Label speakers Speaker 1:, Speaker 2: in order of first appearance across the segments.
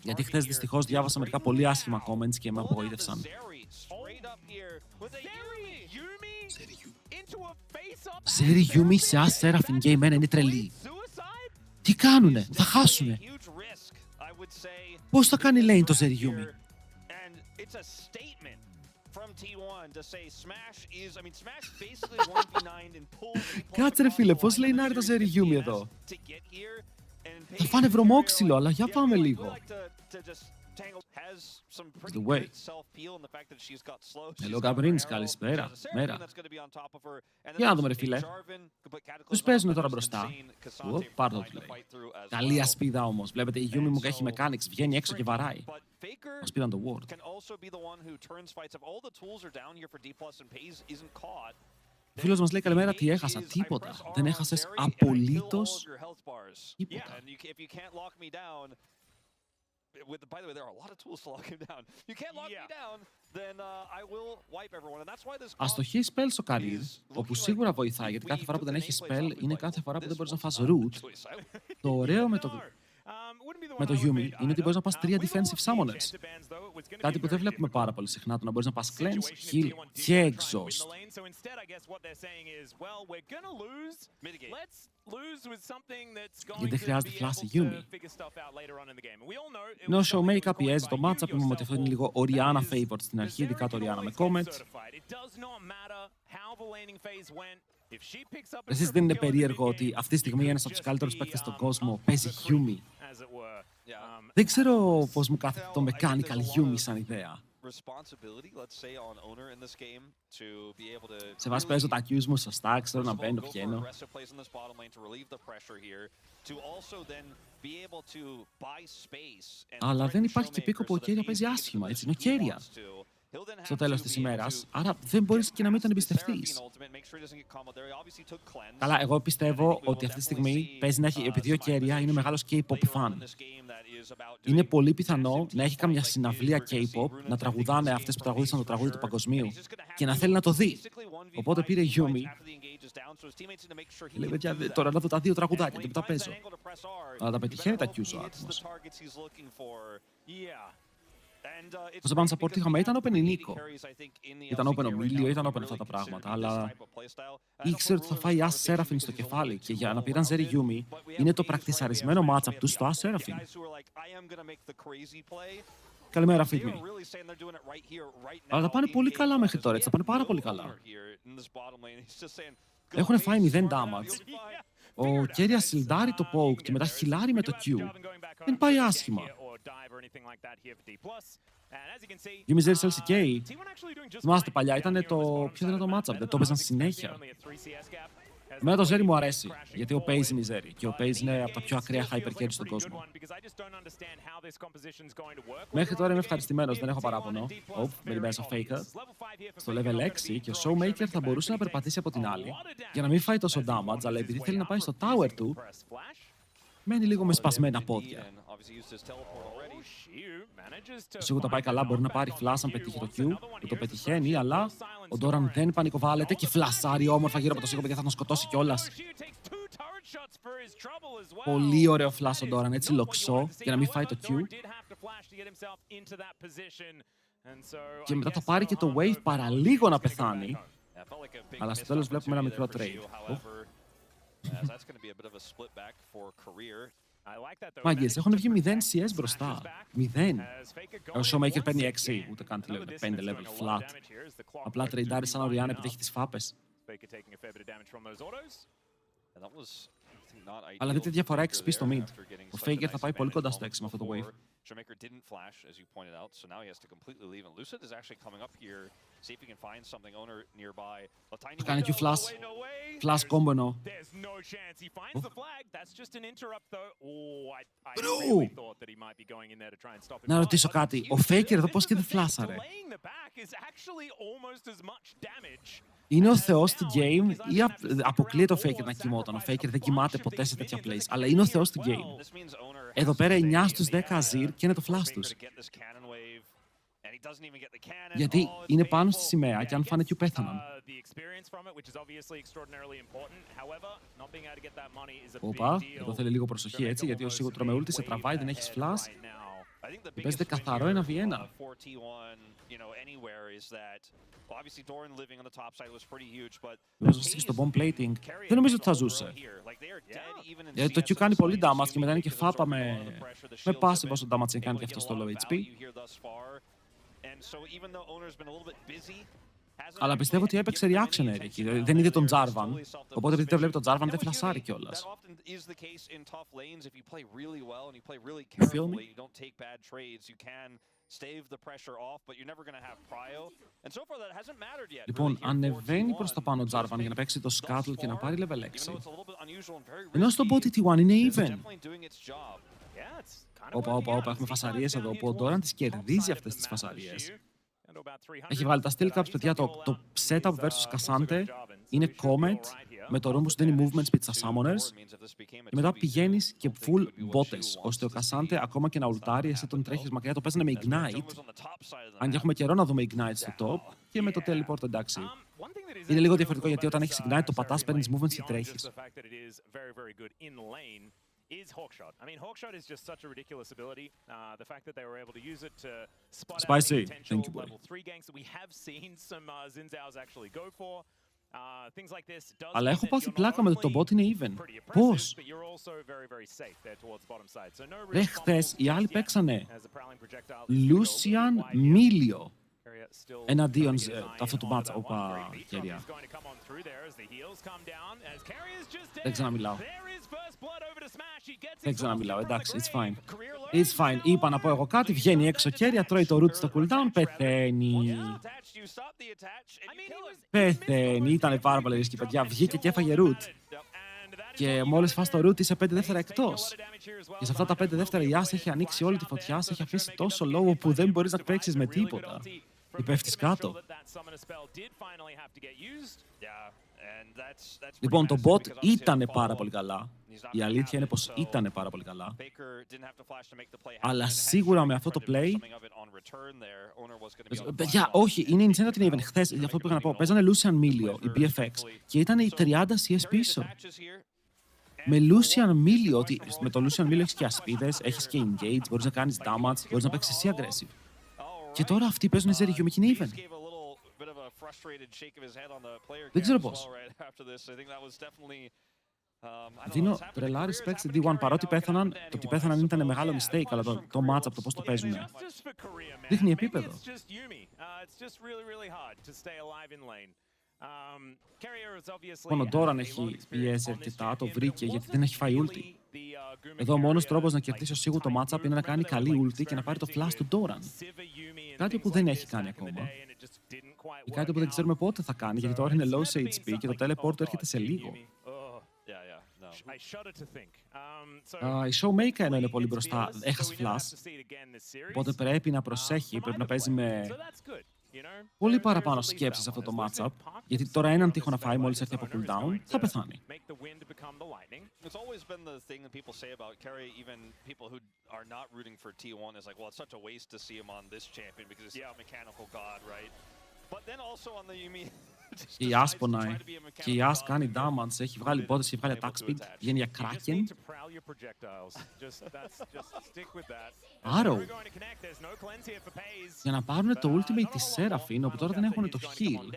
Speaker 1: Γιατί χθες δυστυχώς διάβασα μερικά πολύ άσχημα comments και με απογοήτευσαν. Ζέρι Γιούμι σε As Seraphine και εμένα είναι τρελή. Τι κάνουνε, θα χάσουνε. Πώς θα κάνει lane το Ζέρι Γιούμι. Κάτσε ρε φίλε, πώς λέει να είναι το Ζέρι Γιούμι εδώ. Θα φάνε βρωμόξυλο, αλλά για πάμε λίγο. The way. Hello, Gabrins, καλησπέρα. Μέρα. Για να δούμε ρε φίλε. Τους παίζουνε τώρα μπροστά. Πάρ' το του λέει. Καλή ασπίδα όμως. Βλέπετε η Yumi μου έχει mechanics. Βγαίνει έξω και βαράει. Μας πήραν το ward. Ο φίλος μας λέει καλημέρα, τι έχασα, τίποτα. Δεν έχασες απολύτως τίποτα. By the way, there are a lot of tools to lock him down. You can't lock me down, then I will wipe everyone. And that's why this αστοχή spell στο career, όπου σίγουρα βοηθάει, γιατί κάθε φορά που δεν έχει spell είναι κάθε φορά που δεν μπορείς να φας root. Το ωραίο με το Yumi είναι ότι μπορείς να πας 3 defensive summoners. Κάτι που δεν βλέπουμε πάρα πολύ συχνά, το να μπορείς να πας cleanse, heal και exhaust. Γιατί δεν χρειάζεται φλάση Yumi. Ενώ ο Showmaker πιέζει το matchup, είπαμε ότι αυτό είναι λίγο Orianna favored στην αρχή, ειδικά το Orianna με comment. Εσείς δεν είναι περίεργο ότι αυτή τη στιγμή ένας από τους καλύτερους παίκτες στον κόσμο παίζει Yumi. Δεν ξέρω πώς μου κάθεται το mechanical Yumi σαν ιδέα. Σε βάση παίζω τα Qs μου σωστά, ξέρω να μπαίνω, βγαίνω. Αλλά δεν υπάρχει και πίκο που ο Κέρια παίζει άσχημα, έτσι είναι ο Κέρια στο τέλος της ημέρας, άρα δεν μπορείς και να μην τον εμπιστευτείς. Καλά, εγώ πιστεύω ότι αυτή τη στιγμή παίζει να έχει, επειδή ο Κέρια είναι μεγάλος K-pop fan. Είναι πολύ πιθανό να έχει καμιά συναυλία K-pop, να τραγουδάνε αυτές που τραγούδισαν το τραγούδι του παγκοσμίου και να θέλει να το δει. Οπότε πήρε η Yumi. Λέει, παιδιά, τώρα να δω τα 2 τραγουδάκια και μετά παίζω. Αλλά τα πετυχαίνει τα Qs ο άτομος. Όσο πάνω support είχαμε, ήταν open η Νίκο. Ήταν open ο Μίλιο, ήταν open αυτά τα πράγματα, αλλά ήξερε ότι θα φάει As Seraphine στο κεφάλι και για να πήραν Zeri Yumi είναι το πρακτισαρισμένο matchup του στο As Seraphine. Καλημέρα, Fitme. Αλλά τα πάνε πολύ καλά μέχρι τώρα, έτσι, τα πάνε πάρα πολύ καλά. Έχουν φάει 0 damage. Ο Κέρια σιλντάρει το poke και μετά χιλάρει με το Q. Δεν πάει άσχημα. Yumi Zeri LCK. Θυμάστε παλιά, ήταν το πιο δυνατό matchup, δεν το έπαιζαν συνέχεια. Εμένα το Zeri μου αρέσει, γιατί ο Paze είναι η Zeri και ο Paze είναι από τα πιο ακραία hypercarry στον κόσμο. Μέχρι τώρα είμαι ευχαριστημένος, δεν έχω παράπονο. Με την μέσα Faker. Στο level 6 και ο Showmaker θα μπορούσε να περπατήσει από την άλλη για να μην φάει τόσο damage, αλλά επειδή θέλει να πάει στο tower του, μένει λίγο με σπασμένα πόδια. Σίγουρα τα πάει καλά, μπορεί να πάρει flash αν πετύχει το Q, που το πετυχαίνει, αλλά ο Doran δεν πανικοβάλλεται και φλασάρει όμορφα γύρω από το σίγουρο, παιδιά, θα τον σκοτώσει κιόλας. Πολύ ωραίο flash ο Doran, έτσι λοξό, για να μην φάει το Q. Και μετά θα πάρει και το wave παραλίγο να πεθάνει, αλλά στο τέλος βλέπουμε ένα μικρό trade. Μάγκες, έχουν βγει 0 CS μπροστά. 0. Ο Showmaker παίρνει 6, ούτε καν τι λέγονται, 5 level flat. Απλά τρεϊντάρει σαν Orianna επειδή έχει τις φάπες. Αλλά δείτε τη διαφορά XP στο mid. Ο Faker θα πάει πολύ κοντά στο 6 με αυτό το wave. Showmaker didn't flash, as you pointed out, so now he has to completely leave. And Lucid is actually coming up here, see if he can find something owner nearby. Θα κάνει και flash. Flash combo εννοώ. Να ρωτήσω κάτι, ο Faker εδώ πώς και δεν φλάσαρε. Είναι ο θεός του game ή αποκλείεται ο Faker να κοιμόταν. Ο Faker δεν κοιμάται ποτέ σε τέτοια plays, αλλά είναι ο θεός του game. Εδώ πέρα 9 στους 10 Azir και είναι το flash τους. Γιατί είναι πάνω στη σημαία και αν φάνε Q πέθαναν. Όπα, εδώ θέλει λίγο προσοχή έτσι, γιατί ο σίγουρο με ulti σε τραβάει, δεν έχεις flash. Παίζεται καθαρό 1v1. Μήπως στο bomb plating. Δεν νομίζω ότι θα ζούσε. Γιατί το Q κάνει πολύ damage και μετά είναι και φάπα με passive όσο damage κάνει και αυτό στο low HP. Αλλά πιστεύω ότι έπαιξε reaction εκεί. Δεν είδε τον Jarvan. Οπότε επειδή δεν βλέπει τον Jarvan δεν φλασάρει κιόλας. You feel me? Λοιπόν, ανεβαίνει προς τα πάνω ο Jarvan για να παίξει το Scuttle και να πάρει level 6. Ενώ στο bot T1 είναι even. Όπα, έχουμε φασαρίες εδώ. Ο Doran τις κερδίζει αυτές τις φασαρίες. Έχει βγάλει τα steel caps, παιδιά. Το setup versus Cassante είναι Comet με το Rhombus δίνει movement speed στα summoners και μετά πηγαίνεις και full μπότες, ώστε ο Cassante ακόμα και να ουλτάρει, εσύ τον τρέχεις μακριά, το παίζανε με ignite. Αν και έχουμε καιρό να δούμε ignite στο top και με το teleport εντάξει. Είναι λίγο διαφορετικό γιατί όταν έχεις ignite το πατάς, παίρνεις movement και τρέχεις. Is Hawkshot. I mean, Hawkshot is just such a ridiculous ability. The fact that they were able to use it to spot out potential level 3 ganks that we have seen some Xin Zhao's actually go for. Things like this does. Αλλά έχω πάθει πλάκα με το bot είναι even. Πώς? Χθες οι άλλοι παίξανε Lucian Milio εναντίον αυτού του μάτσα. Όπα, κεριά. Δεν ξαναμιλάω. Δεν ξαναμιλάω, εντάξει, it's fine. It's fine. Είπα να πω εγώ κάτι, βγαίνει έξω κέρια, τρώει το root στο cooldown, πεθαίνει. Πεθαίνει, ήταν πάρα πολύ ρίσκη, παιδιά. Βγήκε και έφαγε root. Και μόλις φας το root είσαι 5 δεύτερα εκτός. Και σε αυτά τα 5 δεύτερα η Άς έχει ανοίξει όλη τη φωτιά, σε έχει αφήσει τόσο λόγο που δεν μπορείς να παίξεις με τίποτα. Ή πέφτεις κάτω. Λοιπόν, το bot ήτανε πάρα πολύ καλά. Η αλήθεια είναι πως ήτανε πάρα πολύ καλά. Αλλά σίγουρα με αυτό το play... Παιδιά, όχι, είναι insane ότι είναι even. Χθες, για αυτό που πήγα να πω, παίζανε Lucian Milio, η BFX, και ήταν οι 30 CS πίσω. Με Lucian Milio, ότι με το Lucian Milio έχεις και ασπίδες, έχεις και engage, μπορείς να κάνεις damage, μπορείς να παίξεις εσύ aggressive. Και τώρα αυτοί παίζουν Zerry Yumi και είναι even. Δεν ξέρω πώς. Δίνω τρελά respect στη D1, παρότι πέθαναν, το ότι πέθαναν ήταν μεγάλο mistake, αλλά το match-up, το πώς το παίζουν. Δείχνει επίπεδο. Λοιπόν, ο Doran έχει πιέσει αρκετά, το βρήκε γιατί δεν έχει φάει ulti. Εδώ ο μόνος τρόπος να κερδίσει ο Σίγου το matchup είναι να κάνει καλή ulti και να πάρει το flash του Doran. Κάτι που δεν έχει κάνει ακόμα. Ή κάτι που δεν ξέρουμε πότε θα κάνει, γιατί τώρα είναι low σε HP και το teleport του έρχεται σε λίγο. Η Showmaker ενώ είναι πολύ μπροστά, έχασε flash. Οπότε πρέπει να προσέχει, πρέπει να παίζει με πολύ παραπάνω σκέψη σε αυτό το matchup, γιατί τώρα έναν τείχο να φάει μόλις έρθει από cooldown, θα πεθάνει. Και η Άς πονάει. Και η Άς κάνει damage, έχει βγάλει πόδες, έχει βγάλει attack speed, βγαίνει για Kraken. Arrow. Για να πάρουν το ultimate της Seraphine, όπου τώρα δεν έχουν το heal.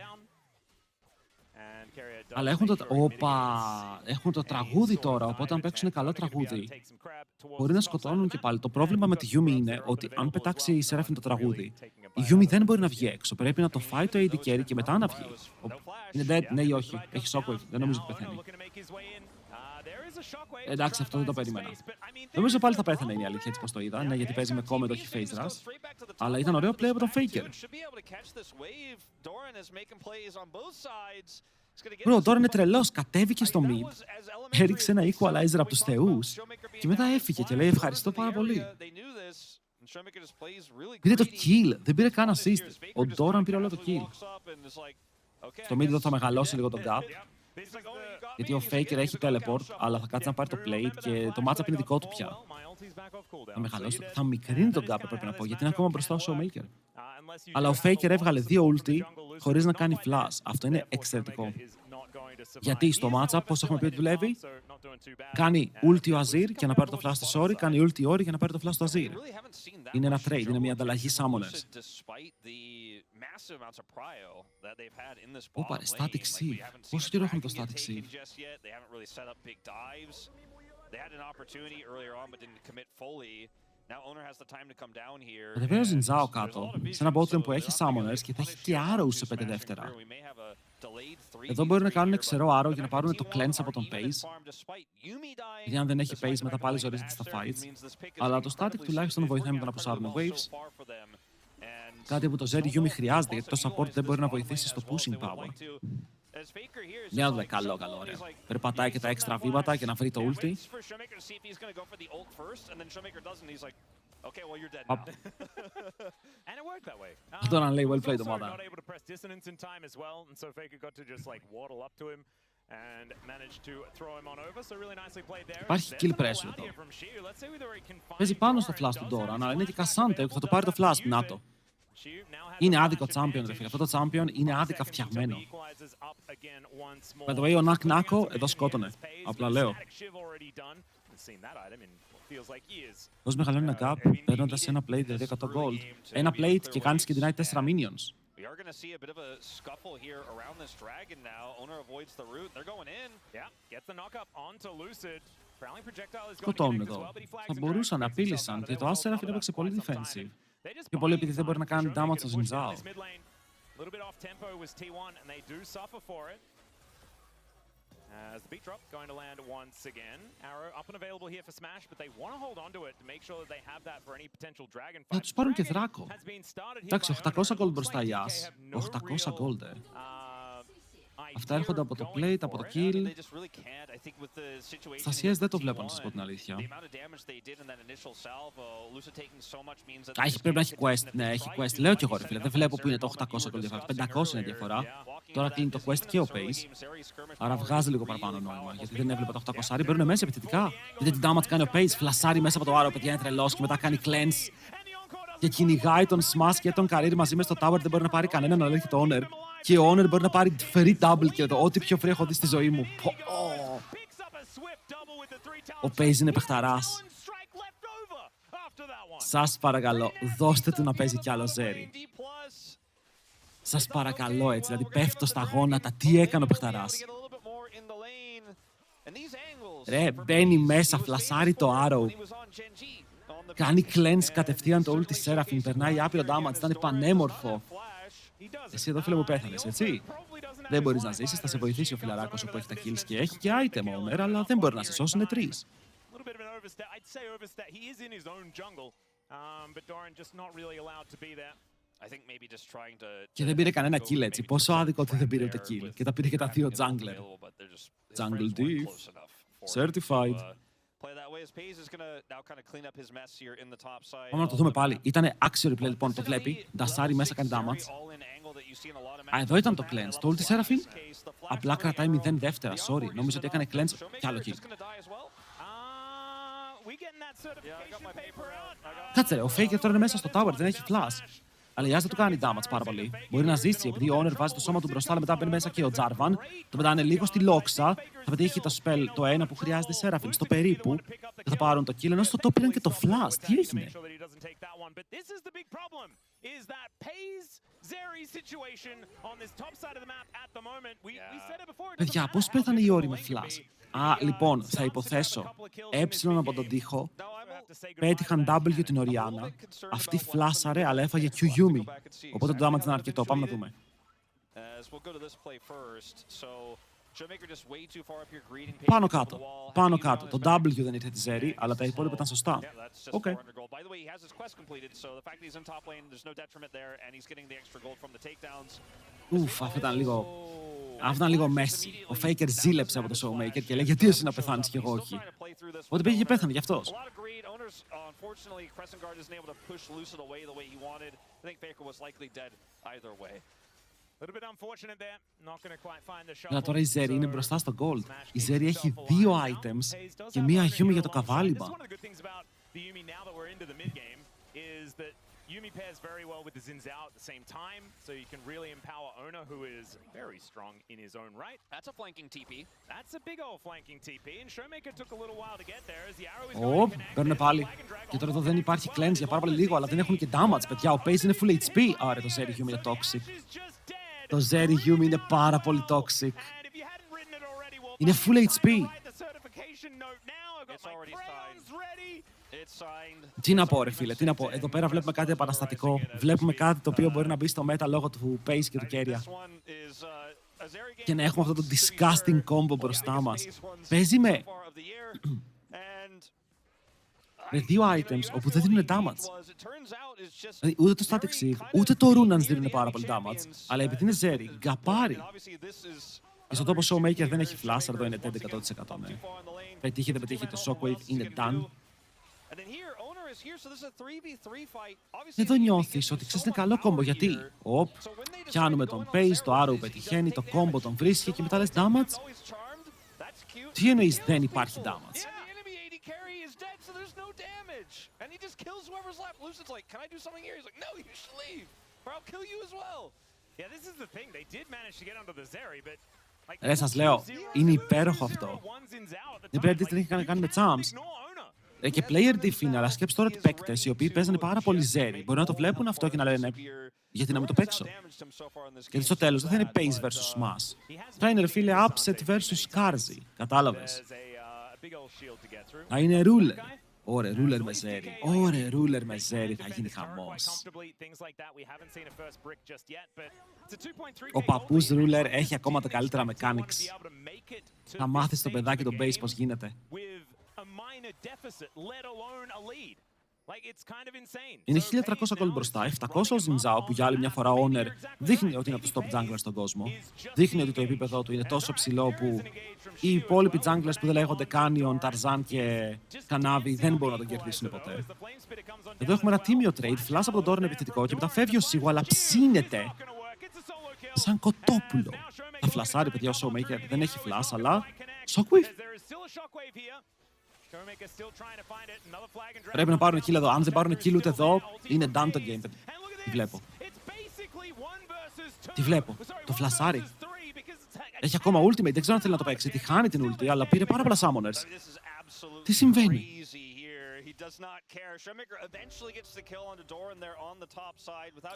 Speaker 1: Αλλά έχουν το τραγούδι τώρα, οπότε αν παίξουν καλό τραγούδι, μπορεί να σκοτώνουν και πάλι. Το πρόβλημα με τη Yumi είναι ότι αν πετάξει η Seraphine το τραγούδι, η Yumi δεν μπορεί να βγει έξω. Πρέπει να το φάει το AD carry και μετά να βγει. Είναι dead, ναι ή όχι. Έχει shockwave, δεν νομίζω ότι πεθαίνει. Εντάξει, αυτό δεν το περίμενα. Νομίζω πάλι θα πέθανε, είναι η αλήθεια, έτσι πως το είδα. Ναι, γιατί παίζει με Comet, όχι face rush. Αλλά ήταν ωραίο play από τον Faker. Μπρο, τώρα είναι τρελός. Κατέβηκε στο mid, έριξε ένα equalizer από τους θεούς και μετά έφυγε και λέει ευχαριστώ πάρα πολύ. Πήρε το kill, δεν πήρε καν assist. Ο Doran πήρε όλο το kill. Στο mid εδώ θα μεγαλώσει λίγο το gap, γιατί ο Faker έχει teleport, αλλά θα κάτσει να πάρει το plate και το matchup είναι δικό του πια. Θα μεγαλώσει, θα μικρύνει τον gap, πρέπει να πω, γιατί είναι ακόμα μπροστά ο Showmaker. Αλλά ο Faker έβγαλε 2 ulti χωρίς να κάνει flash. Αυτό είναι εξαιρετικό. Γιατί στο matchup, πώς έχουμε πει ότι δουλεύει, Κάνει ulti ο Azir για να πάρει το flash της Ori, κάνει ulti Ori για να πάρει το flash του Azir. Είναι ένα trade, είναι μια ανταλλαγή summoners. Ωπα, static sieve. Πόσο καιρό έχουν το static sieve? Κατεβαίνει ο Ζινζάο κάτω, σε ένα bottom που έχει summoners και θα έχει και arrows σε 5 δεύτερα. Εδώ μπορεί να κάνουν ξερό arrow για να πάρουν το cleanse από τον Pace. Γιατί αν δεν έχει Pace μετά πάλι ζορίζεται στα fights. Αλλά το static τουλάχιστον βοηθάει με το να πουσάρουν waves. Κάτι που το Zeri Yumi χρειάζεται, γιατί το support δεν μπορεί να βοηθήσει στο pushing power. Για να δούμε, καλό, ωραίο. Περπατάει και τα έξτρα βήματα για να βρει το ulti. Αυτό να λέει well played ομάδα. Υπάρχει kill pressure εδώ. Παίζει πάνω στο flash του Doran, αλλά είναι και Cassante που θα το πάρει το flash. Να το. Είναι άδικο champion, ρε φίλε. Αυτό το champion είναι άδικα φτιαγμένο. By the way, ο Nak Nako εδώ σκότωνε. Απλά λέω. Πώς μεγαλώνει ένα gap παίρνοντας ένα plate, δηλαδή 100 gold. Ένα plate και κάνεις και deny 4 minions. Σκοτώνουν εδώ. Θα μπορούσαν να απείλησαν και το Aseraphine έπαιξε πολύ defensive. Πιο πολύ επειδή δεν μπορεί να κάνει damage στο Ζινζάο. Θα τους πάρουν και δράκο. Εντάξει, 800 gold μπροστά η As. 800 gold, Αυτά έρχονται από το plate, από το kill. Στα CS δεν το βλέπω, να σας πω την αλήθεια. Πρέπει να έχει quest. Ναι, έχει quest. Λέω κι εγώ, ρε φίλε. Δεν βλέπω που είναι το 800 gold διαφορά. 500 είναι διαφορά. Τώρα κλείνει το quest και ο Pace. Άρα βγάζει λίγο παραπάνω νόημα. Γιατί δεν έβλεπα το 800. Μπαίνουν μέσα επιθετικά. Δείτε τι damage κάνει ο Pace. Φλασάρει μέσα από το Arrow, παιδιά, είναι τρελός και μετά κάνει cleanse. Και κυνηγάει τον Smash και τον Career μαζί με στο tower. Δεν μπορεί να πάρει κανέναν, αλλά έχει το Honor. Και ο Honor μπορεί να πάρει free double και ό,τι πιο free έχω δει στη ζωή μου. Ο Pace είναι παιχταράς. Σας παρακαλώ, δώστε του να παίζει κι άλλο Zeri. Σας παρακαλώ έτσι, δηλαδή πέφτω στα γόνατα. Τι έκανε ο παιχταράς. Ρε, μπαίνει μέσα, φλασάρει το Arrow. Κάνει cleanse κατευθείαν το ulti Seraphine, περνάει άπειρο damage, ήταν πανέμορφο. Εσύ εδώ φίλε μου πέθανες, έτσι. Δεν μπορείς να ζήσεις, θα σε βοηθήσει ο φιλαράκος που έχει τα kills και έχει και item owner, αλλά δεν μπορεί να σε σώσει, είναι 3. Και δεν πήρε κανένα kill έτσι, πόσο άδικο ότι δεν πήρε ούτε kill. Και τα πήρε και τα δύο jungler. Jungle Div, certified. Πάμε να το δούμε πάλι. Ήτανε άξιο replay λοιπόν, το βλέπει. Ντασάρι μέσα κάνει damage. Α, εδώ ήταν το cleanse. Το ulti Seraphine απλά κρατάει 0 δεύτερα. Sorry, νόμιζα ότι έκανε cleanse κι άλλο kill. Κάτσε ρε, ο Faker τώρα είναι μέσα στο tower, δεν έχει flash. Αλλά η As δεν του κάνει damage πάρα πολύ. Μπορεί να ζήσει επειδή ο Honor βάζει το σώμα του μπροστά, αλλά μετά μπαίνει μέσα και ο Jarvan. Το πετάνε λίγο στη λόξα. Θα πετύχει το spell το ένα που χρειάζεται Seraphine στο περίπου. Και θα πάρουν το kill, ενώ στο top πήραν και το flash. Τι έγινε. Παιδιά, πώς πέθανε η Ori με flash. Α, λοιπόν, θα υποθέσω. Έψιλον από τον τοίχο. Πέτυχαν W την Οριάννα. Αυτή φλάσαρε, αλλά έφαγε Q Yumi. Οπότε το damage ήταν αρκετό. Πάμε να δούμε. Πάνω κάτω. Πάνω κάτω. Το W δεν ήρθε τη Zeri, αλλά τα υπόλοιπα ήταν σωστά. Οκ. Ουφ, αυτό ήταν λίγο... Αυτό ήταν λίγο μέση. Ο Faker ζήλεψε από το Showmaker και λέει γιατί εσύ να πεθάνεις και εγώ όχι. Οπότε πήγε και πέθανε γι' αυτός. Αλλά τώρα η Zeri είναι μπροστά στο gold. Η Zeri έχει 2 items και μία Yumi για το καβάλιμα.
Speaker 2: Yumi pairs very well with the Xin Zhao at the same time, so you can really empower Owner, who is very strong in his own right.
Speaker 3: That's a flanking TP.
Speaker 2: That's a big old flanking TP, and Showmaker took a little while to get there as the arrow is
Speaker 1: Ωπ,
Speaker 2: going to connect.
Speaker 1: παίρνουν πάλι. Και τώρα εδώ δεν υπάρχει cleanse για πάρα πολύ λίγο, αλλά δεν έχουν και damage, παιδιά. Ο Pace είναι full HP. Άρα το Zeri Yumi είναι toxic. Το Zeri Yumi είναι πάρα πολύ toxic. Είναι full HP. Τι να πω, ρε φίλε, τι να πω. Εδώ πέρα βλέπουμε κάτι επαναστατικό. Βλέπουμε κάτι το οποίο μπορεί να μπει στο meta λόγω του Pace και του Keria. Και να έχουμε αυτό το disgusting combo μπροστά μας. Παίζει με δύο items όπου δεν δίνουν damage. Δηλαδή, ούτε το Static Shield, ούτε το Runans δίνουν πάρα πολύ damage. Αλλά επειδή είναι Zeri, γκαπάρει. Και στον τόπο Showmaker δεν έχει flash, εδώ είναι 100%. Ναι. Πετύχει, δεν πετύχει, το Shockwave είναι done. Εδώ νιώθεις ότι ξέρεις είναι καλό κόμπο, γιατί πιάνουμε τον Pace, το Arrow πετυχαίνει, το κόμπο τον βρίσκει και μετά λες damage. Τι εννοείς δεν υπάρχει damage? Ρε, σας λέω, είναι υπέροχο αυτό. Δεν πρέπει να έχει να κάνει με champs. Και player diff είναι, αλλά σκέψου τώρα ότι παίκτες οι οποίοι παίζανε πάρα πολύ Zeri μπορεί να το βλέπουν αυτό και να λένε γιατί να μην το παίξω. Γιατί στο τέλος δεν θα είναι Pace vs Smash. Θα είναι, ρε φίλε, Upset vs Scarzy. Κατάλαβες. Θα είναι Ruler. Ωραία, Ruler με Zeri. Ωραία, Ruler με Zeri. Θα γίνει χαμός. Ο παππούς Ruler έχει ακόμα τα καλύτερα mechanics. Θα μάθεις το παιδάκι τον Base πώς γίνεται. Είναι 1300 gold μπροστά, 700 ο Xin Zhao που για άλλη μια φορά Honor δείχνει ότι είναι από τους top junglers στον κόσμο. Δείχνει ότι το επίπεδο του είναι τόσο ψηλό που οι υπόλοιποι junglers που δεν λέγονται Canyon, Tarzan και Kanavi δεν μπορούν να τον κερδίσουν ποτέ. Εδώ έχουμε ένα τίμιο trade, flash από τον Doran επιθετικό και μετά φεύγει ο Σίγου, αλλά ψήνεται σαν κοτόπουλο. Θα φλασάρει, παιδιά, ο Showmaker δεν έχει flash, αλλά Shockwave. Πρέπει να πάρουν kill εδώ. Αν δεν πάρουν kill ούτε εδώ, είναι done το game. Τι βλέπω. Τι βλέπω. Το φλασάρι. Έχει ακόμα ultimate. Δεν ξέρω αν θέλει να το παίξει. Τη χάνει την ulti, αλλά πήρε πάρα πολλά summoners. Τι συμβαίνει.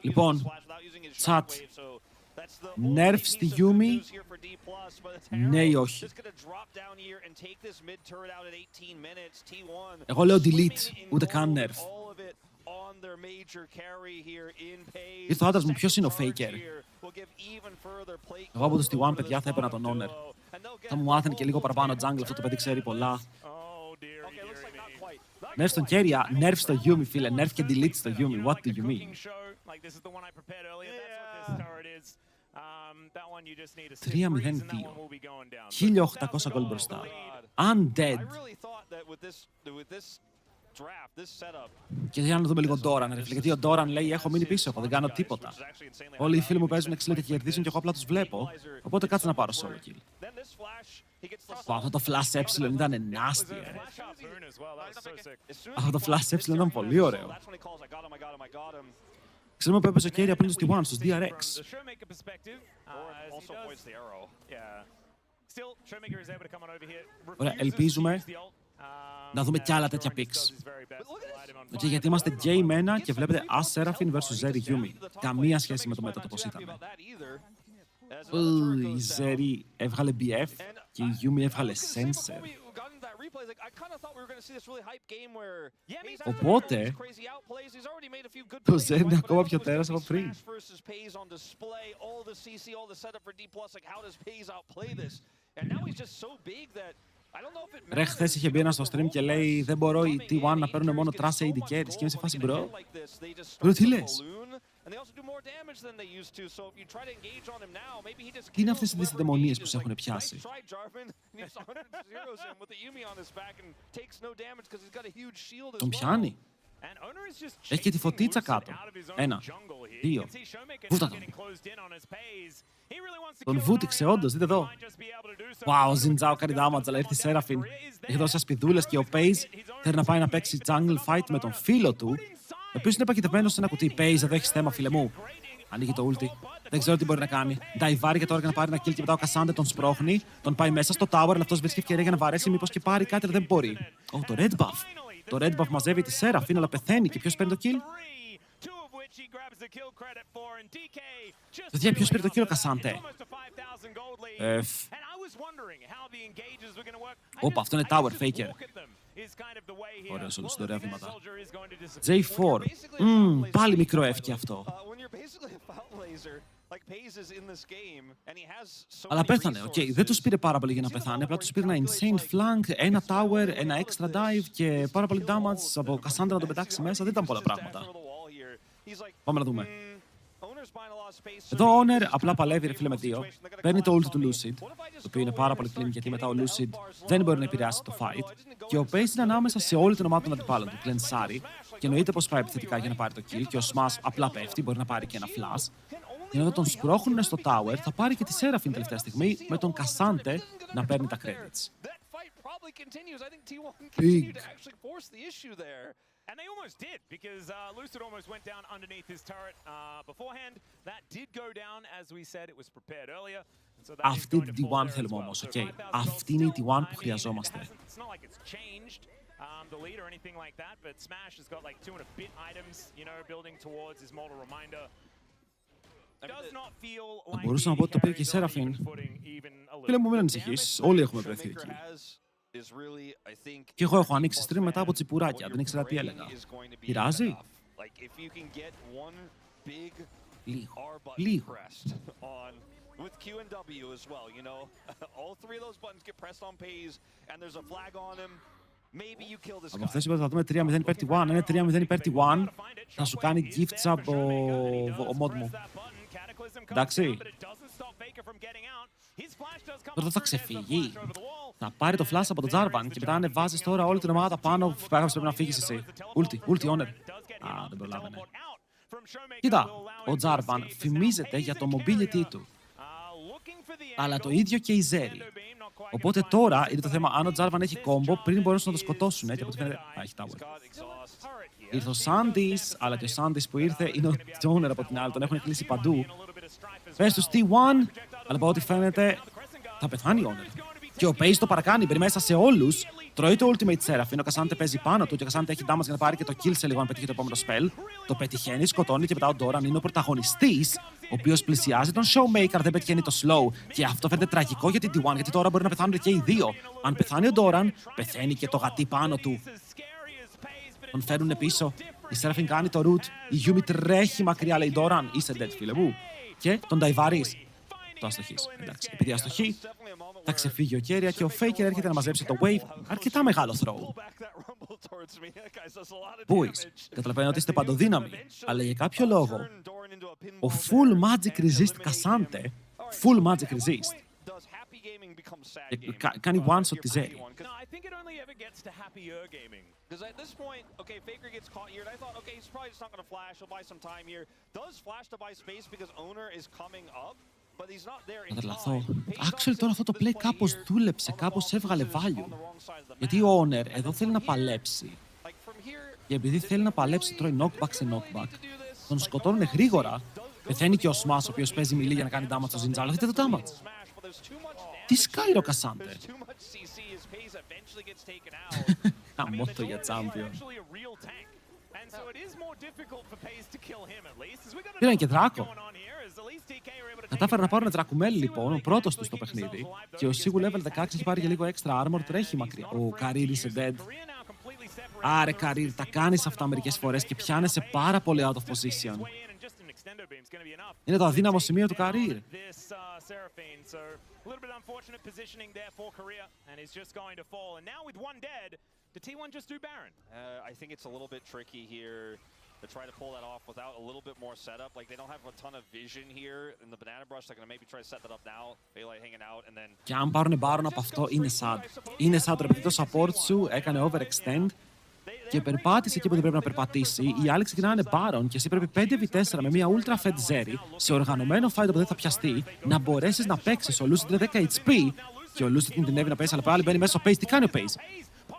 Speaker 1: Λοιπόν, chat. Nerf στη Yumi. Ναι ή όχι. Εγώ λέω delete, ούτε καν nerf. Ήρθε ο άντρας μου, ποιος είναι ο faker? Εγώ από το T1, παιδιά, θα έπαιρνα τον Honor. Θα μου μάθαινε και λίγο παραπάνω jungle, αυτό το παιδί ξέρει πολλά. Nerf στον Keria, nerf στο Yumi, φίλε. Nerf και delete στο Yumi. What do you mean? 3-0-2. 1800 gold μπροστά. Undead. Και για να δούμε λίγο Doran, ρε φίλε. Γιατί ο Doran λέει: έχω μείνει πίσω, εγώ δεν κάνω τίποτα. Όλοι οι φίλοι μου παίζουν εξήλυτα και κερδίζουν και εγώ απλά τους βλέπω. Οπότε κάτσε να πάρω solo kill. Αυτό το flash έψιλον ήταν nasty, Αυτό το flash έψιλον ήταν πολύ ωραίο. Ξέρουμε που έπαιζε ο Keria πριν στους T1, στους DRX. Ωραία, ελπίζουμε να δούμε κι άλλα τέτοια picks. Okay, γιατί είμαστε gay μένα και βλέπετε As Seraphine vs Zeri Yumi. Καμία σχέση με το μέτωπο πώς ήταν. Η Zeri έβγαλε BF και η Yumi έβγαλε Sensor. Οπότε, το Zeri είναι ακόμα πιο τέρας από πριν. Ρε, χθες είχε μπει ένα στο stream και λέει δεν μπορώ οι T1 να παίρνουν μόνο trash AD carries και είμαι σε φάση bro. Bro, τι λες? Τι είναι αυτές οι δυσδαιμονίες που σε έχουν πιάσει? Τον πιάνει. Έχει και τη φωτίτσα κάτω. 1, 2. Βούτα τον. Τον βούτυξε όντως, δείτε εδώ. Wow, ο Xin Zhao κάνει damage, αλλά ήρθε η Seraphine. Έχει δώσει ασπιδούλες και ο Pace θέλει να πάει να παίξει jungle fight με τον φίλο του. Ο οποίος είναι πακετευμένος σε ένα κουτί. Παίζει, εδώ έχεις θέμα, φίλε μου. Ανοίγει το ulti. Δεν ξέρω τι μπορεί να κάνει. Νταϊβάρει για τώρα για να πάρει ένα kill και μετά ο Κασάντε τον σπρώχνει. Τον πάει μέσα στο tower, αλλά αυτός βρίσκει ευκαιρία για να βαρέσει. Μήπως και πάρει κάτι, αλλά δεν μπορεί. Το red buff. Το red buff μαζεύει τη Σέραφιν, αλλά πεθαίνει. Και ποιος παίρνει το kill? Παιδιά, ποιος πήρε το kill? Ο Κασάντε. Όπα, αυτό είναι tower faker. Ωραίος όλος, ωραία βήματα. J4. Πάλι μικρό εύκει αυτό. Αλλά πέθανε, οκ. Δεν τους πήρε πάρα πολύ για να πεθάνε. Απλά τους πήρε ένα insane flank, ένα tower, ένα extra dive και πάρα πολύ damage από Κασάντα να τον πετάξει μέσα. Δεν ήταν πολλά πράγματα. Πάμε να δούμε. Εδώ ο Owner απλά παλεύει, ρε φίλε, με 2. Παίρνει το ult του Lucid, το οποίο είναι πάρα πολύ clean γιατί μετά ο Lucid δεν μπορεί να επηρεάσει το fight. Και ο Pace είναι ανάμεσα σε όλη την ομάδα των αντιπάλων του. Κλενσάρει και εννοείται πως πάει επιθετικά για να πάρει το kill. Και ο Smash απλά πέφτει, μπορεί να πάρει και ένα flash. Και όταν τον σπρώχνουν στο tower, θα πάρει και τη Seraphine τελευταία στιγμή με τον Κασάντε να παίρνει τα credits. Big.
Speaker 2: And they almost did, because Lucid almost went down underneath his turret beforehand. That did go down, as we said, it was prepared earlier. So
Speaker 1: αυτή την T1 θέλουμε όμως, οκ. Αυτή είναι η T1 που χρειαζόμαστε.
Speaker 2: It's not like it's changed the lead or anything like that, but Smash has got like 2 and a bit items, you know, building towards his mortal reminder.
Speaker 1: Θα μπορούσα να πω ότι το πήρε και η Seraphine. Φίλε μου, μην ανησυχείς, όλοι έχουμε βρεθεί εκεί. Και εγώ έχω ανοίξει stream μετά από τσιπουράκια, δεν ήξερα τι έλεγα. Πειράζει? Λίγο.
Speaker 3: With Q and W as well, you know. All 3 of those buttons get pressed on Pays, and there's a flag on him. Maybe you kill this guy.
Speaker 1: Από αυτές είπα θα δούμε 3-0 υπέρ T1. Είναι 3-0 υπέρ T1. Θα σου κάνει gifts από ο mod μου. Εντάξει. Τώρα θα ξεφύγει. Θα πάρει το flash από τον Jarvan και μετά ανεβάζεις τώρα όλη την ομάδα πάνω. Πρέπει να φύγεις εσύ. Ulti, Owner. Α, δεν προλάβαινε. Κοίτα, ο Jarvan φημίζεται για το mobility του. Αλλά το ίδιο και η Zeri. Οπότε τώρα είναι το θέμα αν ο Jarvan έχει combo πριν μπορέσουν να το σκοτώσουν. Και από ό,τι φαίνεται. Α, έχει tower. Ήρθε ο Sandys, αλλά και ο Sandys που ήρθε είναι ο Owner από την άλλη. Τον έχουν κλείσει παντού. Πες τους T1, αλλά από ό,τι φαίνεται θα πεθάνει ο Owner. Και ο Pace το παρακάνει, μπαίνει μέσα σε όλους. Τρώει το ultimate Seraphine, ο Κασάντε παίζει πάνω του και ο Κασάντε έχει damage για να πάρει και το kill σε λίγο αν πετύχει το επόμενο spell. Το πετυχαίνει, σκοτώνει και μετά ο Doran είναι ο πρωταγωνιστής, ο οποίος πλησιάζει τον Showmaker, δεν πετυχαίνει το slow. Και αυτό φαίνεται τραγικό για την T1, γιατί τώρα μπορεί να πεθάνουν και οι δύο. Αν πεθάνει ο Doran, πεθαίνει και το γατί πάνω του. Τον φέρνουν πίσω. Η Seraphine κάνει το root. Η Yumi τρέχει μακριά, λέει Doran. Είσαι dead, φίλε μου. Και τον νταϊβάρεις. Το αστοχείς. Εντάξει, επειδή αστοχεί, θα ξεφύγει ο Κέρια και ο Faker έρχεται να μαζέψει το wave. Αρκετά μεγάλο throw. Boys, καταλαβαίνω ότι είστε παντοδύναμοι, αλλά για κάποιο λόγο, ο full magic resist Κασάντε, full magic resist, κάνει one shot τη Zeri.
Speaker 3: Because at this point, okay, Faker gets caught here, and I thought, okay, he's probably just not going to flash. He'll buy some time here. Does flash to buy space because Owner is coming up, but he's not there in time.
Speaker 1: Actually, τώρα αυτό το play κάπως δούλεψε, κάπως έβγαλε value. Γιατί ο Owner εδώ θέλει να παλέψει. Και επειδή θέλει να παλέψει, τρώει knockback σε knockback. Τον σκοτώνουν γρήγορα. Πεθαίνει και ο Smash, ο οποίος παίζει μιλή για να κάνει damage στο Zinjal. Δείτε το damage. Τι σκάει ο Κασάντε. Αμότο για champion. Πήραν και δράκο. Κατάφεραν να πάρουν δρακουμέλη λοιπόν, ο πρώτος του στο παιχνίδι. Και ο Σίγου level 16 έχει πάρει και λίγο extra armor, τρέχει μακριά. Ο Καρίρ είσαι dead. Άρε Καρίρ, τα κάνεις αυτά μερικές φορές και πιάνεσαι πάρα πολύ out of position. Είναι το αδύναμο σημείο του Καρίρ.
Speaker 3: The T1 just do Baron. I think it's a little bit tricky here to try to pull that off without a little bit more setup. Like they don't have a ton of vision here in the banana brush. They're gonna maybe try to set that up now. Baylight hanging out and then.
Speaker 1: Και αν πάρουν Baron από αυτό είναι sad. Είναι sad το επειδή το support σου έκανε overextend και περπάτησε εκεί που δεν πρέπει να περπατήσει. Οι άλλοι ξεκινάνε Baron και εσύ πρέπει 5v4 με μια ultra fed Zeri σε οργανωμένο fight που δεν θα πιαστεί να μπορέσεις να παίξεις. Ο Lucid είναι 10 HP και ο Lucid κινδυνεύει να πέσει, αλλά πάλι μπαίνει μέσα ο Pace. Τι κάνει ο Pace?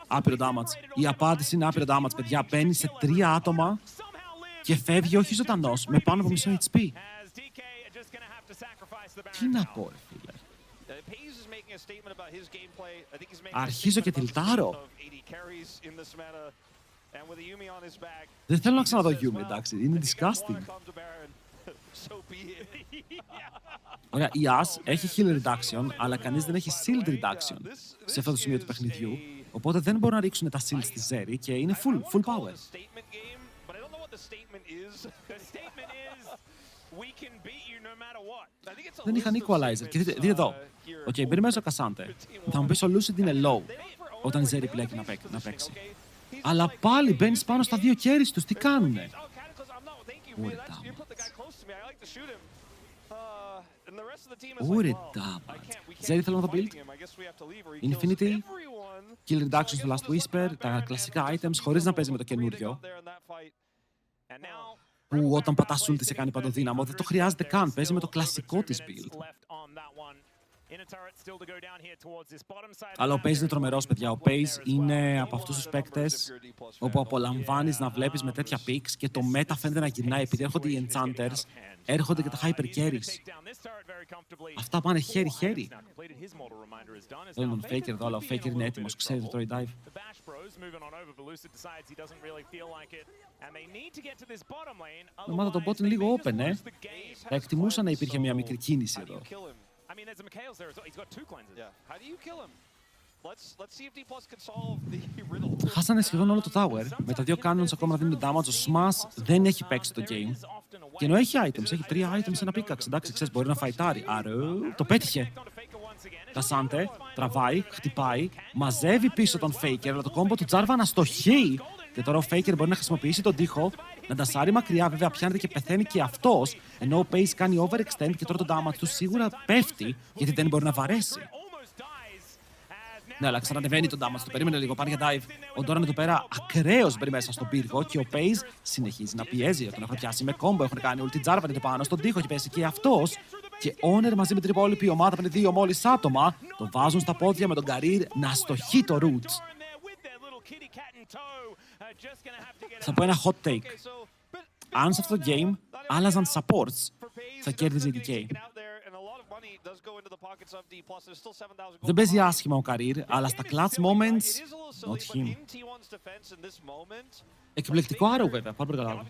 Speaker 1: Άπειρο damage. Η απάντηση είναι άπειρο damage, παιδιά. Μπαίνει σε 3 άτομα Και φεύγει όχι ζωντανός, με πάνω από μισό HP. Τι να πω, ρε φίλε. Αρχίζω και τιλτάρω. Δεν θέλω να ξαναδώ Yumi, εντάξει, είναι disgusting. Ωραία, η As έχει heal reduction, αλλά κανείς δεν έχει shield reduction σε αυτό το σημείο του παιχνιδιού, οπότε δεν μπορούν να ρίξουν τα shields στη Zeri και είναι full power. Δεν είχαν equalizer και δείτε εδώ. Οκ, μπαίνει μέσα ο Κασάντε. Θα μου πεις ο Lucid είναι low όταν η Zeri επιλέγει να παίξει. Αλλά πάλι μπαίνεις πάνω στα δύο carries τους, τι κάνουνε. Ωρε τάμπατ. Zeri θέλω να το build. Infinity, kill reduction στο Last Whisper, τα κλασικά items χωρίς να παίζει με το καινούριο. Που όταν πατάς ulti σε κάνει παντοδύναμο, δεν το χρειάζεται καν, παίζει με το κλασικό της build. Αλλά ο Paze είναι τρομερός, παιδιά. Ο Paze είναι από αυτούς τους παίκτες όπου απολαμβάνεις να βλέπεις με τέτοια picks και το meta φαίνεται να γυρνάει επειδή έρχονται οι enchanters, έρχονται και τα hyper carries. Αυτά πάνε χέρι-χέρι. Δεν είναι τον Faker εδώ, αλλά ο Faker είναι έτοιμος, ξέρει το τρώει dive. Η ομάδα των bot είναι λίγο open, Θα εκτιμούσα να υπήρχε μια μικρή κίνηση εδώ. Χάσανε σχεδόν όλο το tower. Με τα δύο cannons ακόμα να δίνουν damage. Ο Smash δεν έχει παίξει το game. Και ενώ έχει items, έχει 3 items σε ένα pickaxe. Εντάξει, ξέρεις, μπορεί να φαϊτάρει. Άρα το πέτυχε. Κασάντε, τραβάει, χτυπάει, μαζεύει πίσω τον Faker, αλλά το κόμπο του Jarvan αστοχεί. Και τώρα ο Faker μπορεί να χρησιμοποιήσει τον τοίχο, να ντασάρει μακριά, βέβαια πιάνεται και πεθαίνει και αυτός, ενώ ο Pace κάνει overextend και τώρα το damage του σίγουρα πέφτει, γιατί δεν μπορεί να βαρέσει. Ναι, αλλά ξανανεβαίνει το damage του, περίμενε λίγο, πάνε για dive. Ο Doran εδώ πέρα ακραίος μπαίνει μέσα στον πύργο και ο Pace συνεχίζει να πιέζει. Τον έχουν πιάσει με κόμπο, έχουν κάνει ulti Jarvan εδώ πάνω, στον τοίχο έχει πέσει και αυτός. Και Honor μαζί με την υπόλοιπη ομάδα με δύο μόλις άτομα, το βάζουν στα πόδια με τον Career να αστοχεί το Roots. Θα πω ένα hot take. Αν σε αυτό το game άλλαζαν supports, θα κέρδιζε η DK. Δεν παίζει άσχημα ο Career, αλλά στα clutch moments, not him. Εκπληκτικό Arrow βέβαια, πάρα πολύ καλά.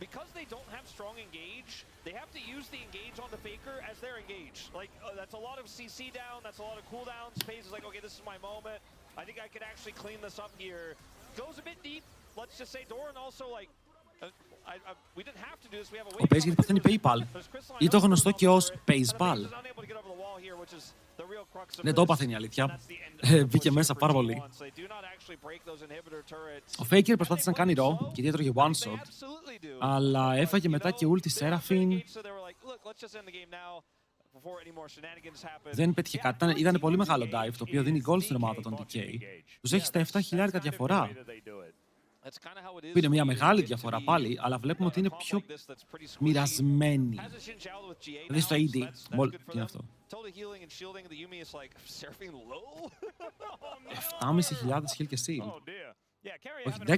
Speaker 1: Because they don't have strong engage, they have to use the engage on the Faker as their engage. Like, that's a lot of CC down, that's a lot of cooldowns. Pace is like, okay, this is my moment. I think I could actually clean this up here. Goes a bit deep. Let's just say Doran also, like, we didn't have to do this. We have a way. Ο Pace γιατί παθαίνει PayPal. Ή το γνωστό και ως PayPal. Ναι, το έπαθε είναι η αλήθεια. Μπήκε μέσα πάρα πολύ. Ο Faker προσπάθησε να κάνει ρο, γιατί έτρωγε one shot, αλλά έφαγε μετά και ulti Seraphine. Δεν πέτυχε κάτι. Ήταν πολύ μεγάλο dive, το οποίο δίνει goal στην ομάδα των DK. Τους έχει στα 7.000 διαφορά. Που είναι μια μεγάλη διαφορά πάλι, αλλά βλέπουμε ότι είναι πιο μοιρασμένοι. Δηλαδή στο AD, τι είναι αυτό? 7.500 heal και seal. Όχι, 10.000.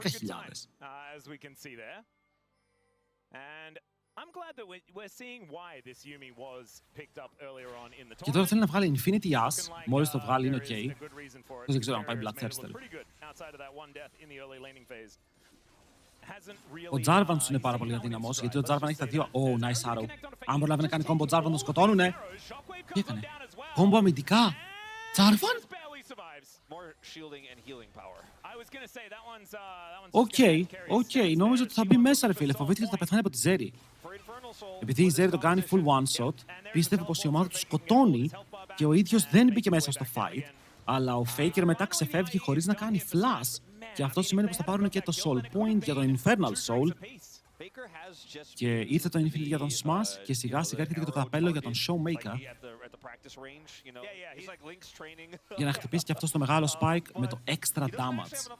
Speaker 1: Και τώρα θέλει να βγάλει Infinity As, μόλις το βγάλει είναι ok. Δεν ξέρω αν πάει Bloodthirster. Ο Jarvan τους είναι πάρα πολύ αδύναμος, γιατί ο Jarvan έχει τα δύο. Oh, nice arrow. Αν προλάβει να κάνει κόμπο Jarvan, τον σκοτώνουνε. Τι έκανε? Κόμπο αμυντικά. Jarvan? Οκ, νόμιζα ότι θα μπει μέσα ρε φίλε. Φοβήθηκα ότι θα πεθάνει από τη Zeri. Επειδή η Zeri τον κάνει full one shot, πίστευε πως η ομάδα του σκοτώνει και ο ίδιος δεν μπήκε μέσα στο fight, αλλά ο Faker μετά ξεφεύγει χωρίς να κάνει flash. Και αυτό σημαίνει πως θα πάρουν και το Soul Point για το Infernal Soul. Και ήρθε το Infinity για τον Smash και σιγά σιγά έρχεται και το καπέλο για τον Showmaker για να χτυπήσει και αυτό το μεγάλο spike με το extra damage.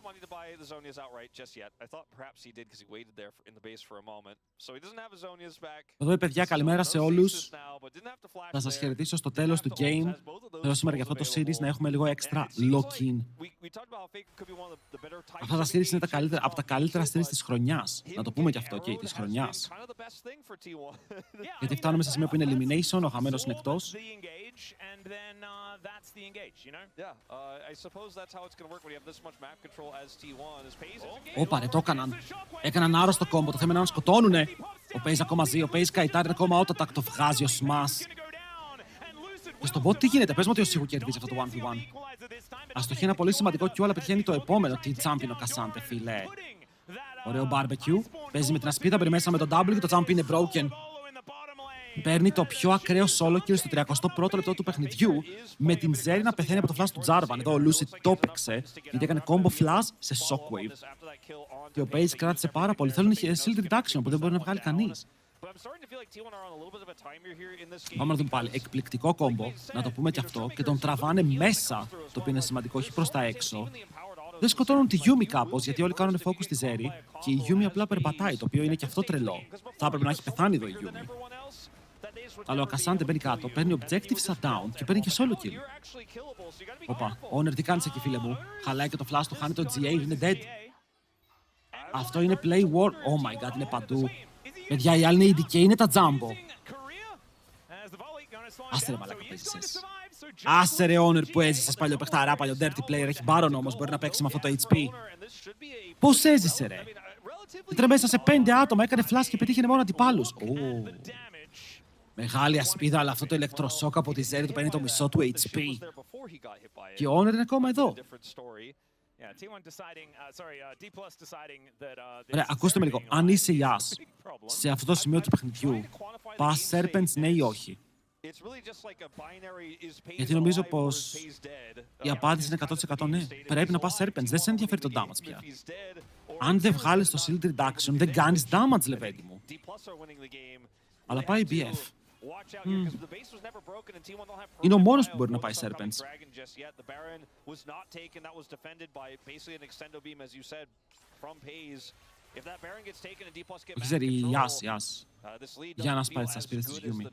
Speaker 1: Εδώ παιδιά, καλημέρα σε όλους. Θα σας χαιρετήσω στο τέλος του game. Θέλω σήμερα για αυτό το series να έχουμε λίγο extra lock-in. Αυτά τα series είναι από τα καλύτερα series της χρονιάς. Να το πούμε και αυτό, και της χρονιάς. Γιατί φτάνουμε σε σημείο που είναι elimination, ο χαμένος είναι εκτός. Όπα ρε, το έκαναν. Έκαναν άρρωστο κόμπο, το θέμα είναι να σκοτώνουνε. Ο Paze ακόμα ζει, ο Paze Kaitar είναι ακόμα auto-attack, το βγάζει ο Smash. Και στον bot τι γίνεται, πες μου ότι ο Σίγου κερδίζει αυτό το 1v1. Αστοχή ένα πολύ σημαντικό Q, αλλά πετυχαίνει το επόμενο. Τι champion ο Κασάντε, φίλε. Ωραίο barbecue. Παίζει με την ασπίδα, μπαίνει μέσα με το W και το jump είναι broken. Παίρνει το πιο ακραίο solo kill στο 31ο λεπτό του παιχνιδιού, με την Zeri να πεθαίνει από το flash του Jarvan. Εδώ ο Lucy το έπαιξε, γιατί έκανε combo flash σε shockwave. Και ο Paze κράτησε πάρα πολύ. Θέλουν shield reduction που δεν μπορεί να βγάλει κανείς. Πάμε να δούμε πάλι. Εκπληκτικό κόμπο, να το πούμε και αυτό, και τον τραβάνε μέσα, το οποίο είναι σημαντικό, όχι προς τα έξω. Δεν σκοτώνουν τη Yumi κάπως, γιατί όλοι κάνουν focus στη Zeri και η Yumi απλά περπατάει, το οποίο είναι και αυτό τρελό. Θα έπρεπε να έχει πεθάνει εδώ η Yumi. Αλλά ο Κασάντε μπαίνει κάτω, παίρνει objective shutdown και παίρνει και solo kill. Όπα, Owner, τι κάνεις εκεί, φίλε μου? Χαλάει και το flash του, χάνει το GA, είναι dead. Αυτό είναι play war. Oh my god, είναι παντού. Παιδιά, οι άλλοι είναι οι DK, είναι τα Jumbo. Άσε ρε μαλάκα που έζησες. Άσε ρε Owner που έζησες, παλιό παιχταρά, παλιό dirty player. Έχει Baron όμως, μπορεί να παίξει με αυτό το HP. Πώς έζησε ρε? Ήτρε μέσα σε 5 άτομα, έκανε flash και πετύχαινε μόνο αντιπάλους. Μεγάλη ασπίδα, αλλά αυτό το ηλεκτροσόκ από τη Zeri του παίρνει το μισό του HP. Και ο Owner είναι ακόμα εδώ. Ωραία, ακούστε με λίγο. Αν είσαι Yas σε αυτό το σημείο του παιχνιδιού, πας Serpents ναι ή όχι? Γιατί νομίζω πως η απάντηση είναι 100% ναι. Πρέπει να πας Serpents, δεν σε ενδιαφέρει το damage πια. Αν δεν βγάλεις το shield reduction, δεν κάνεις damage, λεβέντη μου. Αλλά πάει BF. Είναι ο μόνος που μπορεί να πάει Serpents. Όχι Zeri, Yas. Για να σπάει τις ασπίδες της Yumi.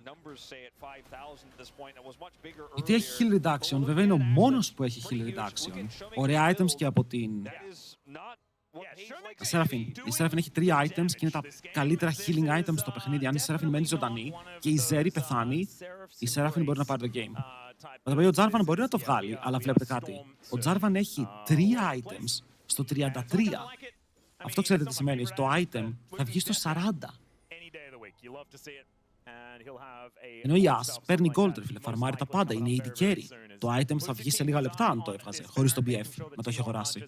Speaker 1: Γιατί έχει heal reduction, βέβαια είναι ο μόνος που έχει heal reduction. Ωραία items και από την Seraphine. Η Seraphine έχει 3 items και είναι τα καλύτερα healing items στο παιχνίδι. Αν η Seraphine μένει ζωντανή και η Zeri πεθάνει, η Seraphine μπορεί να πάρει το game. Δηλαδή ο Jarvan μπορεί να το βγάλει, αλλά βλέπετε κάτι. Ο Jarvan έχει 3 items στο 33. Αυτό ξέρετε τι σημαίνει. Το item θα βγει στο 40. Ενώ η Yas παίρνει gold, φίλε, φαρμάρει τα πάντα, είναι η AD carry. Το item θα βγει σε λίγα λεπτά αν το έβγαζε, χωρίς το BF, να το έχει αγοράσει.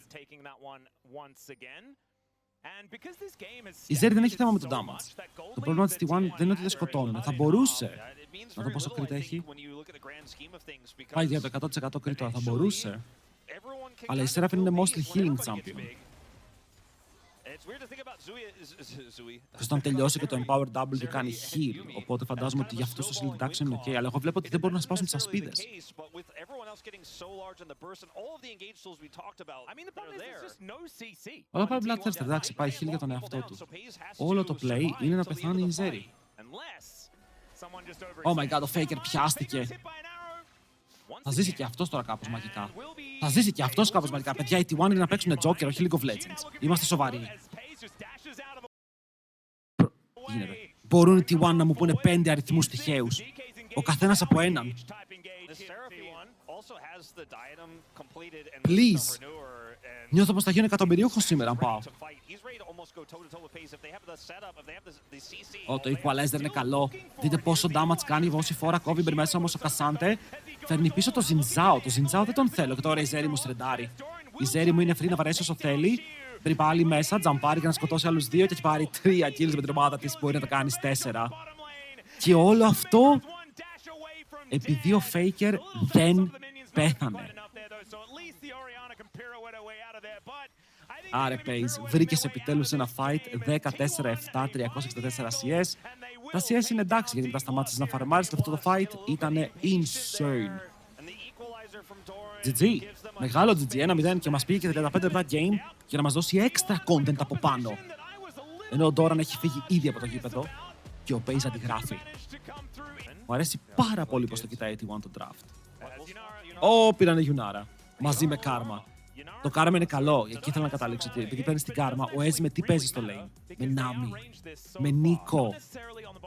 Speaker 1: Η Zeri δεν έχει θέμα με το damage. Το πρόβλημα της T1 δεν είναι ότι δεν σκοτώνουν. Θα μπορούσε. Να δω πόσο crit έχει. Πάει για το 100% crit τώρα, θα μπορούσε. Αλλά η Seraphine είναι mostly healing champion. Όταν τελειώσει και το Empower W κάνει heal, οπότε φαντάζομαι ότι για αυτό το shield reduction είναι ok, αλλά εγώ βλέπω ότι δεν μπορούν να σπάσουν τις ασπίδες. Όλα πάει Bloodthirster, εντάξει, πάει heal για τον εαυτό του. Όλο το play είναι να πεθάνει η Zeri. Oh my god, ο Faker πιάστηκε. Θα ζήσει και αυτός τώρα κάπως μαγικά. Θα ζήσει και αυτός κάπως μαγικά. Παιδιά, οι T1 είναι να παίξουν Joker, όχι League of Legends. Είμαστε σοβαροί. Γίνεται. Μπορούν οι T1 να μου πούνε 5 αριθμούς τυχαίους. Ο καθένας από έναν. Please. Νιώθω πως θα γίνω εκατομμυρίουχος σήμερα, αν πάω. Το equalizer είναι καλό. Δείτε πόσο damage κάνει όση φορά κόβει μπερ μέσα όμως ο Κασάντε. Φέρνει πίσω το Ζινζάο. Το Ζινζάο δεν τον θέλω και τώρα η Zeri μου στρεντάρει. Η Zeri μου είναι free να βαρέσει όσο θέλει. Μπαίνει πάλι μέσα, τζαμπάρει για να σκοτώσει άλλους 2 και έχει πάρει 3 kills με την ομάδα της. Μπορεί να τα κάνει 4. Και όλο αυτό επειδή ο Faker δεν πέθανε. Άρε Pace, βρήκες επιτέλους ένα fight 14-7, 364 CS. Τα CS είναι εντάξει γιατί μετά σταμάτησες να φαρμάρεις, αυτό το fight ήταν insane. GG, μεγάλο GG, 1-0 και μας πήγε και 35 λεπτά game για να μας δώσει έξτρα content από πάνω. Ενώ ο Doran έχει φύγει ήδη από το γήπεδο και ο Pace αντιγράφει. Μου αρέσει πάρα πολύ πως το κοιτάει 81 το draft. Πήρανε Γιουνάρα, μαζί με Karma. Το Karma είναι καλό, εκεί ήθελα να καταλήξω ότι επειδή παίρνει την Karma, ο Ezzy με τι παίζει στο lane? Με Nami, με Nico.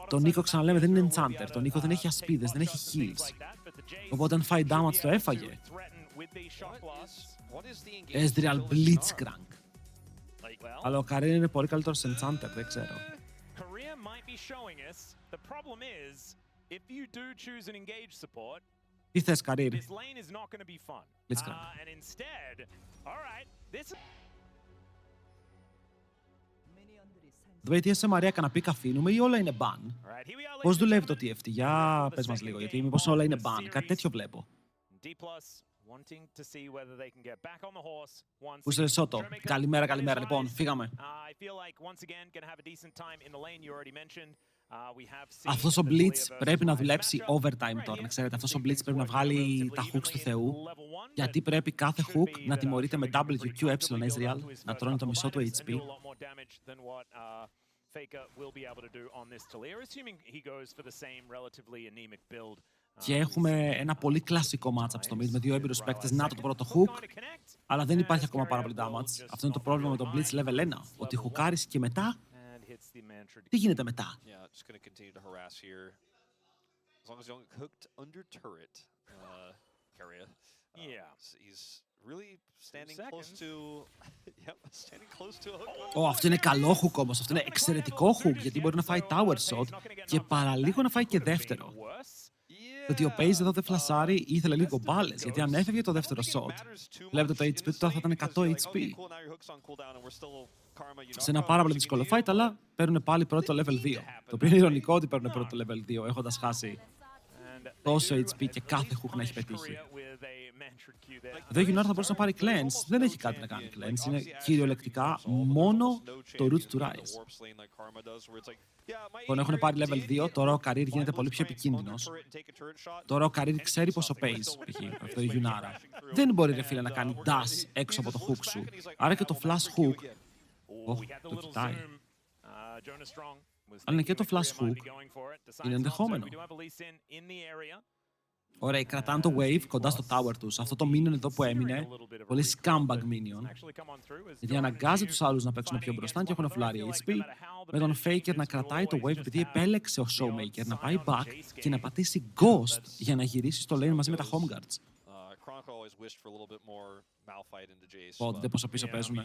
Speaker 1: Το Nico, ξαναλέμε, δεν είναι Enchanter. Το Nico δεν έχει ασπίδες, δεν έχει heals. Οπότε αν φάει damage το έφαγε. Ezreal Blitzcrank. Αλλά ο Karim είναι πολύ καλύτερος σε Enchanter, δεν ξέρω. Τι θες, Karim? Blitzcrank. Το ATS Μαρία καναπί αφήνουμε ή όλα είναι ban? Πώς δουλεύει το TFT? Για πες μας λίγο, γιατί μήπως όλα είναι ban. Κάτι τέτοιο βλέπω. Πού είσαι Σότο? Καλημέρα, καλημέρα. Λοιπόν, φύγαμε. Αυτός ο Blitz πρέπει να δουλέψει overtime τώρα, ξέρετε. Αυτός ο Blitz πρέπει να βγάλει τα hooks του Θεού, γιατί πρέπει κάθε hook να τιμωρείται με WQE Ezreal, να τρώνε το μισό του HP. Και έχουμε ένα πολύ κλασικό matchup στο mid με δύο έμπειρους παίκτες. Να το πρώτο hook, αλλά δεν υπάρχει ακόμα πάρα πολύ damage. Αυτό είναι το πρόβλημα με το Blitz level 1, ότι χουκάρεις και μετά. Τι γίνεται μετά? Αυτό είναι καλό hook όμως, αυτό είναι εξαιρετικό hook, γιατί μπορεί να φάει tower shot και παραλίγο να φάει και δεύτερο. ότι ο Pace εδώ δεν φλασάρει, ήθελε λίγο μπάλες, γιατί αν έφευγε το δεύτερο shot, βλέπετε το HP του τώρα θα ήταν 100 HP. Σε ένα πάρα πολύ δύσκολο fight, αλλά παίρνουν πάλι πρώτο level 2. Το οποίο είναι ειρωνικό ότι παίρνουν πρώτο level 2, έχοντας χάσει τόσο HP και κάθε hook να έχει πετύχει. Εδώ η Γιουνάρ θα μπορούσε να πάρει cleanse, δεν έχει κάτι να κάνει cleanse, είναι κυριολεκτικά μόνο το root to rise. Λοιπόν, έχουν πάρει level 2, τώρα ο Career γίνεται πολύ πιο επικίνδυνος. Τώρα ο Career ξέρει πόσο pace, π.χ. αυτό η Γιουνάρα. Δεν μπορεί ρε φίλε να κάνει dash έξω από το hook σου, άρα και το flash hook, το κοιτάει. Αλλά είναι και το flash hook, είναι ενδεχόμενο. Ωραία, κρατάνε το wave κοντά στο tower τους. Αυτό το minion εδώ που έμεινε, πολύ scumbag minion, γιατί αναγκάζει τους άλλους να παίξουν πιο μπροστά και έχουν φουλάρει HP, με τον Faker να κρατάει το wave επειδή επέλεξε ο Showmaker να πάει back και να πατήσει Ghost για να γυρίσει στο lane μαζί με τα home guards. Πότε πόσο πίσω παίζουμε.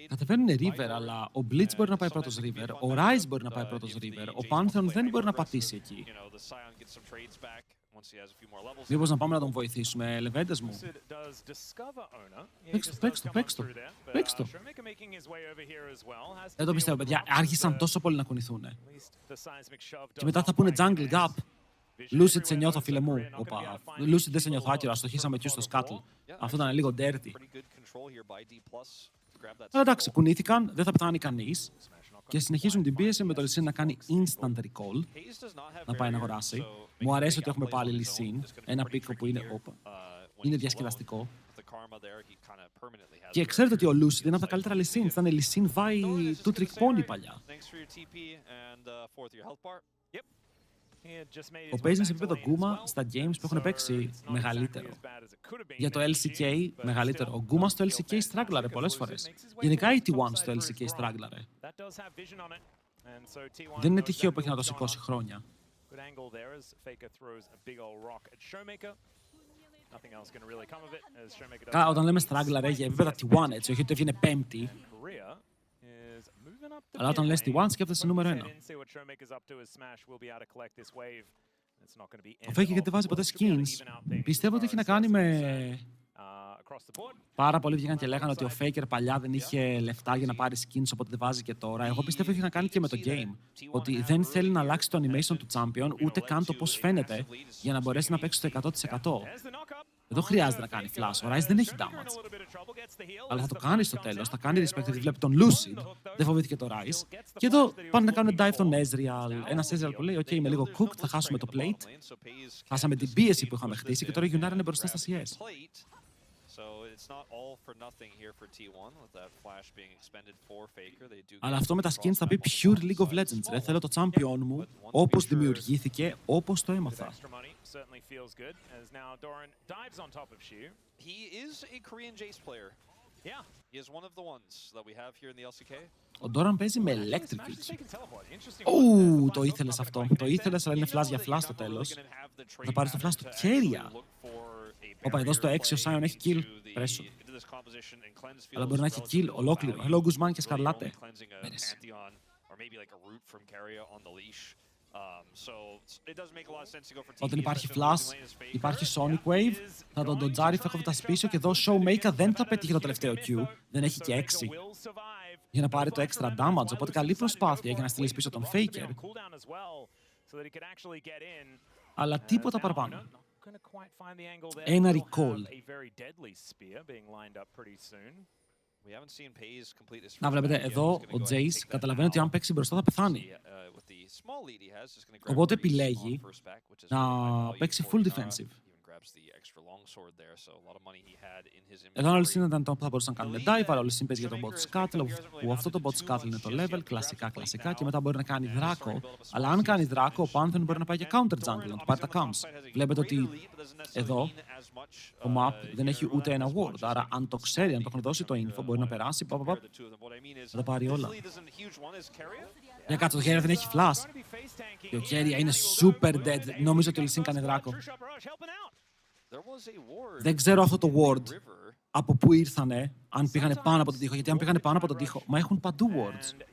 Speaker 1: Κατεβαίνουν River, αλλά ο Blitz μπορεί να πάει πρώτος River, ο Ryze μπορεί να πάει πρώτος River, ο Pantheon δεν μπορεί να πατήσει εκεί. Μήπως να πάμε να τον βοηθήσουμε, λεβέντες μου. Παίξ' το. Δεν το πιστεύω, παιδιά. Άρχισαν τόσο πολύ να κουνηθούν. Και μετά θα πούνε jungle gap. Lucid σε νιώθω, φίλε μου. Οπα. Lucid δεν σε νιώθω άκυρα. Στοχίσαμε εκεί στο Scuttle. Αυτό ήταν λίγο dirty. Αλλά εντάξει, κουνήθηκαν, δεν θα πεθάνει κανείς. Και συνεχίζουν την πίεση με το Lee Sin να κάνει instant recall. Να πάει να αγοράσει. Μου αρέσει ότι έχουμε πάλι Lee Sin. Ένα πίκο που είναι είναι διασκεδαστικό. Και ξέρετε ότι ο Lucid είναι από τα καλύτερα Lee Sin. Ήταν Lee Sin βάει του Trick Pony παλιά. Ο Pace είναι σε επίπεδο Γκούμα στα games που έχουν παίξει μεγαλύτερο. Για το LCK μεγαλύτερο. Ο Γκούμα στο LCK στράγκλαρε πολλές φορές. Γενικά η T1 στο LCK στράγκλαρε. Δεν είναι τυχαίο που έχει να το σηκώσει χρόνια. Όταν λέμε στράγκλαρε για επίπεδα T1 έτσι, όχι ότι έβγαινε πέμπτη. Αλλά όταν λες T1 σκέφτεσαι νούμερο 1. Ο Faker δεν βάζει ποτέ skins. Πιστεύω ότι έχει να κάνει με Πάρα πολλοί βγήκαν και λέγανε ότι ο Faker παλιά δεν είχε λεφτά για να πάρει skins, οπότε δεν βάζει και τώρα. Εγώ πιστεύω έχει να κάνει και με το game. Ότι δεν θέλει να αλλάξει το animation του champion, ούτε καν το πώς φαίνεται, για να μπορέσει να παίξει το 100%. Δεν χρειάζεται να κάνει flash. Ο Ryze δεν έχει damage. Αλλά θα το κάνει στο τέλος. Θα κάνει respect γιατί βλέπει τον Lucid. Δεν φοβήθηκε το Ryze. Και εδώ πάνε να κάνουν dive τον Ezreal. Ένα Ezreal που λέει: OK, είμαι λίγο cooked, θα χάσουμε το plate. Χάσαμε την πίεση που είχαμε χτίσει και τώρα η United είναι μπροστά στα CS. Αλλά αυτό με τα skins θα πει pure League of Legends. Ρε, θέλω το champion μου όπως δημιουργήθηκε, όπως το έμαθα. Ο Doran παίζει με electric fields. Το ήθελες αυτό. Το ήθελες, αλλά είναι flash για flash στο τέλος. Θα πάρεις το flash του Keria. Όπα, εδώ στο 6 ο Sion έχει kill. Πρέσου. Αλλά μπορεί να έχει kill ολόκληρο. Hello, Guzman και Σκαρλάτε. Όταν υπάρχει flash, υπάρχει Sonic Wave, θα τον dodge, θα κόβει τα πίσω και εδώ ο Showmaker δεν θα πετύχει το τελευταίο Q. Δεν έχει και 6 για να πάρει το extra damage, οπότε καλή προσπάθεια για να στείλει πίσω τον Faker. Αλλά τίποτα παραπάνω. Ένα recall. Να βλέπετε, εδώ ο Jace καταλαβαίνει ότι αν παίξει μπροστά θα πεθάνει. Οπότε επιλέγει να παίξει full defensive. Εδώ όλοι ήταν το που θα μπορούσαν να κάνουν dive, αλλά όλοι παίζει για το bot scuttle, που αυτό το bot scuttle είναι το level, κλασικά, και μετά μπορεί να κάνει δράκο. Αλλά αν κάνει δράκο, ο Pantheon μπορεί να πάει και counter jungle, να του πάρει τα camps. Βλέπετε ότι εδώ το map δεν έχει ούτε ένα ward, άρα αν το ξέρει, αν το έχουν δώσει το info, μπορεί να περάσει, θα τα πάρει όλα. Για κάτω, το Keria δεν έχει flash. Και ο Keria είναι super dead, νομίζω ότι ο Lee Sin κάνει δράκο. Δεν ξέρω αυτό το ward από πού ήρθανε, αν πήγανε πάνω από τον τοίχο. Γιατί αν πήγανε πάνω από τον τοίχο, μα έχουν παντού wards.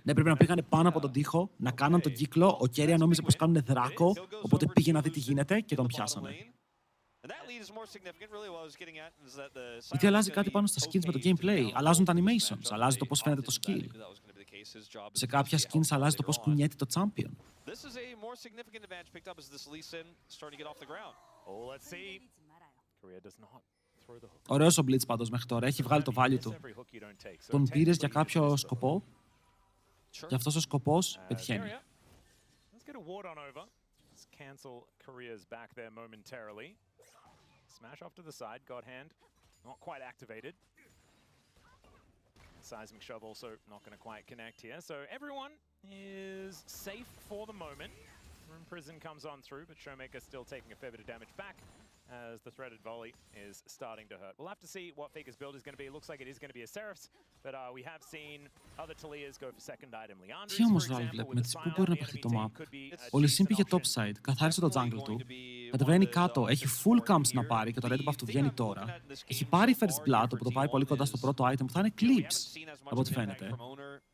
Speaker 1: Ναι, πρέπει να πήγανε πάνω από τον τοίχο, να κάναν τον κύκλο. Ο Keria νόμιζε πως κάνουν δράκο, οπότε πήγε να δει τι γίνεται και τον πιάσανε. Γιατί αλλάζει κάτι πάνω στα skins με το gameplay. Αλλάζουν τα animations, αλλάζει το πώς φαίνεται το skill. Σε κάποια skins αλλάζει το πώς κουνιέται το champion. Ωραίος ο Blitz πάντως μέχρι τώρα, έχει βγάλει το value του. Τον πήρες για κάποιο σκοπό και αυτός ο σκοπός πετυχαίνει. Smash off to the side, God hand, not quite activated. Seismic shove also not going to quite connect here. So everyone is safe for the moment. Room Prison comes on through, but Showmaker still taking a fair bit of damage back as the threaded volley is starting to hurt. We'll have to see what Faker's build is going to be. It looks like it is going to be a Seraph's, but we have seen other Talias go for second item. Τι όμως ρόλο βλέπουμε, πού μπορεί να παιχτεί το map. Ο Lee Sin πήγε topside, καθάρισε το jungle του, κατεβαίνει κάτω, έχει full camps να πάρει και το red buff του βγαίνει τώρα. Έχει πάρει first blood, όπου το πάει πολύ κοντά στο πρώτο item που θα είναι clips, από ό,τι φαίνεται.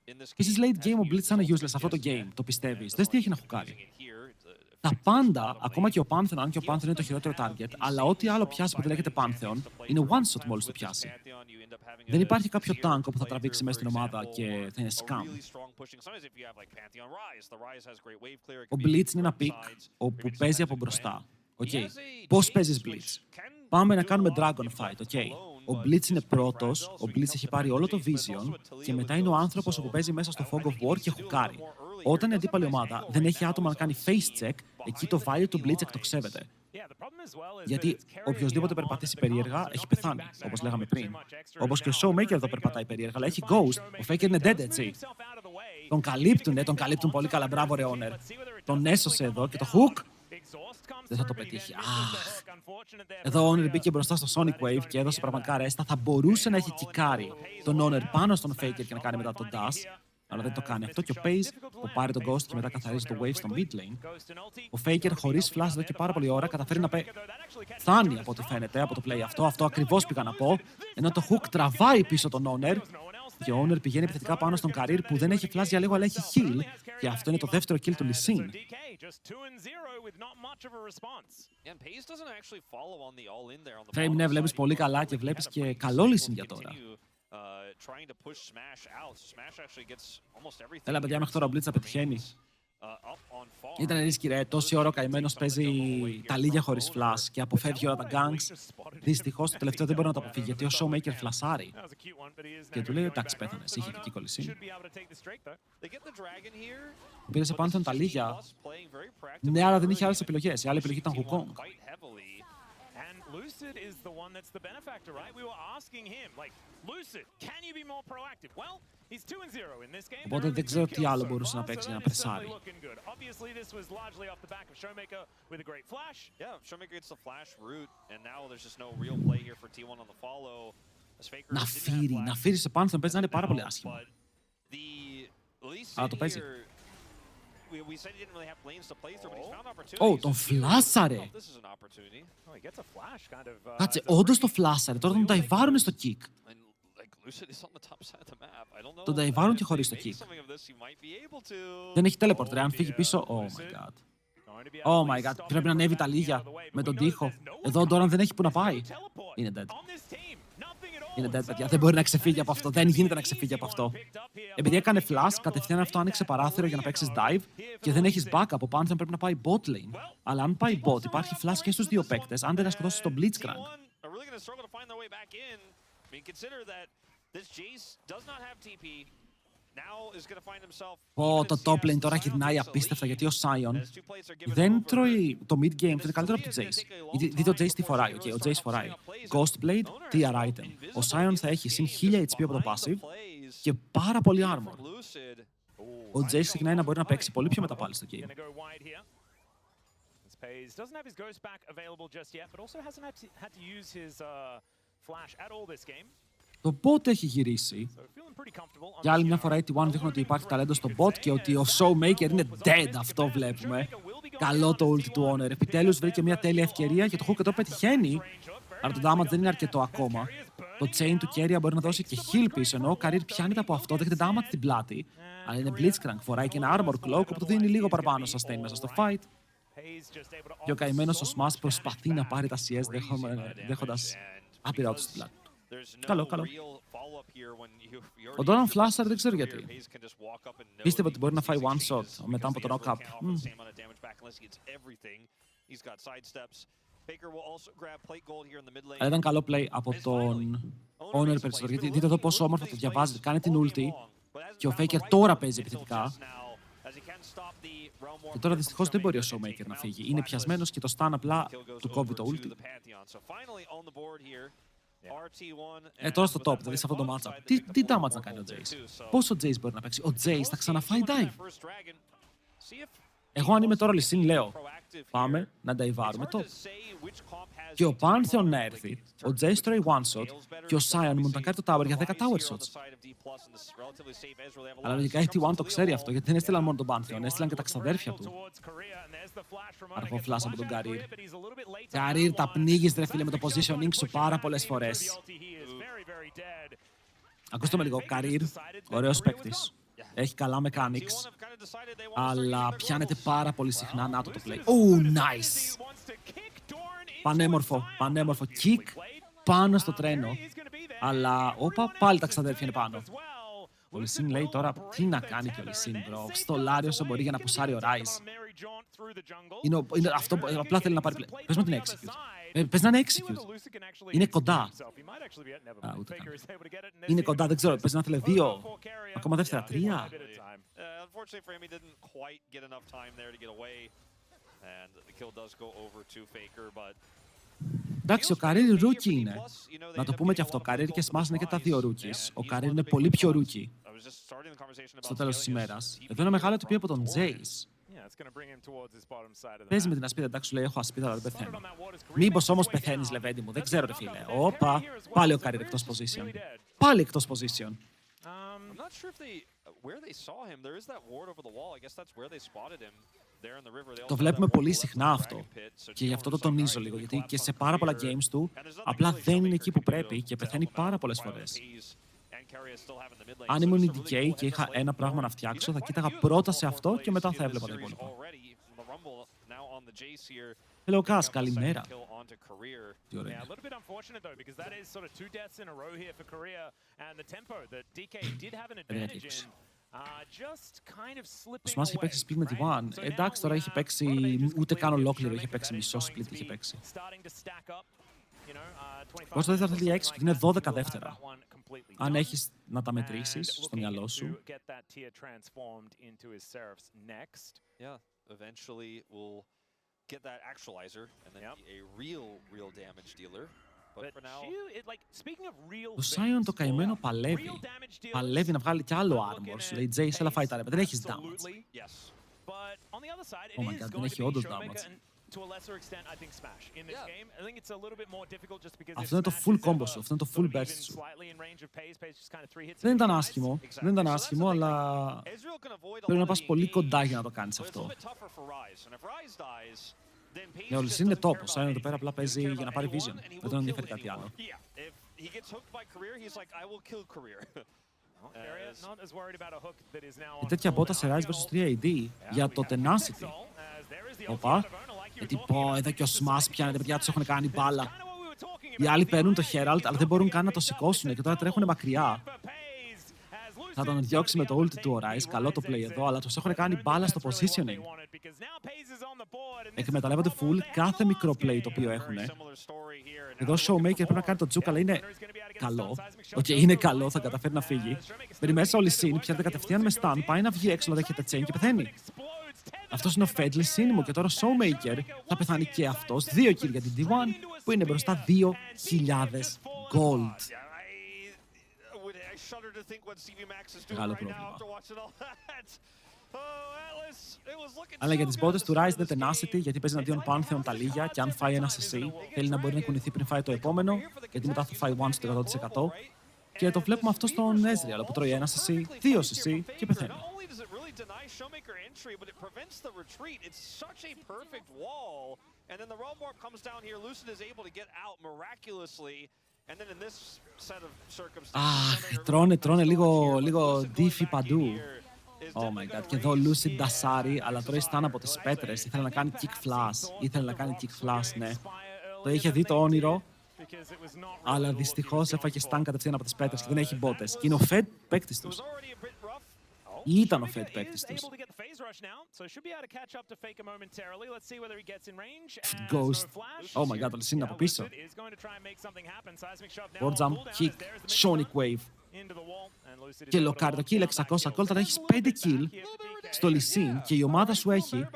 Speaker 1: Επίσης late game ο Blitz θα είναι useless αυτό το game, το πιστεύεις. Δες τι έχει να χουκάρει. Τα πάντα, ακόμα και ο Pantheon, αν και ο Pantheon είναι το χειρότερο target, αλλά ό,τι άλλο πιάσει που δεν λέγεται Pantheon, είναι one shot μόλις το πιάσει. Δεν υπάρχει κάποιο tank που θα τραβήξει μέσα στην ομάδα και θα είναι scam. Ο Blitz είναι ένα pick όπου παίζει από μπροστά. Okay. Πώς παίζεις Blitz? Πάμε να κάνουμε Dragon Fight, okay. Ο Blitz είναι πρώτος, ο Blitz έχει πάρει όλο το vision και μετά είναι ο άνθρωπος που παίζει μέσα στο Fog of War και χουκάρει. Όταν η αντίπαλη ομάδα δεν έχει άτομα να κάνει face check, εκεί το value του Blitz εκτοξεύεται. Γιατί οποιοδήποτε περπατήσει περίεργα έχει πεθάνει, όπως λέγαμε πριν. Όπως και ο Showmaker εδώ περπατάει περίεργα, αλλά έχει ghost, ο Faker είναι dead, έτσι. Τον καλύπτουν πολύ καλά, μπράβο ρε Owner. Τον έσωσε εδώ και το hook δεν θα το πετύχει. Εδώ ο Owner μπήκε μπροστά στο Sonic Wave και έδωσε πραγματικά ρέστα. Θα μπορούσε να έχει κικάρει τον Owner πάνω στον Faker και να κάνει μετά τον dash. Αλλά δεν το κάνει αυτό και ο Pace που πάρει τον Ghost και μετά καθαρίζει το Wave στο mid lane. Ο Faker χωρίς flash εδώ και πάρα πολλή ώρα καταφέρει να φτάνει από ό,τι φαίνεται από το play αυτό. Αυτό ακριβώς πήγα να πω. Ενώ το hook τραβάει πίσω τον Owner και ο Owner πηγαίνει επιθετικά πάνω στον Career που δεν έχει flash για λίγο αλλά έχει heal. Και αυτό είναι το δεύτερο kill του Lee Sin. Frame, ναι, βλέπεις πολύ καλά και βλέπεις και καλό listen για τώρα. Έλα, παιδιά, μέχρι τώρα ο Blitz θα πετυχαίνει. Ήταν ρίσκι, ρε. Τόση ώρα ο καημένος παίζει τα λίγια χωρίς flash και αποφεύγει όλα τα ganks. Δυστυχώς το τελευταίο δεν μπορεί να το αποφύγει γιατί ο Showmaker φλασάρει. Και του λέει: εντάξει, πέθανες. Είχε και κολλησίνη. Πήρε σε πάνω τα λίγια. Ναι, αλλά δεν είχε άλλες επιλογές. Η άλλη επιλογή ήταν Wukong.
Speaker 2: Lucid is the one that's the benefactor, right? We were asking him, like, Lucid, can you be more proactive? Well, he's 2-0 in this game.
Speaker 1: Οπότε δεν ξέρω τι άλλο μπορούσε να παίξει για να πρεσάρει.
Speaker 2: Obviously, this was largely off the back of Showmaker with a great flash.
Speaker 3: Yeah, Showmaker gets the flash route, and now there's just no real play here for T1 on the follow.
Speaker 1: Να φύρει σε πάνω, παίζει να είναι πάρα πολύ άσχημα. Αλλά το παίζει. Τον φλάσαρε! Κάτσε, όντως το φλάσαρε, τώρα τον νταϊβάρουν στο kick. Τον νταϊβάρουν και χωρίς το kick. Δεν έχει teleport, ρε, αν φύγει πίσω... Oh my god. Oh my god, πρέπει να ανέβει τα λίγια με τον τοίχο. Εδώ ο Doran δεν έχει που να πάει. Είναι dead. Είναι dead, παιδιά. Δεν μπορεί να ξεφύγει από αυτό. Δεν γίνεται να ξεφύγει από αυτό. Επειδή έκανε flash, κατευθείαν αυτό άνοιξε παράθυρο για να παίξεις dive και δεν έχεις back από πάνω, πρέπει να πάει bot lane. Αλλά αν πάει bot, υπάρχει flash και στους δύο παίκτες, αν δεν σκοτώσεις τον Blitzcrank. Το top lane τώρα γυρνάει απίστευτα γιατί ο Sion δεν τρώει το mid game, το είναι καλύτερο από το Jace. Δείτε ο Jace τι φοράει, ο Jace φοράει Ghost Blade, TR item. Ο Sion θα έχει συν 1000 HP από το passive και πάρα πολύ armor. Ο Jace ξεκινάει να μπορεί να παίξει πολύ πιο μετά πάλι στο game. Το bot έχει γυρίσει. Για άλλη μια φορά η T1 δείχνει ότι υπάρχει ταλέντο στο bot και ότι ο Showmaker είναι dead, αυτό βλέπουμε. Καλό το ulti του Honor. Επιτέλους βρήκε μια τέλεια ευκαιρία και το hook εδώ πετυχαίνει. Αλλά το damage δεν είναι αρκετό ακόμα. Το chain του Keria μπορεί να δώσει και heal πίσω, ενώ ο Career πιάνεται από αυτό, δέχεται damage στην πλάτη. Αλλά είναι Blitzcrank, φοράει και ένα armor cloak, όπου του δίνει λίγο παραπάνω sustain μέσα στο fight. Και ο καημένος ο Smash προσπαθεί να πάρει τα CS δέχοντας άπειρα out στην πλάτη. Καλό. Ο Doran Flasher δεν ξέρω γιατί. Πίστευε ότι μπορεί να φάει one shot μετά από το knock-up. Αλλά ήταν καλό play από τον Honor περισσότερο. Γιατί δείτε εδώ πόσο όμορφα το διαβάζει. Κάνει την ulti και ο Faker τώρα παίζει επιθετικά. Και τώρα δυστυχώς δεν μπορεί ο Showmaker να φύγει. Είναι πιασμένος και το stun απλά του κόβει το ulti. Τώρα στο top, δηλαδή σε αυτό το matchup. Τι damage να κάνει ο Jace. Πώς ο Jace μπορεί να παίξει. Ο Jace θα ξαναφάει dive. Εγώ αν είμαι τώρα Λυσίν λέω, πάμε να νταϊβάρουμε top. Και ο Pantheon να έρθει, ο Jace τρώει one shot και ο Sion μου να κάνει το tower για 10 tower shots. Αλλά λογικά η T1 το ξέρει αυτό, γιατί δεν έστειλαν μόνο τον Pantheon, έστειλαν και τα ξαδέρφια του. Αργό flash από τον Career. Career, τα πνίγεις ρε φίλε με το positioning σου πάρα πολλές φορές. Ακούστε με λίγο, Career, ωραίος παίκτης. Έχει καλά mechanics, αλλά πιάνεται πάρα πολύ συχνά. Να το play. Nice! Πανέμορφο kick πάνω στο τρένο. Αλλά, πάλι τα ξαδέρφια είναι πάνω. Ο Λυσίν λέει τώρα, τι να κάνει και ο Λυσίν, bro. Στολάρει όσο μπορεί για να πουσάρει ο Rise. Είναι αυτό, απλά θέλει να πάρει play. Πες μου την execute. Πες να είναι execute. Είναι κοντά. Ούτε καν. Είναι κοντά, δεν ξέρω. Πες να θέλει 2. Ακόμα δεύτερα, 3. Εντάξει, ο Career rookie είναι. Να το πούμε και αυτό. Career και Smash είναι και τα δύο rookies. Ο Career είναι πολύ πιο rookie. Στο τέλος της ημέρας. Εδώ είναι μεγάλο το πει από τον Jace. Παίζει με την ασπίδα, εντάξει, σου λέει έχω ασπίδα, αλλά δεν πεθαίνω. Μήπως όμως πεθαίνεις, λεβέντη μου, δεν ξέρω ρε φίλε. Όπα, πάλι ο Career εκτός position. Πάλι εκτός position. Το βλέπουμε πολύ συχνά αυτό. Και γι' αυτό το τονίζω λίγο, γιατί και σε πάρα πολλά games του απλά δεν είναι εκεί που πρέπει και πεθαίνει πάρα πολλές φορές. Αν ήμουν η DK και είχα ένα πράγμα να φτιάξω, θα κοίταγα πρώτα σε αυτό και μετά θα έβλεπα τα υπόλοιπα. Hello, Κάς, καλημέρα. Τι ωραία.
Speaker 2: Yeah, a little bit unfortunate though, because that is sort of 2 deaths in a row here for Korea, and the tempo that DK did have an advantage in. Just kind of slipping
Speaker 1: Ο Smash είχε παίξει split με τη One. Εντάξει, τώρα έχει παίξει ούτε καν ολόκληρο, είχε παίξει μισό split, είχε παίξει. Εγώ στο δεύτερο θα έλεγα 6 και είναι 12 δεύτερα. Αν έχεις να τα μετρήσεις στο μυαλό σου.
Speaker 3: Get that actualizer and then be a real damage dealer. But for now,
Speaker 1: το Sion το καημένο παλεύει. Παλεύει να βγάλει κι άλλο armor. Σου λέει Jay, έλα φάει τα ρε, δεν έχεις damage. Oh my god, δεν έχει όντως damage. Αυτό είναι το full combo σου, αυτό είναι το full burst σου. Δεν ήταν άσχημο, δεν ήταν άσχημο, αλλά πρέπει να πας πολύ κοντά για να το κάνεις αυτό. Ναι, ο Lee Sin είναι top, ο Sion εδώ πέρα απλά παίζει για να πάρει vision, δεν τον ενδιαφέρει κάτι άλλο. Η τέτοια μπότα σε Rise vs 3 AD για το Tenacity. Οπα. Γιατί πω, εδώ και ο Smash πιάνεται, παιδιά τους έχουν κάνει μπάλα. Οι άλλοι παίρνουν το Herald, αλλά δεν μπορούν καν να το σηκώσουν και τώρα τρέχουν μακριά. Θα τον διώξει με το ulti του ο Rise, καλό το play εδώ, αλλά τους έχουν κάνει μπάλα στο positioning. Εκμεταλλεύονται full κάθε μικρό play το οποίο έχουν. Εδώ ο Showmaker πρέπει να κάνει το juke, αλλά είναι καλό. Οκ, είναι καλό, θα καταφέρει να φύγει. Μπαίνει μέσα ο Lee Sin, πιάνεται κατευθείαν με stun, πάει να βγει έξω, να δέχεται chain και πεθαίνει. Αυτός είναι ο Fedley Σίνιμο και τώρα ο Showmaker θα πεθάνει και αυτός. 2 kill για την D1 που είναι μπροστά 2.000 gold. Μεγάλο πρόβλημα. Αλλά για τις μπότες του Rise είναι Tenacity γιατί παίζει εναντίον Pantheon τα λίγια και αν φάει ένα CC θέλει να μπορεί να κουνηθεί πριν φάει το επόμενο γιατί μετά θα φάει one στο 100%. Και το βλέπουμε αυτό στον Ezreal που τρώει ένα CC, 2 CC και πεθαίνει.
Speaker 3: Denies Showmaker entry, but it prevents the retreat. It's such a perfect wall. And then the Realm Warp comes down here. Lucid is able to get out miraculously. And then in this set of circumstances...
Speaker 1: τρώνε λίγο diffy παντού. Oh my god. Και εδώ Lucid ντασάρει, αλλά τρώει stun από τις πέτρες. Ήθελε να κάνει kick flash. Ναι. Το είχε δει το όνειρο. Αλλά δυστυχώς έφαγε stun κατευθείαν από τις πέτρες και δεν έχει μπότες. Και είναι ο Fed παίκτης τους. Ήταν ο Fed παίκτης τους. Ghost. Oh my god, ο Lee Sin είναι από πίσω. Board jump, kick, Sonic Wave. Και λοκάρει το kill 600 gold, τώρα έχεις 5 kill στο Lee Sin και η ομάδα σου έχει...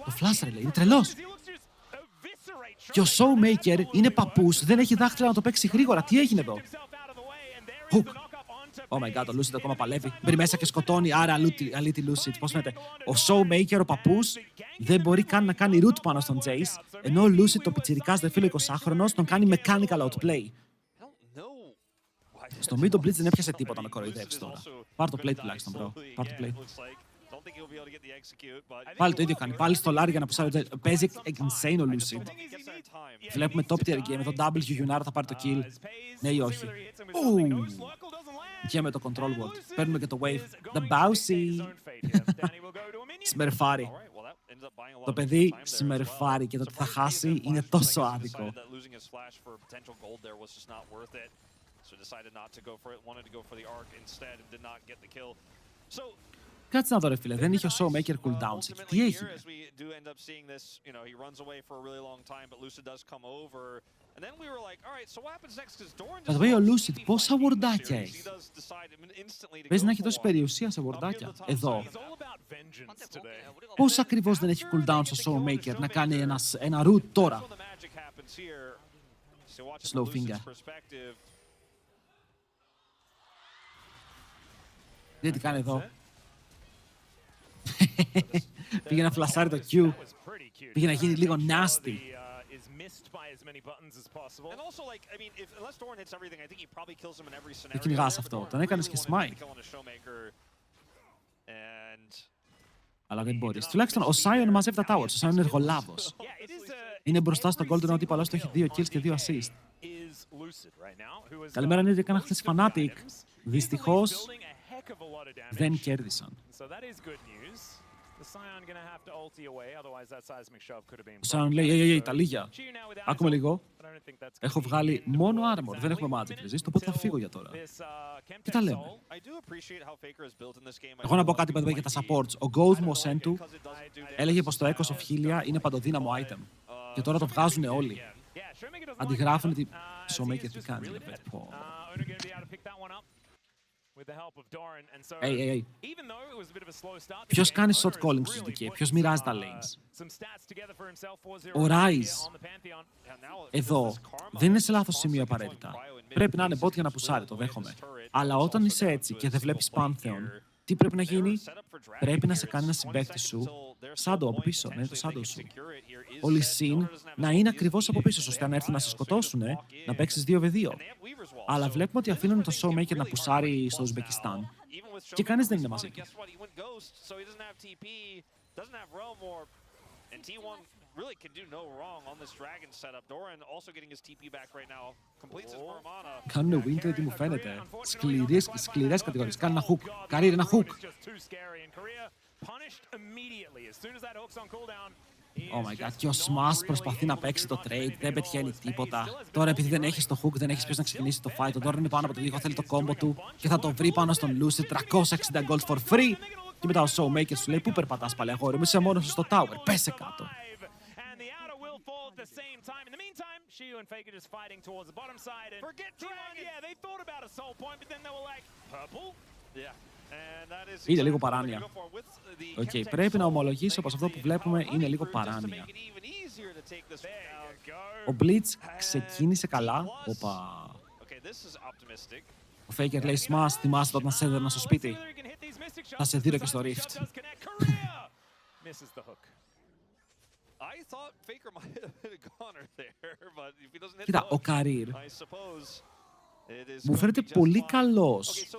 Speaker 1: Το flash relay είναι τρελός. Και ο Showmaker είναι παππούς, δεν έχει δάχτυλα να το παίξει γρήγορα. Τι έγινε εδώ? Hook. Oh my god, ο Lucid ακόμα παλεύει. Μπαίνει μέσα και σκοτώνει, άρα αλήτη Lucid. Πώς φαίνεται, ο Showmaker, ο παππούς, δεν μπορεί καν να κάνει root πάνω στον Jace, ενώ ο Lucid, το πιτσιρικάς δε φίλο 20χρονος, τον κάνει mechanical outplay. Στο mid ο Blitz δεν έπιασε τίποτα να κοροϊδεύσει τώρα. Πάρ' το play τουλάχιστον, bro. Πάρ' το play. Πάλι το ίδιο κάνει. Πάλι στο Larry για να πουσάρει ο Jace. Παίζει insane ο Lucid. Βλέπουμε top tier game. Εδώ W Yunara θα πάρει το kill. Ναι ή όχι. Και με το control ward. Παίρνουμε και το wave. The bouncy. Σμερφάρει. Το παιδί σμερφάρει και το ότι θα χάσει είναι τόσο άδικο. Κάτσε να δω ρε φίλε, δεν είχε ο Showmaker cooldowns. Τι έχει? Θα το πει ο Lucid πόσα wardάκια έχει. Παίζει να έχει τόση περιουσία σε wardάκια. Εδώ. Πώς ακριβώς δεν έχει cooldown στο Showmaker να κάνει ένα root τώρα. Slow finger. Δεν τι κάνει εδώ. Πήγε να φλασάρει το Q. Πήγε να γίνει λίγο nasty. Δεν κυνηγάς αυτό. Τον έκανες και smite. Αλλά δεν μπορείς. Τουλάχιστον ο Sion μαζεύει τα towers. Ο Sion είναι εργολάβος. Είναι μπροστά στο Golden ότι παλώς του έχει 2 kills και 2 assist. Καλημέρα, είναι ότι έκανα χθες Fnatic. Δυστυχώς δεν κέρδισαν. Ο Sion λέει, τα λίγια. Άκουμε λίγο. Έχω βγάλει μόνο armor, δεν έχουμε magic resist, οπότε θα φύγω για τώρα. Τι τα λέμε. Εγώ να πω κάτι για τα supports. Ο Gold μου, ο Sentu, έλεγε πως το Echoes of Hylia είναι παντοδύναμο item. Και τώρα το βγάζουν όλοι. Αντιγράφουν τη Showmaker τι κάνει. Hey. Ποιος κάνει shot calling στους DK, ποιος μοιράζει τα lanes. Ο Ryze, εδώ, δεν είναι σε λάθος σημείο απαραίτητα. Πρέπει να είναι bot για να πουσάρει, το δέχομαι. Αλλά όταν είσαι έτσι και δεν βλέπεις Pantheon, τι πρέπει να γίνει? Πρέπει να σε κάνει ένα συμπαίκτη σου shadow από πίσω, να είναι το shadow σου. Ο Lee Sin να είναι ακριβώς από πίσω, ώστε αν έρθει να σε σκοτώσουν, να παίξεις 2v2. Αλλά βλέπουμε ότι αφήνουν το Showmaker να πουσάρει στο Ουσμπεκιστάν και κανείς δεν είναι μαζί του. Really can do no wrong on this dragon setup. Doran also getting his TP back right now. Completes his mana. Κάνουνε win το τι μου φαίνεται. Σκληρές κατηγορίες. Κάνουν ένα hook. Καρύρ, ένα hook. Oh my god. Και ο Smash προσπαθεί να παίξει το trade. Δεν πετυχαίνει τίποτα. Τώρα επειδή δεν έχεις το hook, δεν έχεις ποιος να ξεκινήσει το fight. Ο Doran είναι πάνω από το λίγο. Θέλει το combo του και θα το βρει πάνω στον Lucy. 360 gold for free. Και μετά ο Showmaker σου λέει: πού περπατάς πάλι, αγόρι μου, είσαι μόνος στο tower. Πέσε κάτω. Shiu and Faker just fighting towards the bottom side and forget T1. Yeah, they thought about a soul point, but then they were like, purple? Yeah. And that is είναι λίγο παράνοια. Οκ, πρέπει να ομολογήσω πως αυτό που βλέπουμε είναι λίγο παράνοια. Ο Blitz ξεκίνησε καλά. Οπα. Ο Faker λέει Smash, θυμάσαι τότε να σε έδωνα στο σπίτι. Θα σε δίνω και στο Rift. Κοίτα, ο Καρύρ μου φαίνεται πολύ καλός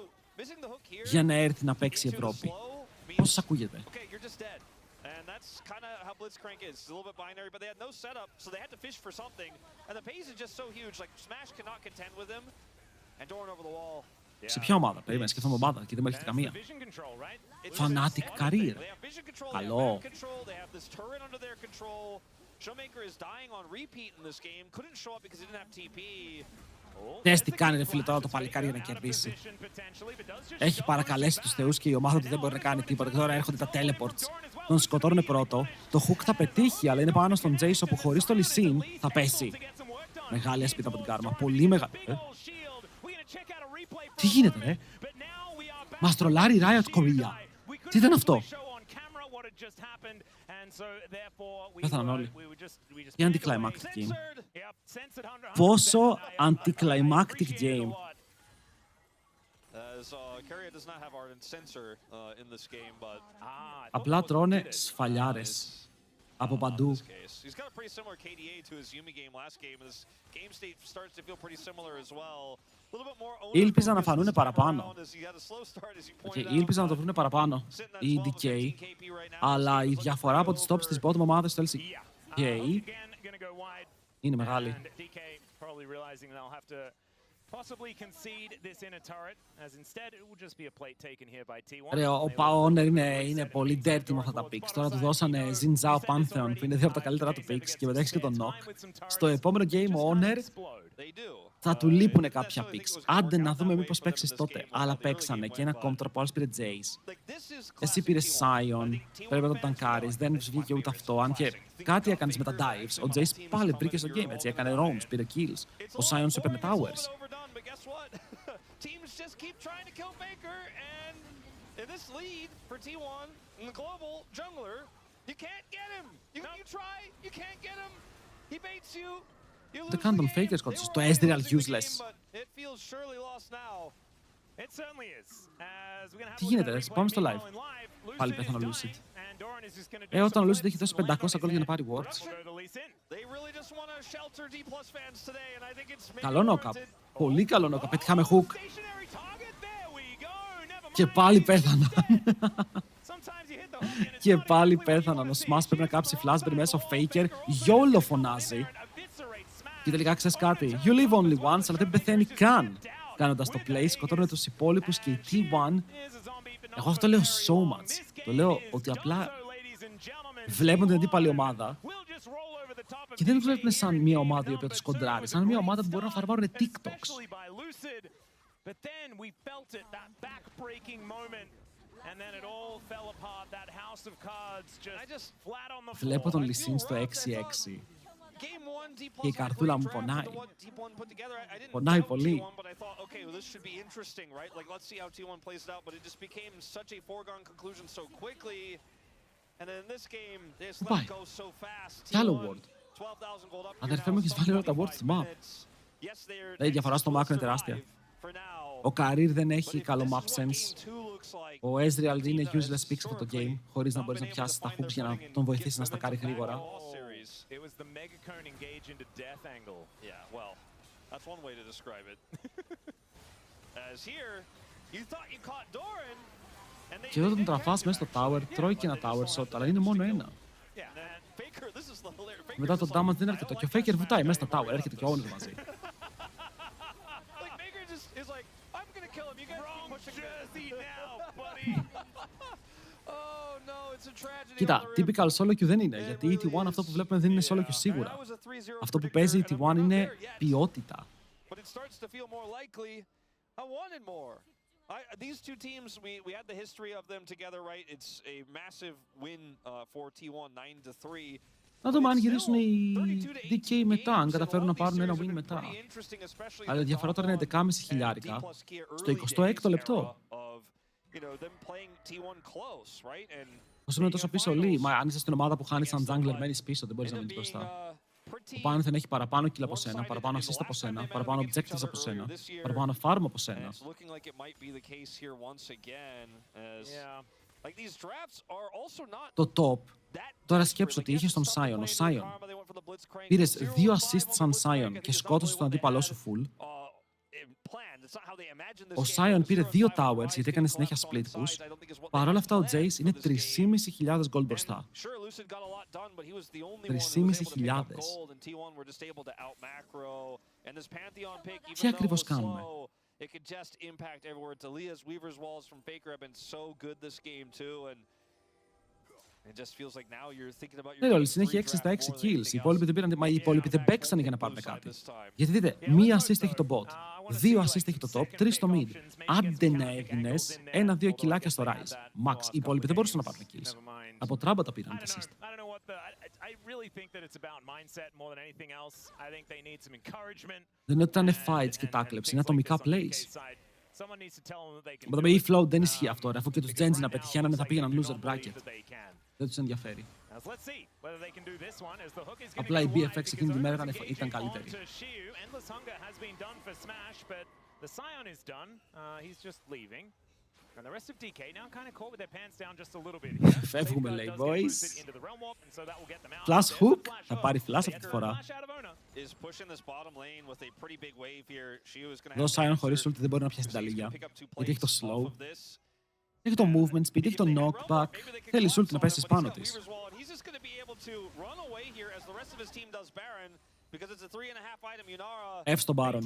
Speaker 1: για να έρθει να παίξει η Ευρώπη. Πώς σας ακούγεται? Σε ποια ομάδα? Περίμενε, σκέφτομαι ομάδα και δεν μου έρχεται καμία. Fnatic Career. Καλό. Δες τι κάνει ρε φίλε τώρα το παλικάρι για να κερδίσει. Έχει παρακαλέσει τους θεούς και η ομάδα του δεν μπορεί να κάνει τίποτα. Και τώρα έρχονται τα teleports. Τον σκοτώνουν πρώτο. Το hook θα πετύχει, αλλά είναι πάνω στον Jason που χωρίς το Lee Sin θα πέσει. Μεγάλη ασπίδα από την κάρμα. Πολύ μεγάλη. Τι γίνεται ρε? Μας τρολάρει Riot Korea. Τι ήταν αυτό? Πέθαναν όλοι. Τι anticlimactic game. Πόσο anticlimactic game. Απλά τρώνε σφαλιάρες από παντού. Ήλπιζα να φανούνε παραπάνω. Ήλπιζα να το βρουν παραπάνω η DK, αλλά η διαφορά από τις tops της bottom ομάδας στο LCK είναι μεγάλη. Ρε, ο Honor είναι πολύ dirty με αυτά τα picks. Τώρα του δώσανε Xin Zhao Pantheon που είναι δύο από τα καλύτερα του picks και μετά έχεις και τον Knock. Στο επόμενο game ο Honor θα του λείπουνε κάποια picks. Άντε να δούμε μήπως παίξεις τότε. Αλλά παίξανε και ένα Comtrap, ο άλλος πήρε Jace. Εσύ πήρες Sion, πρέπει να το τανκάρεις, δεν βγήκε ούτε αυτό. Αν και κάτι έκανες με τα dives, ο Jace πάλι βρήκε στο game, έτσι. Έκανε roams, πήρε kills. Ο Sion σου έπαιρνε towers. Ούτε καν τον Faker σκότωσες. Το Ezreal useless. Τι γίνεται ρε, πάμε στο live. Πάλι πέθανε ο Lucid. Όταν ο Lucid έχει δώσει 500 gold για να πάρει wards. Καλό knock-up. Πολύ καλό knock-up. Πετυχάμε hook. Και πάλι πέθαναν. Και πάλι πέθαναν. Ο Smash πρέπει να κάψει flashbang μέσα. Ο Faker YOLO φωνάζει. Και τελικά ξέρεις κάτι. You live only once, αλλά δεν πεθαίνει καν. Κάνοντας το play, σκοτώνουν τους υπόλοιπους και η T1. Εγώ αυτό λέω so much. Το λέω ότι απλά βλέπουν την αντίπαλη ομάδα και δεν τους βλέπουν σαν μια ομάδα η οποία τους κοντράρει, σαν μια ομάδα που μπορεί να φαρμάρουν TikToks. Βλέπω τον Λυσίν στο 6-6 και η καρδούλα μου πονάει. Πονάει πολύ. Πού πάει? Κι άλλο ward. Αδερφέ μου, έχεις βάλει όλα τα ward στη map. Η διαφορά στο μάκρο είναι τεράστια. Ο Career δεν έχει καλό map sense. Ο Ezreal είναι useless pick σε αυτό το game, χωρίς να μπορείς να πιάσεις τα hooks για να τον βοηθήσεις να στακάρει γρήγορα. Και όταν τον τραβάς μέσα στο tower, τρώει και ένα tower shot, αλλά είναι μόνο ένα. Μετά το damage δεν είναι αρκετό και ο Faker βουτάει μέσα στο tower, έρχεται και όλους μαζί. Κοίτα, typical solo queue δεν είναι, γιατί η T1 αυτό που βλέπουμε δεν είναι solo queue σίγουρα. Αυτό που παίζει η T1 είναι ποιότητα.
Speaker 3: These two teams, we had the history of them together, right? It's a massive win for T1, 9-3.
Speaker 1: Να δούμε αν γυρίσουν οι DK μετά, αν καταφέρουν να πάρουν ένα win μετά. Αλλά η διαφορά τώρα είναι 11,5 χιλιάρικα στο 26ο λεπτό. Όσο είναι τόσο πίσω όλοι, μα αν είσαι στην ομάδα που χάνει σαν jungler, μένεις πίσω, δεν μπορείς να μείνεις μπροστά. Ο Pantheon έχει παραπάνω kill από σένα, παραπάνω assist από σένα, παραπάνω objectives από σένα, παραπάνω farm από σένα. Το top, τώρα σκέψου ότι είχε τον Sion. Ο Sion πήρες 2 assists σαν Sion και σκότωσες τον αντίπαλό σου full. Ο Sion πήρε 2 towers γιατί έκανε συνέχεια split push. Παρ' όλα αυτά ο Jace είναι 3.500 gold μπροστά. 3.500. Τι ακριβώς κάνουμε? Ναι, όλοι συνέχεια 6 στα 6 kills. Οι υπόλοιποι δεν πήραν, μα οι υπόλοιποι δεν παίξαν για να πάρουν κάτι. Γιατί δείτε, 1 assist έχει το bot, 2 assist έχει το top, 3 στο mid. Άντε να έγινες 1-2 κιλάκια στο rise. Max. Οι υπόλοιποι δεν μπορούσαν να πάρουν kills. Από τράμπα τα πήραν τα assist. Δεν είναι ότι ήταν fights και tackles, είναι ατομικά plays. Με το E-Flow δεν ισχύει αυτό, αφού και τους Genji να πετυχαίνανε θα πήγαιναν loser bracket. Δεν τους ενδιαφέρει. Απλά η BFX εκείνη τη μέρα ήταν καλύτερη. Φεύγουμε, λέει, boys. Flash hook. Θα πάρει flash αυτή τη φορά. Εδώ Sion χωρίς ulti δεν μπορεί να πιάσει την ταλίγια. Γιατί έχει το slow. Έχει το movement speed, έχει το knockback. Θέλει ulti να πέσεις πάνω της. F στον Baron.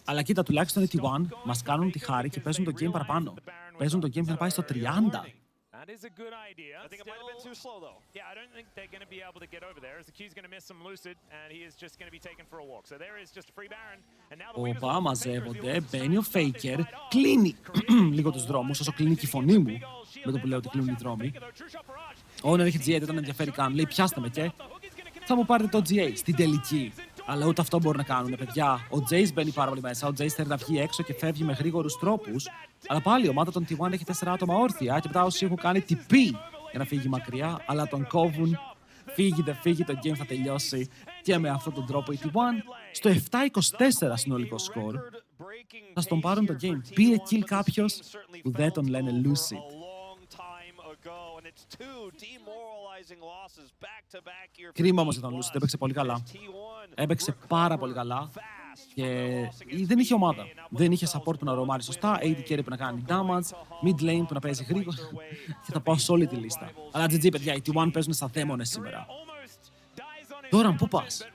Speaker 1: Αλλά κοίτα, τουλάχιστον οι T1 μας κάνουν τη χάρη και παίζουν το game παραπάνω. Παίζουν το game για να πάει στο 30. Οπα, μαζεύονται, μπαίνει ο Faker, κλείνει λίγο τους δρόμους, όσο κλείνει και η φωνή μου με το που λέω ότι κλείνουν οι δρόμοι. Δεν έχει G8, δεν τον ενδιαφέρει καν, λέει πιάστε με και θα μου πάρετε το G8 στην τελική. Αλλά ούτε αυτό μπορούν να κάνουν, παιδιά. Ο Jace μπαίνει πάρα πολύ μέσα. Ο Jace θέλει να βγει έξω και φεύγει με γρήγορους τρόπους. Αλλά πάλι η ομάδα των T1 έχει 4 άτομα όρθια. Και μετά όσοι έχουν κάνει TP για να φύγει μακριά. Αλλά τον κόβουν. Φύγει, δεν φύγει, το game θα τελειώσει. Και με αυτόν τον τρόπο οι T1 στο 7-24 συνολικό σκορ θα στον πάρουν το game. Πήρε kill κάποιος που δεν τον λένε Lucy. Κρίμα όμως για τον Lucy, έπαιξε πολύ καλά. Έπαιξε πάρα πολύ καλά και δεν είχε ομάδα. Δεν είχε support που να ρομάρει σωστά, AD carry που να κάνει damage, mid lane που να παίζει γρήγορα και θα πάω σε όλη τη λίστα. Αλλά GG παιδιά, οι T1 παίζουν στα δαίμονες σήμερα. Τώρα πού πας?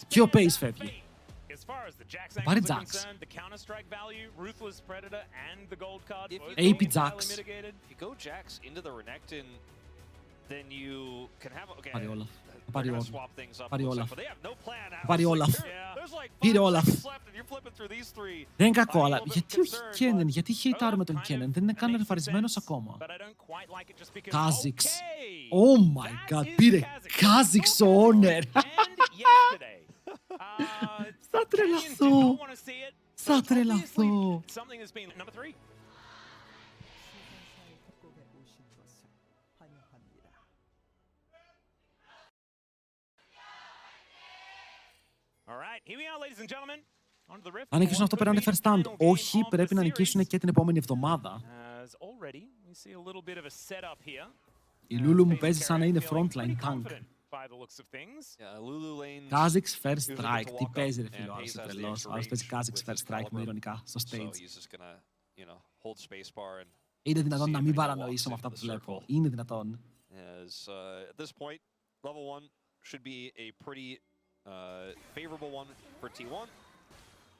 Speaker 1: Και ο Pace φεύγει. Θα πάρει Jax. AP Jax.
Speaker 3: then you can have okay.
Speaker 1: Πάρει όλα.
Speaker 3: They're
Speaker 1: Πάρει
Speaker 3: gonna
Speaker 1: όλα.
Speaker 3: swap things up.
Speaker 1: Πάρει όλα.
Speaker 3: But they have no plan.
Speaker 1: Πάρει όλα.
Speaker 3: There's like
Speaker 1: Πήρε
Speaker 3: 5
Speaker 1: όλα.
Speaker 3: seconds left and you're flipping through these three.
Speaker 1: Δεν είναι κακό,
Speaker 3: I'm a
Speaker 1: αλλά
Speaker 3: little bit
Speaker 1: γιατί όχι
Speaker 3: concerned,
Speaker 1: Κένεν,
Speaker 3: but
Speaker 1: γιατί χεϊτάρουμε τον
Speaker 3: kind of
Speaker 1: Κένεν, δεν είναι καν
Speaker 3: makes
Speaker 1: ρεφαρισμένος
Speaker 3: sense,
Speaker 1: ακόμα.
Speaker 2: But I don't quite like it just because.
Speaker 1: Κάζιξ.
Speaker 2: Okay.
Speaker 1: Oh my god, πήρε Κάζιξ ο Owner. Θα τρελαθώ. Θα τρελαθώ. Αν νικήσουν αυτό πέραν first stand. Όχι, πρέπει να νικήσουν και την επόμενη εβδομάδα. Η Λούλου μου παίζει σαν να είναι frontline tank. Κάζιξ first strike. Τι παίζει ρε φίλο, άλλος είναι τρελός. Άλλος παίζει Κάζιξ first strike με ειρωνικά στο stage. Είναι δυνατόν να μην παρανοήσω με αυτά που βλέπω. Είναι δυνατόν.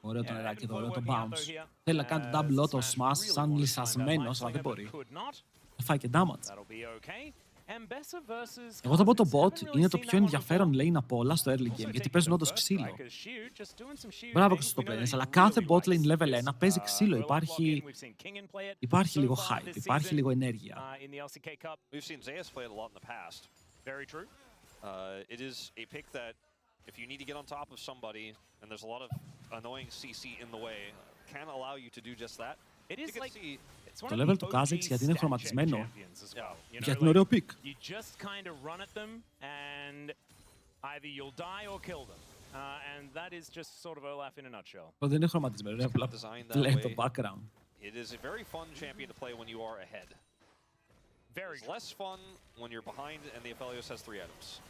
Speaker 1: Ωραίο το νεράκι εδώ, ωραίο το bounce. Θέλει να κάνει το double auto smash σαν λυσασμένος, αλλά δεν μπορεί. Θα φάει και damage. Εγώ θα πω το bot είναι το πιο ενδιαφέρον lane από όλα στο early game, γιατί παίζουν όντως ξύλο. Μπράβο και στους top laners, αλλά κάθε bot lane level 1 παίζει ξύλο. Υπάρχει λίγο hype, υπάρχει λίγο ενέργεια.
Speaker 3: If you need to get on top of somebody, and there's a lot of annoying CC in the way, can allow you to do just that. It is like
Speaker 1: το level του Kha'Zix γιατί είναι χρωματισμένο, γιατί είναι ωραίο pick.
Speaker 2: You just kind of run at them, and either you'll die or kill them, and that is just sort of Olaf in a nutshell.
Speaker 1: Δεν είναι χρωματισμένο, είναι απλά λέει το background.
Speaker 3: It is a very fun champion to play when you are ahead. It's less fun when you're behind and the Aphelios has 3 items.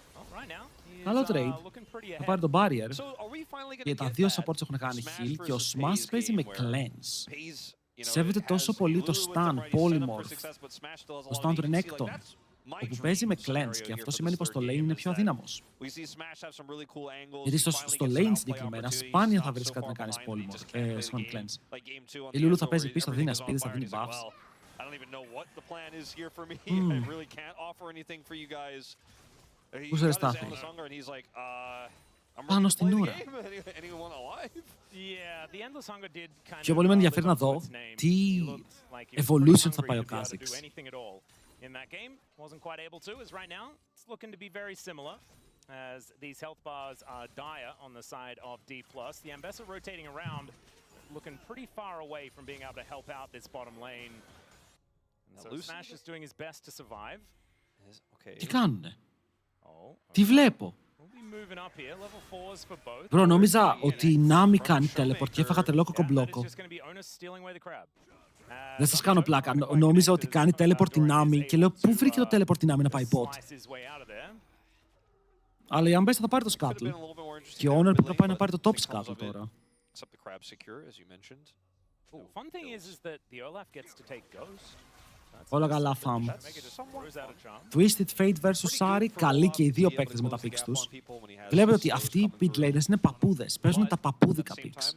Speaker 1: Καλό trade. Θα πάρει τον barrier και τα δύο supports έχουν κάνει heal και ο Smash παίζει με cleanse. Σέβεται τόσο πολύ το stun polymorph, το stun του Renekton, όπου παίζει με cleanse και αυτό σημαίνει πως το lane είναι πιο αδύναμος. Γιατί στο lane συγκεκριμένα σπάνια θα βρεις κάτι να κάνεις polymorph, cleanse. Η Lulu θα παίζει πίσω, θα δίνει ασπίδες, θα δίνει buffs.
Speaker 3: I don't even know what the plan is here for me. I really can't offer anything for you guys.
Speaker 1: Πού σε στάθει. Πάνω στην ώρα. Πιο πολύ με ενδιαφέρει να δω τι evolution θα πάει ο Kha'Zix.
Speaker 2: In that game, wasn't quite able to, as right now, it's looking to be very similar, as these health bars are dire on the side of D+. The Ambessa rotating around, looking pretty far away from being able to help out this bottom lane. So Smash is doing his best to survive.
Speaker 1: Τι κάνουνε? Τι βλέπω? Μπρο, νόμιζα ότι η Νάμι κάνει teleport και έφαγα τρελό κοκομπλόκο. Δεν σας κάνω πλάκα. Νόμιζα ότι κάνει teleport η Νάμι και λέω πού βρήκε το teleport η Νάμι να πάει bot. Αλλά η Ambessa θα πάρει το scuttle και ο Honor πρέπει να πάει να πάρει το top scuttle τώρα. Όλα καλά, φαμ. Twisted Fate vs. Ari, καλοί και οι δύο παίκτες με τα picks τους. Βλέπετε ότι αυτοί οι pit laners είναι παππούδες. Παίζουν τα παππούδικα picks.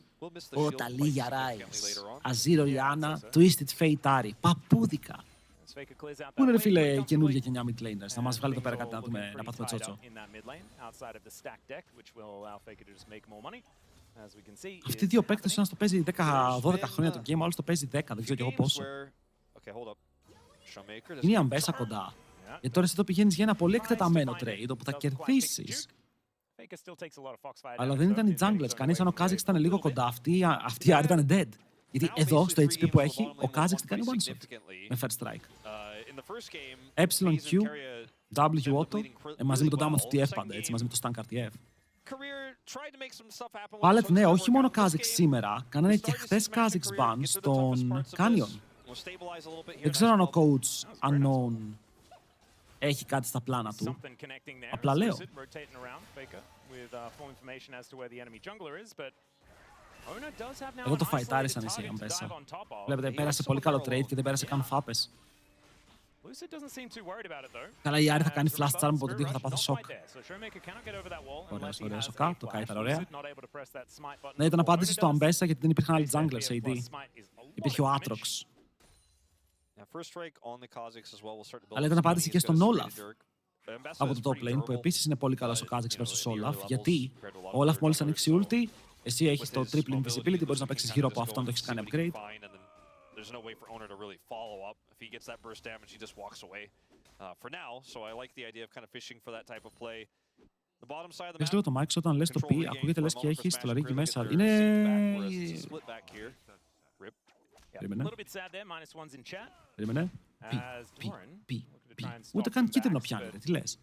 Speaker 1: Ο Ταλί για Ράις, Αζίρο Ριάννα, Twisted Fate Ari. Παππούδικα. Πού είναι ρε φίλε η καινούργια γενιά mid laners, να μας βγάλει εδώ πέρα κάτι να πάθουμε τσότσο. Αυτοί οι δύο παίκτες, ένας το παίζει 10-12 χρόνια το game, άλλος το παίζει 10, δεν ξέρω κι εγώ πόσο. Είναι η Ambessa κοντά. Και τώρα εσύ το πηγαίνεις για ένα πολύ εκτεταμένο trade όπου θα κερδίσεις. Αλλά δεν ήταν οι junglers. Κανείς αν ο Kha'Zix ήταν λίγο κοντά, αυτή η Ari ήταν dead. Γιατί εδώ, στο HP που έχει, ο Kha'Zix την κάνει one shot με first strike. Q, W auto, μαζί με το damage του TF πάντα, έτσι, μαζί με το stun card TF. Πάλετ, ναι, όχι μόνο Kha'Zix σήμερα, κάνανε και χθες Kha'Zix ban στον Canyon. Δεν ξέρω αν ο coach unknown έχει κάτι στα πλάνα του. Απλά λέω. Εγώ το φαϊτάρισα εσύ, Ambessa. Βλέπετε, πέρασε πολύ καλό trade και δεν πέρασε καν φάπες. Καλά, η Ari θα κάνει flash charm, οπότε τύχω θα πάθω σοκ. Ωραίος, ο K, το K ήταν ωραία. Ναι, ήταν απάντηση στο Ambessa γιατί δεν υπήρχαν άλλοι junglers AD. Υπήρχε ο Aatrox. Αλλά ήταν απάντηση και στον Olaf. από το top lane, που επίσης είναι πολύ καλός ο Kha'Zix versus Olaf, γιατί ο Olaf μόλις ανοίξει ulti, εσύ έχεις το triple invisibility, μπορείς να παίξεις γύρω από αυτόν, το έχεις κάνει upgrade.
Speaker 3: There's no way for Owner to really follow up. If he gets that burst damage, he just walks away for now. So I like the idea of kind of fishing for that type of play. The bottom side of the map.
Speaker 1: Λίγο το Mike όταν λες το πει, ακούγεται λες και έχει το λαρίκι μέσα. Είναι... Περίμενε. Περίμενε. Πι. Ούτε καν κίτρινο πιάνει, τι λες.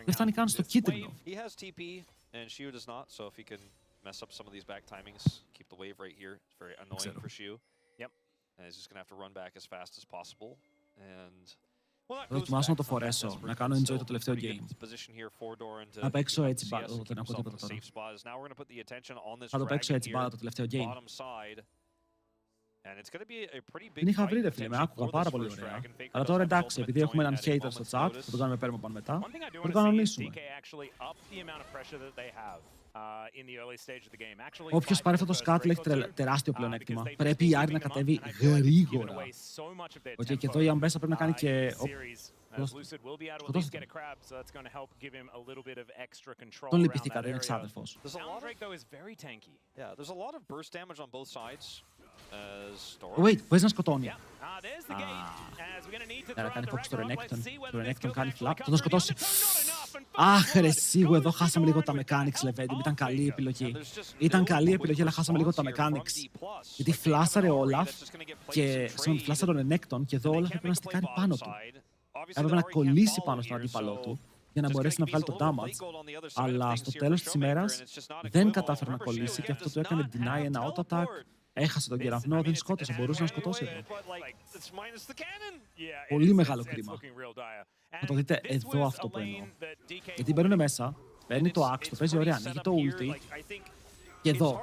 Speaker 1: Δεν φτάνει καν στο κίτρινο.
Speaker 3: He has TP and Shiu does not, so if he can mess up some of these back timings, keep the wave right here. It's very annoying for Shiu.
Speaker 2: Yep.
Speaker 3: And he's just going to have to run back as fast as possible. And
Speaker 1: Θα δοκιμάσω να το φορέσω, να κάνω enjoy το τελευταίο game. Να παίξω έτσι μπάλα, δεν ακούω τίποτα τώρα. Θα το παίξω έτσι μπάλα το τελευταίο game. Την είχα βρει ρε φίλε, με άκουγα πάρα πολύ ωραία. Αλλά τώρα εντάξει, επειδή έχουμε έναν hater στο chat, θα το κάνουμε πέρμα πάνω μετά, θα το κανονίσουμε. Όποιος πάρει αυτό το σκάτλ έχει τεράστιο πλεονέκτημα. Πρέπει η Άρη να κατέβει γρήγορα. Okay, και εδώ η Αμπέσα πρέπει να κάνει και... Σκοτώστε. Τον λυπηθήκα, δεν είναι εξάδελφος. Wait, μπορείς να σκοτώνει. Άρα κάνει focus στο Renekton. Το Renekton κάνει flap, θα τον σκοτώσει. Αχ ρε σίγουρα, εδώ χάσαμε λίγο τα mechanics, Levedim. Ήταν καλή επιλογή. Ήταν καλή επιλογή, αλλά χάσαμε λίγο τα mechanics. Γιατί φλάσαρε ο Olaf και φλάσαρε ο Renekton και εδώ ο Olaf έπρεπε να στικάρει πάνω του. Έπρεπε να κολλήσει πάνω στον αντίπαλό του για να μπορέσει να βγάλει το damage. Αλλά στο τέλος της ημέρας δεν κατάφερε να κολλήσει και αυτό του έκανε deny ένα auto attack. Έχασε τον κεραυνό, δεν σκότωσε, μπορούσε να σκοτώσει εδώ. Πολύ μεγάλο κρίμα. Θα το δείτε εδώ αυτό που εννοώ. Γιατί μπαίνουν μέσα, παίρνει το axe, το παίζει ωραία, ανοίγει το ulti. Και εδώ,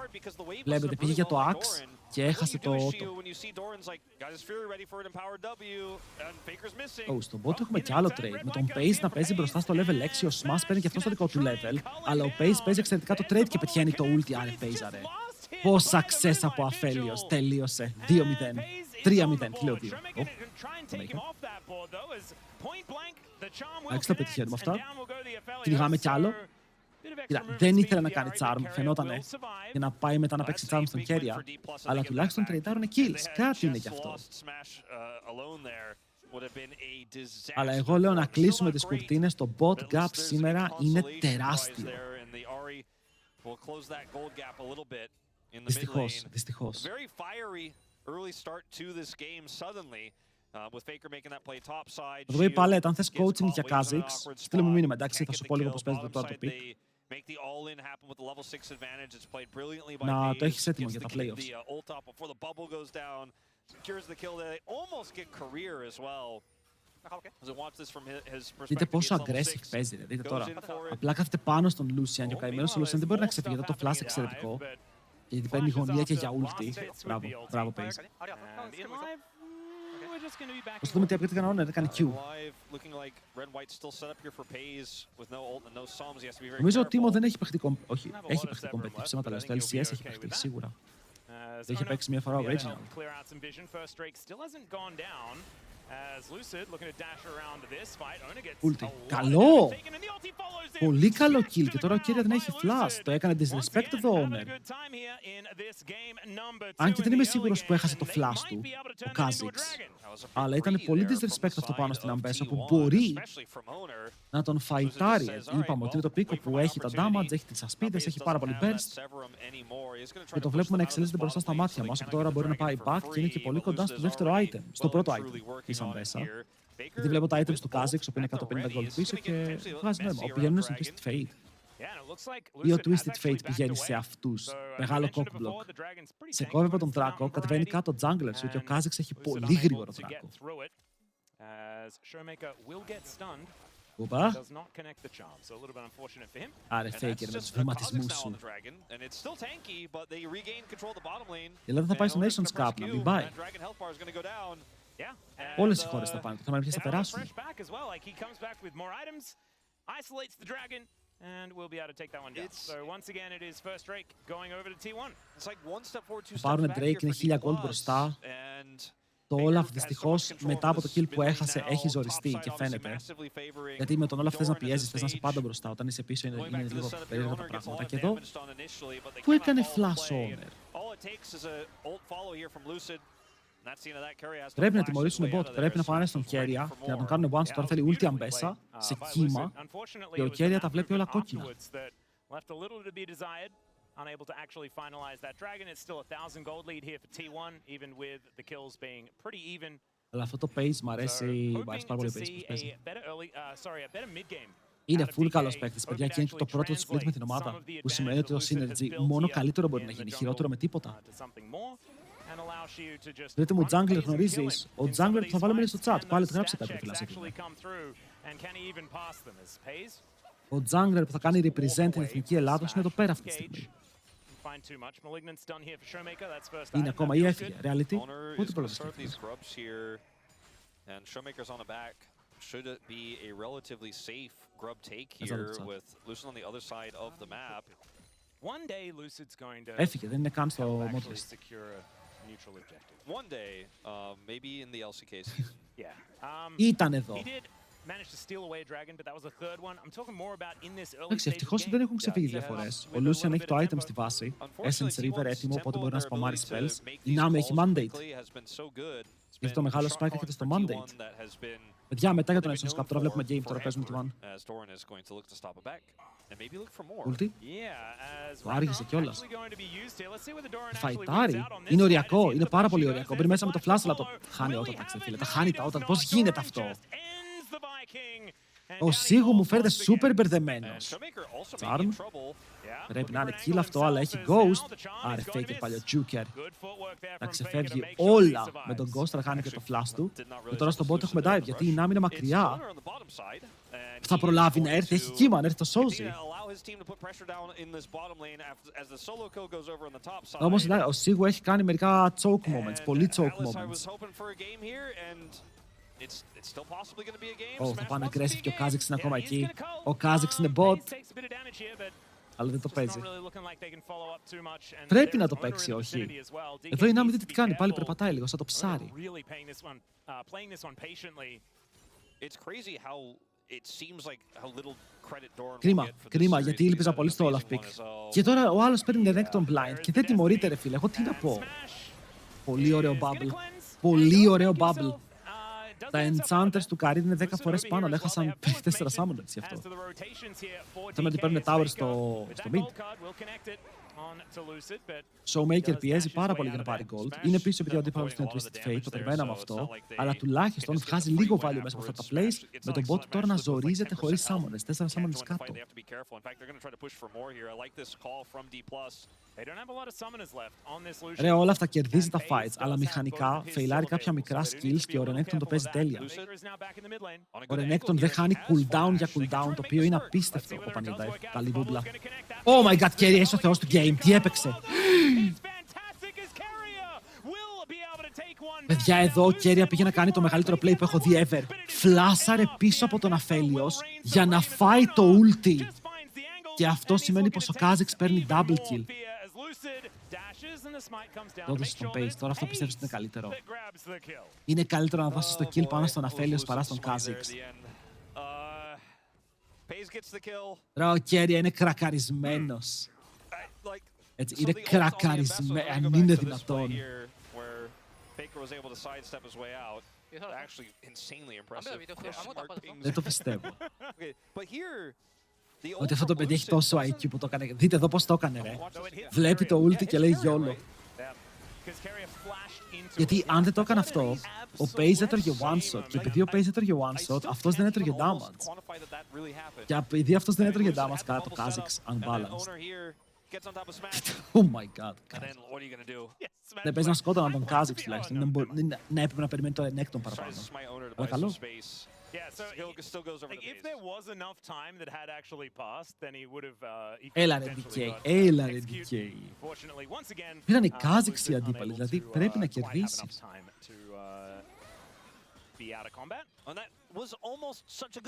Speaker 1: βλέπετε, πήγε για το axe και έχασε το auto. Στον bot έχουμε κι άλλο trade. Με τον Pace να παίζει μπροστά στο level 6, ο Smash παίρνει και αυτό στο δικό του level. Αλλά ο Pace παίζει εξαιρετικά το trade και πετυχαίνει το ulti. Άρε Pace, άρε. Πόσα success από αφέλιος. Τελείωσε. 2-0. 3-0. Τι λέω 2. Εντάξει, τα πετυχαίνουμε αυτά. Κυνηγάμε κι άλλο. Κοίτα, δεν ήθελε να κάνει charm, φαινότανε, για να πάει μετά να παίξει charm στον Κέρια, αλλά τουλάχιστον τρεϊντάρουν kills. Κάτι είναι κι αυτό. Αλλά εγώ λέω να κλείσουμε τις κουρτίνες. Το bot gap σήμερα είναι τεράστιο. Δυστυχώς, δυστυχώς. Θα το πει Παλέτ, αν θες coaching για Kha'Zix, στείλε μου μήνυμα, εντάξει, θα σου πω λίγο πώς παίζετε τώρα το pick. Να το έχεις έτοιμο για τα playoffs. Δείτε πόσο aggressive παίζει, δείτε τώρα. Απλά κάθεται πάνω στον Lucian και ο καημένος ο Lucian δεν μπορεί να ξεφύγει, εδώ το flash εξαιρετικό. Γιατί παίρνει γωνία και για ulti. Μπράβο, μπράβο Pace. Ας δούμε τι upgrade έκανε, δεν έκανε Q. Νομίζω ότι ο Timo δεν έχει παιχτεί όχι, έχει παιχτεί competitive, ψέματα λέω, στο LCS έχει παιχτεί, σίγουρα. Δεν είχε παίξει μια φορά ο Original. Ulti. Καλό! Πολύ καλό kill και τώρα ο Kyria δεν έχει flash. Το έκανε disrespect εδώ, Owner. Αν και δεν είμαι σίγουρος που έχασε το flash του, ο Kha'Zix. Αλλά ήταν πολύ disrespect αυτό πάνω στην Αμπέσα που μπορεί να τον φαϊτάρει. Είπαμε ότι είναι το πίκο που έχει τα damage, έχει τις ασπίδες, έχει πάρα πολύ burst. Και το βλέπουμε να εξελίσσεται μπροστά στα μάτια μας. Από τώρα μπορεί να πάει back και είναι και πολύ κοντά στο δεύτερο item, στο πρώτο item της Αμπέσα. Γιατί βλέπω τα items του Kha'Zix, που είναι 150 gold πίσω και βγάζει νόημα. Ο πηγαίνουν στο Twisted Fate. Ή ο Twisted Fate πηγαίνει σε αυτούς. Μεγάλο cockblock. Σε κόβει από τον Draco, κατεβαίνει κάτω ο jungler σου και ο Kha'Zix έχει πολύ γρήγορο Draco. Ούπα. Άρε Faker με τους βηματισμούς σου. Η Ελλάδα θα πάει στο Nations Cup, να μην πάει. Όλες οι χώρες θα πάνε, το θέμα είναι ποιες θα περάσουν. Θα πάρουν Drake, είναι 1000 gold μπροστά. Το Olaf δυστυχώς μετά από το kill που έχασε έχει ζοριστεί και φαίνεται. Γιατί με τον Olaf θες να πιέζεις, θες να είσαι πάντα μπροστά. Όταν είσαι πίσω είναι λίγο περίεργα τα πράγματα. Και εδώ που έκανε flash owner. Πρέπει να τιμωρήσουν bot, πρέπει να πάνε στον Keria και να τον κάνουν one-shot. Τώρα θέλει ulti Ambessa σε κύμα και ο Keria τα βλέπει όλα κόκκινα.
Speaker 2: Unable to actually finalize that dragon. It's still a 1,000 gold lead here for T1, even with the kills being pretty even.
Speaker 1: Αλλά αυτό το pace μ' αρέσει πάρα πολύ pace που παίζει.
Speaker 2: A better mid game.
Speaker 1: Είναι full καλός παίκτης, παιδιά, και είναι το πρώτο split με την ομάδα, που σημαίνει ότι το synergy μόνο καλύτερο μπορεί να γίνει, χειρότερο με τίποτα. Δείτε μου, jungler γνωρίζεις, ο jungler που θα βάλουμε στο chat, πάλι το γράψε κάτι φιλάσια. Ο jungler που θα κάνει represent την εθνική Ελλάδος είναι εδώ πέρα αυτή τη στιγμή. Είναι ακόμα ή έφυγε, reality, ούτε πρώτο σκέφτεται.
Speaker 3: Should it be a relatively safe grub take here with Lucid on the other side of the map?
Speaker 2: One day Lucid's going to
Speaker 1: έφυγε, δεν είναι καν στο mod list.
Speaker 3: One day, maybe in the LC case.
Speaker 2: Yeah.
Speaker 1: Ήταν εδώ.
Speaker 2: Managed to steal away a dragon, but that was the third one. I'm talking more about in this early
Speaker 1: stage. Ευτυχώς δεν έχουν ξεφύγει διαφορές. Ο Lucian έχει το item στη βάση, Essence River έτοιμο, οπότε μπορεί να σπαμάρει spells. Η Nami έχει mandate. Έχει το μεγάλο spike και στο mandate. Παιδιά, μετά για τον Essence Cup, τώρα βλέπουμε game, τώρα παίζουμε τη One. Ulti. Το άργησε κιόλας. Φαϊτάρι. Είναι οριακό, είναι πάρα πολύ οριακό. Μπαίνει μέσα με το flash, αλλά το χάνει όταν τα φίλε. Τα χάνει τα όταν. Πώς γίνεται αυτό? Ο Σίγου μου φέρεται super μπερδεμένος. Charm. Πρέπει να είναι kill αυτό, αλλά έχει Ghost. Άρε, Faker παλιό Joker. Να ξεφεύγει όλα με τον Ghost, θα κάνει και το flash του. Και τώρα στον bot έχουμε dive, γιατί η Nami είναι μακριά. Θα προλάβει να έρθει, έχει κύμα, να έρθει το σώζει. Όμως ο Σίγου έχει κάνει μερικά choke moments, πολύ choke moments. Θα πάνε aggressive και ο Kha'Zix είναι ακόμα εκεί. Ο Kha'Zix είναι bot. Αλλά δεν το παίζει. Πρέπει να το παίξει, όχι. Εδώ η Nami δείτε τι κάνει, πάλι περπατάει λίγο, σαν το ψάρι. Κρίμα, γιατί ήλπιζα πολύ στο Olaf pick. Και τώρα ο άλλος παίρνει direct on blind και δεν τιμωρείται, ρε φίλε. Εγώ τι να πω. Πολύ ωραίο bubble. Πολύ ωραίο bubble. Τα enchanters του Karid είναι 10 φορές πάνω, αλλά έχασαν 4 summoners γι' αυτό. Θέλουμε ότι παίρνουν tower στο mid. Showmaker πιέζει πάρα πολύ για να πάρει gold. Είναι πίσω επειδή ο αντίπαλος είναι Twisted Fate, το περιμέναμε αυτό. Αλλά τουλάχιστον βγάζει λίγο value μέσα από αυτά τα plays, με τον bot τώρα να ζορίζεται χωρίς summoners. 4 summoners κάτω. Ρε, όλα αυτά κερδίζει τα fights, αλλά μηχανικά φεϊλάρει κάποια μικρά skills και ο Renekton το παίζει τέλεια. Ο Renekton δεν χάνει cooldown για cooldown, το οποίο είναι απίστευτο. Ο Πανίδα, καλή βούμπλα. Oh my god, Keria, είσαι ο θεός του game, τι έπαιξε. Παιδιά, εδώ ο Keria πήγε να κάνει το μεγαλύτερο play που έχω δει ever. Φλάσαρε πίσω από τον Aphelios για να φάει το ulti. Και αυτό σημαίνει πως ο Kha'Zix παίρνει double kill. Το έδωσε στον Pace, τώρα αυτό πιστεύεις ότι είναι καλύτερο. Είναι καλύτερο να δώσεις το kill πάνω στον Aphelios παρά στον Kha'Zix. Ρε, ο Keria είναι κρακαρισμένος. Έτσι, είναι κρακαρισμένος, αν είναι δυνατόν. Δεν το πιστεύω. Ότι αυτό το παιδί έχει τόσο IQ που το έκανε. Δείτε εδώ πώς το έκανε, ρε. Βλέπει το ulti και λέει YOLO. Γιατί αν δεν το έκανε αυτό, ο Pace έτρωγε one shot. Και επειδή ο Pace έτρωγε one shot, αυτός δεν έτρωγε damage. Και επειδή αυτός δεν έτρωγε damage, καλά το Kha'Zix unbalanced. Oh my god. Δεν παίζει να σκότωνα τον Kha'Zix τουλάχιστον. Ναι, έπρεπε να περιμένει το Renekton παραπάνω. Αλλά καλό. Έλα ρε DK, έλα ρε DK. Πήραν οι Kha'Zix οι αντίπαλοι, δηλαδή πρέπει να κερδίσει.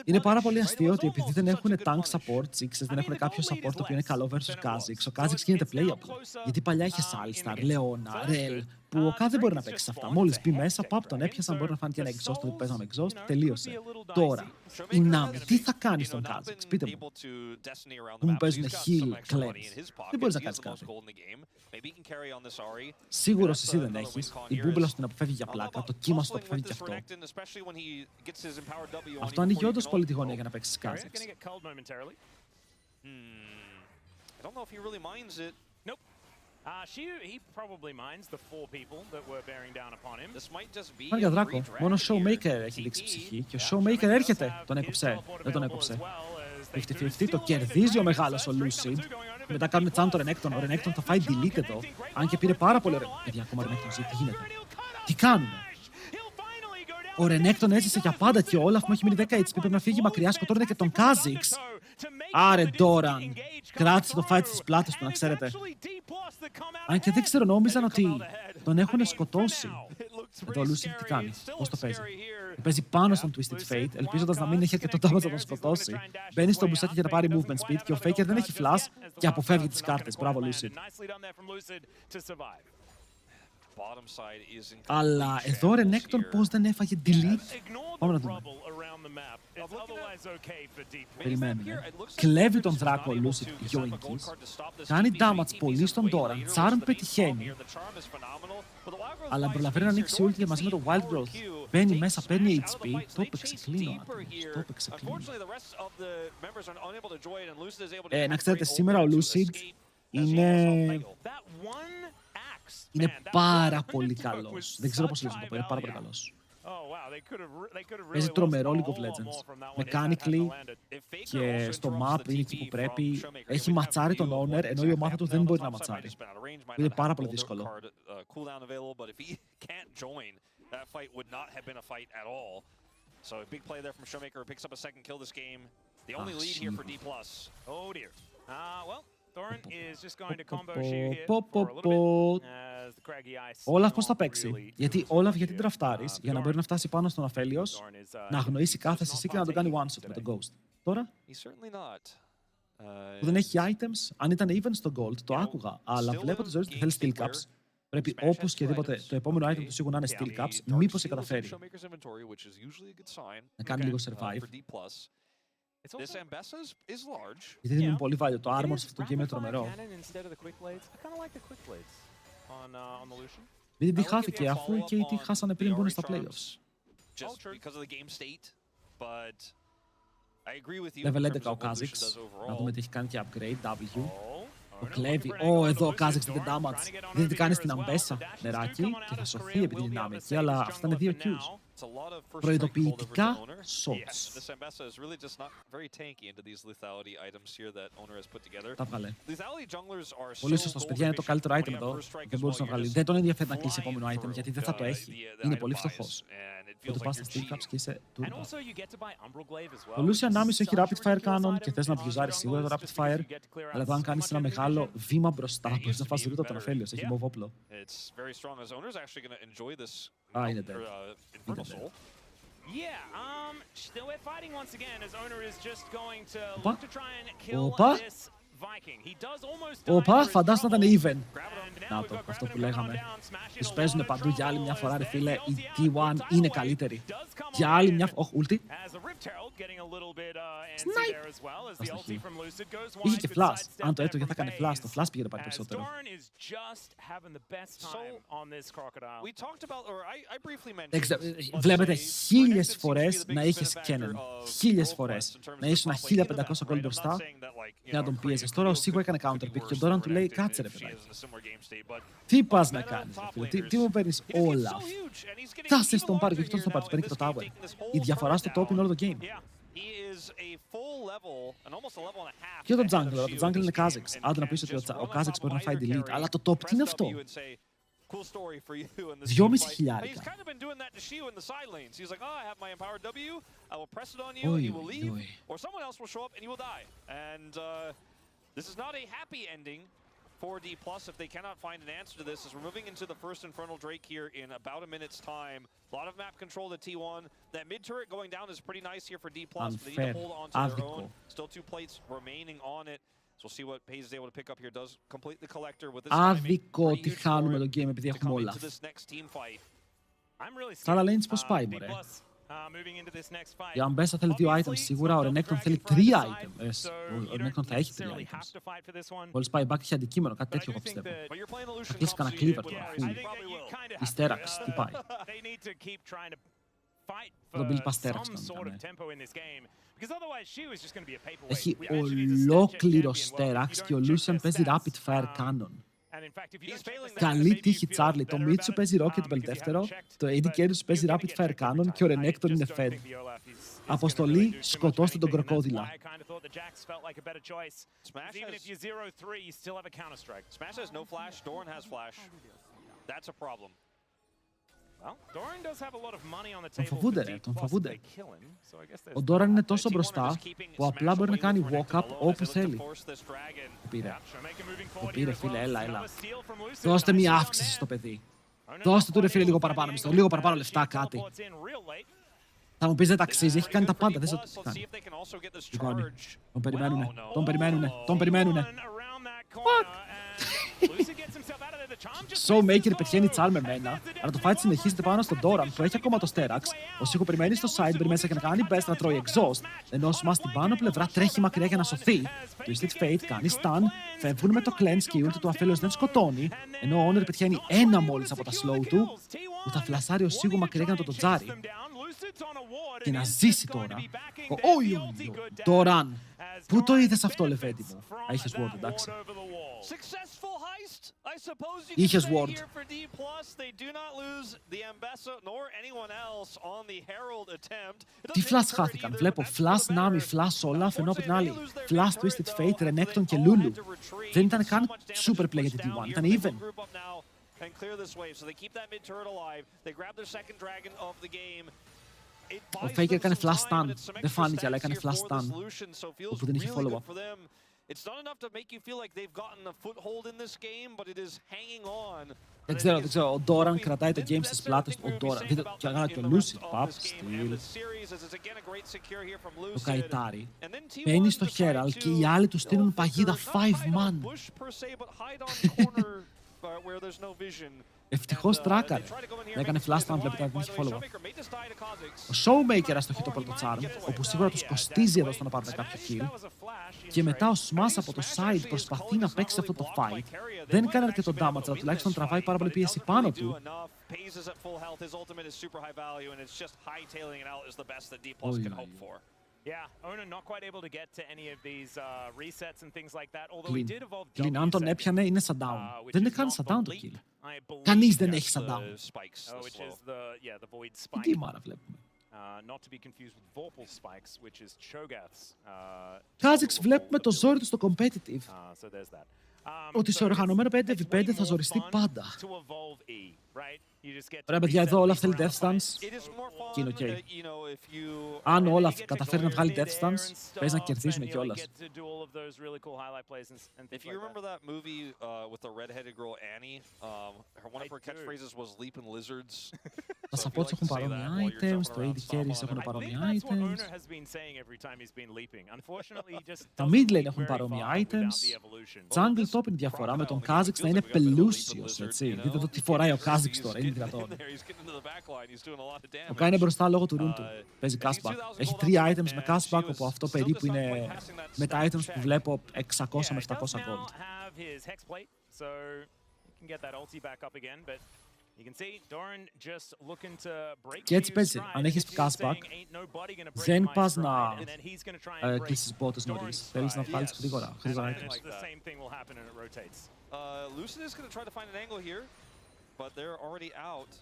Speaker 1: Είναι πάρα πολύ αστείο ότι επειδή δεν έχουν tank support, Sixes, δεν έχουν κάποιο support το οποίο είναι καλό versus Kha'Zix, ο Kha'Zix γίνεται playable. Γιατί παλιά είχε Alistar, Leona, Rel, που ο K δεν μπορεί να παίξει σε αυτά. Μόλις μπει μέσα, παπ, τον έπιασαν, μπορεί να φάνει και ένα exhaust, το παίζαμε exhaust, τελείωσε. Τώρα, η Nami, τι θα κάνει στον Kha'Zix, πείτε μου. Που μου παίζουν heal cleanse. Δεν μπορείς να κάνεις κάτι. Σίγουρος εσύ δεν έχεις. Η μπούμπλα σου την αποφεύγει για πλάκα, το κύμα σου το αποφεύγει και αυτό. Αυτό ανοίγει όντως πολύ τη γωνία για να παίξεις Kha'Zix.
Speaker 2: He probably minds the 4 people that were bearing down upon him.
Speaker 1: Πάνε για Δράκο. Μόνο ο Showmaker έχει δείξει ψυχή και ο Showmaker έρχεται. Τον έκοψε. Δεν τον έκοψε. 50-50, το κερδίζει ο μεγάλος ο Lucid. Μετά κάνουν τσάν το Renekton. Ο Renekton θα φάει delete εδώ. Αν και πήρε πάρα πολύ ωραίο. Παιδιά, ακόμα Renekton ζει. Τι γίνεται. Τι κάνουνε. Ο Renekton έζησε για πάντα και ο Olaf μου έχει μείνει 10 HP. Πρέπει να φύγει μακριά. Σκοτώνεται και τον Kha'Zix. Άρε Doran. Κράτησε το fight στις πλάτες του, να ξέρετε. Αν και δεν ξέρω, νόμιζαν ότι τον έχουν σκοτώσει. Εδώ ο Lucid τι κάνει, πώς το παίζει. Παίζει πάνω στον Twisted Fate, ελπίζοντας να μην έχει αρκετό damage να τον σκοτώσει. Μπαίνει στο μπουσάκι για να πάρει movement speed και ο Faker δεν έχει flash και αποφεύγει τις κάρτες. Μπράβο, Lucid. Αλλά εδώ ο Renekton πώς δεν έφαγε delete. Πάμε να δούμε. Περιμένουμε. Κλέβει τον Δράκο ο Lucid Yoinkies. Κάνει damage πολύ στον Doran. Charm πετυχαίνει. Αλλά προλαβαίνει να ανοίξει ulti μαζί με το Wild Growth. Μπαίνει μέσα, παίρνει HP. Το έπαιξε κλίνο. Το έπαιξε κλίνο. Να ξέρετε, σήμερα ο Lucid είναι πάρα πολύ καλός. Δεν ξέρω πώς λες να το πω, είναι πάρα πολύ καλός. Παίζει τρομερό League of Legends. Mechanically και στο map είναι εκεί που πρέπει. Έχει ματσάρει τον owner, ενώ η ομάδα του δεν μπορεί να ματσάρει. Είναι πάρα πολύ δύσκολο.
Speaker 3: So a big play there from Showmaker, who picks up a second kill this game. The only lead here for D+.
Speaker 2: Oh dear. Well, Thorin is just going to combo shoot here for a little bit as the craggy ice.
Speaker 1: Όλαφ πώς θα παίξει. Γιατί Όλαφ γιατί τραφτάρεις, για να μπορεί να φτάσει πάνω στον Αφέλιος, να αγνοήσει κάθε CC και να τον κάνει one shot με τον Ghost. Τώρα, που δεν έχει items, αν ήταν even στο gold, το άκουγα. Αλλά βλέπω τις ώρες ότι θέλει steel caps. Πρέπει όπως και δίποτε το επόμενο item του σίγουρα να είναι steel caps, μήπως σε καταφέρει. Να κάνει λίγο survive. Γιατί δίνουν πολύ value. Το armor σε αυτό το game είναι τρομερό. Γιατί τι χάθηκε, αφού και οι τι χάσανε πριν μπουν στα playoffs. Level 11 ο Kha'Zix. Να δούμε τι έχει κάνει και upgrade. W. Το κλέβει. Εδώ ο Kha'Zix δίνει damage. Δείτε τι κάνει στην αμπέσα. Νεράκι. Και θα σωθεί επειδή είναι άμεση. Αλλά αυτά είναι 2 Qs. Προειδοποιητικά shots. Τα βγάλε. Πολύ σωστός, παιδιά, είναι το καλύτερο item εδώ. Δεν μπορούσε να βγάλει. Δεν τον ενδιαφέρει να κλείσει επόμενο item γιατί δεν θα το έχει. Είναι πολύ φτωχός. Οπότε πας στα steel caps και είσαι turbo. Ο Lucian άμεσο έχει rapid fire cannon και θες να βιουζάρεις σίγουρα το rapid fire. Αλλά εδώ αν κάνεις ένα μεγάλο βήμα μπροστά, μπορείς να φας ρουτ από τον Αφέλιος. Έχει move όπλο. Α, είναι dead. Οπα. Οπα, φαντάζομαι να ήταν even. Να το, αυτό που λέγαμε. Τους παίζουν παντού για άλλη μια φορά, ρε φίλε. Η T1 είναι καλύτερη. Για άλλη μια φορά. Όχι, ulti. Snipe. Είχε και flash. Αν το έτρωγε θα έκανε flash. Το flash πήγαινε πάρει περισσότερο. Βλέπετε 1000 φορές να είχες Kennen. 1000 φορές. Να είσαι ένα 1500 gold μπροστά και να τον πίεζες. Τώρα ο Σίγουρα έκανε counterpick και ο Doran του λέει κάτσε ρε παιδάκι. Τι πας να κάνεις, τι μου παίρνεις όλα. Θα σε στον πάρει και αυτό θα πάρει, παίρνει και το tower. Η διαφορά στο top είναι όλο το game. Και το jungle, το jungle είναι Kha'Zix. Άντε να πεις ότι ο Kha'Zix μπορεί να φάει delete, αλλά το top τι είναι αυτό. 2.500.
Speaker 3: for D+, if they cannot find an answer to this, as we're moving into the first Infernal Drake here in about a minute's time. A lot of map control to T1. That mid turret going down is pretty nice here for D+, but they need to hold on to their own. Still 2 plates remaining on it. So we'll see what Paze is able to pick up here. Does complete the collector with this
Speaker 1: Άδικο ότι χάνουμε το game επειδή έχουμε όλα. Καλά lanes πώς πάει, μωρέ. Η Ambessa θέλει 2 items σίγουρα, ο Renekton θέλει 3 items. Ο Renekton θα έχει 3 items. Μόλις πάει back έχει αντικείμενο, κάτι τέτοιο εγώ πιστεύω. Θα κλείσει κανένα cleaver τώρα. Η Sterax, τι πάει. Θα τον μπει Sterax κανονικά. Έχει ολόκληρο Sterax και ο Lucian παίζει Rapid Fire Cannon. Καλή τύχη, Τσάρλι. Το Μίτσου παίζει Rocket Bell δεύτερο, το AD Carry σου παίζει Rapid Fire Cannon και ο Renekton είναι Fed. Αποστολή, σκοτώστε τον κροκόδιλα.
Speaker 3: Smash has no flash, Doran has flash. That's a problem.
Speaker 1: Τον φοβούνται, ρε, τον φοβούνται. Ο Doran είναι τόσο μπροστά που απλά μπορεί να κάνει walk-up όπου θέλει. Το πήρε, φίλε, έλα. Δώστε μια αύξηση στο παιδί. Δώστε του, ρε φίλε, λίγο παραπάνω μισθό, λίγο παραπάνω λεφτά, κάτι. Θα μου πεις δεν τα αξίζει, έχει κάνει τα πάντα, δεν σε το κάνει. Τι κάνει, τον περιμένουνε. Showmaker πετυχαίνει Charmer μένα, αλλά το fight συνεχίζεται πάνω στον Doran που έχει ακόμα το Sterax. Ο Σίχο περιμένει στο side, μπαίνει μέσα και να κάνει best να τρώει exhaust, ενώ ο Smash στην πάνω πλευρά τρέχει μακριά για να σωθεί. Twisted Fate κάνει stun, φεύγουν με το cleanse και η ult του αφέλεως δεν σκοτώνει, ενώ ο Honor πετυχαίνει ένα μόλις από τα slow του, που θα φλασάρει ο Σίχο μακριά για να το τζάρει. Και να ζήσει τώρα. Doran! Πού το είδες αυτό, λεβέντη μου? Είχες ward, εντάξει. Είχες ward. Τι flash χάθηκαν? Βλέπω flash Nami, flash Olaf, ενώ από την άλλη flash Twisted Fate, Renekton και Lulu. Δεν ήταν καν super play για την T1, ήταν even. Ο Faker έκανε flash stun. Δεν φάνηκε, αλλά έκανε flash stun. Όπου δεν είχε follow-up. Δεν ξέρω, ο Doran κρατάει το game στις πλάτες του. Ο Doran, δείτε και αγάνα και ο Lucy. Pap, στυλ. Το καητάρι. Μπαίνει στο Herald και οι άλλοι του στείλουν παγίδα 5 man. Ευτυχώς τράκαρε. Έκανε flash stun, βλέπετε, δεν είχε follow-up. Ο Showmaker αστοχεί το πρώτο charm, όπου σίγουρα τους κοστίζει εδώ στο να πάρουν κάποιο kill. Και μετά ο Smash από το side προσπαθεί να παίξει αυτό το fight. Δεν κάνει αρκετό damage, αλλά τουλάχιστον τραβάει πάρα πολύ πίεση πάνω του. Clean, αν τον έπιανε είναι shutdown. Δεν είναι καν shutdown το kill. Κανείς δεν έχει shutdown. Τι μάρα βλέπουμε. Kha'Zix βλέπουμε το ζόρι του στο competitive. Ότι σε οργανωμένο 5v5 θα ζοριστεί πάντα. Ωραία παιδιά, εδώ όλα θέλει death stance και είναι ok. Αν όλα καταφέρει να βγάλει death stance, παίζει να κερδίζουν κιόλας. Τα supports έχουν παρόμοια items, το AD carries έχουν παρόμοια items. Τα mid lane έχουν παρόμοια items. Jungle top είναι διαφορά με τον Kha'Zix να είναι πελούσιος, έτσι. Δείτε εδώ τι φοράει ο Kha'Zix τώρα, είναι δυνατόν. Ο Kai είναι μπροστά λόγω του rune του. Παίζει cashback. Έχει 3 items με cashback, όπου αυτό περίπου είναι με τα items που βλέπω 600 με 700 gold. Και έτσι παίζει. Αν έχεις cashback, δεν πας να κλείσεις bottom νωρίς. Θέλεις να βγάλεις γρήγορα items.
Speaker 3: Lucian is going to try to find an angle here, but they're already out.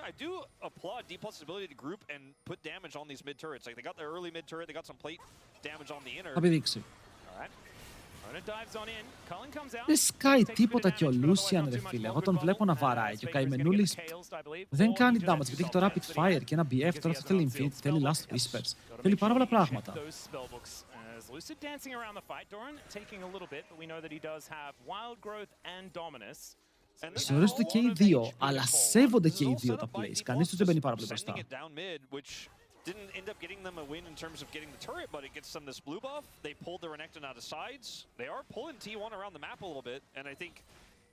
Speaker 3: I do applaud D+'s ability to group and put damage on these mid turrets. Like they got their early mid turret, they got some plate damage on the inner.
Speaker 1: Θα πηδήξει. Δεν σκάει τίποτα και ο Lucian, ρε φίλε. Εγώ τον βλέπω να βαράει και ο καημενούλης δεν κάνει damage γιατί έχει το rapid fire και ένα BF. Τώρα αυτό θέλει Infinity, θέλει Last Whispers. Θέλει πάρα πολλά πράγματα.
Speaker 2: As Lucid dancing around the fight, Doran taking a little bit, but we know that he does have wild growth and dominus.
Speaker 1: Συγχωρέστε και οι δύο, αλλά σέβονται και οι δύο τα plays. Κανείς τους δεν μπαίνει πάρα πολύ μπροστά.
Speaker 3: Didn't end up getting them a win in terms of getting the turret, but it gets them this blue buff. They pulled the Renekton out of sides. They are pulling T1 around the map a little bit, and I think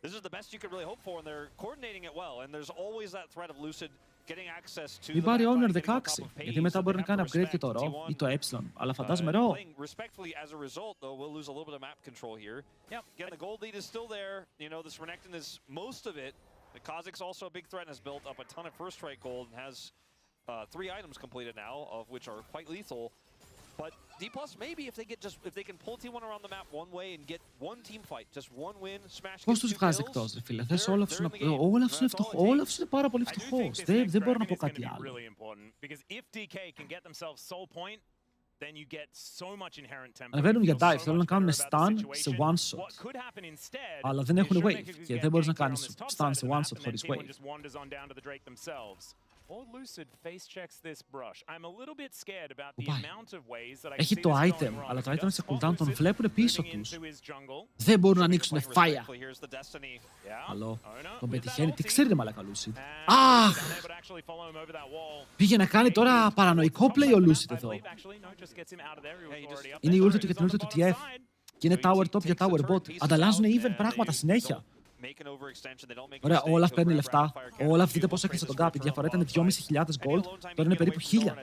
Speaker 3: this is the best you could really hope for, and they're coordinating it well. And there's always that threat of Lucid getting access to the
Speaker 1: Μην πάρει
Speaker 3: map,
Speaker 1: Honor
Speaker 3: getting on
Speaker 1: 16,
Speaker 3: top of
Speaker 1: γιατί
Speaker 3: Phase.
Speaker 1: μετά μπορεί να
Speaker 3: They
Speaker 1: κάνει
Speaker 3: have to
Speaker 1: upgrade και
Speaker 3: respect
Speaker 1: το ρο ή το ε, αλλά φαντάζομαι ρο.
Speaker 3: Playing respectfully as a result, though, we'll lose a little bit of map control here.
Speaker 2: Yep.
Speaker 3: Again, the gold lead is still there. You know, this Renekton is most of it. The Kha'Zix's also a big threat and has built up a ton of first strike gold and has 3 items completed now, of which are quite lethal. But D+ maybe if they can pull T1 around the map one way and get one team fight, just one win, smash.
Speaker 1: Πώς τους βγάζει εκτός, ρε φίλε? Θες Όλαφς είναι φτωχός. Όλαφς είναι πάρα πολύ φτωχός. Δεν μπορώ να πω κάτι άλλο. Ανεβαίνουν για dive, θέλουν να κάνουν stun σε one shot. Αλλά δεν έχουν wave και δεν μπορείς να κάνεις stun σε one shot χωρίς wave. Έχει το item, αλλά το item σε cooldown τον βλέπουν πίσω τους. Δεν μπορούν να ανοίξουν fire. Καλό. Τον πετυχαίνει. Τι ξέρετε μαλάκα Lucid. Αχ! Πήγε να κάνει τώρα παρανοϊκό play ο Lucid εδώ. Είναι η ulti του και την ulti του TF. Και είναι tower top για tower bot. Ανταλλάζουν even πράγματα συνέχεια. Ωραία, ο Όλαφ παίρνει λεφτά. Ο Όλαφ, δείτε πώς έκλεισε τον gap. Η διαφορά ήταν 2.500 gold, τώρα είναι περίπου 1.000.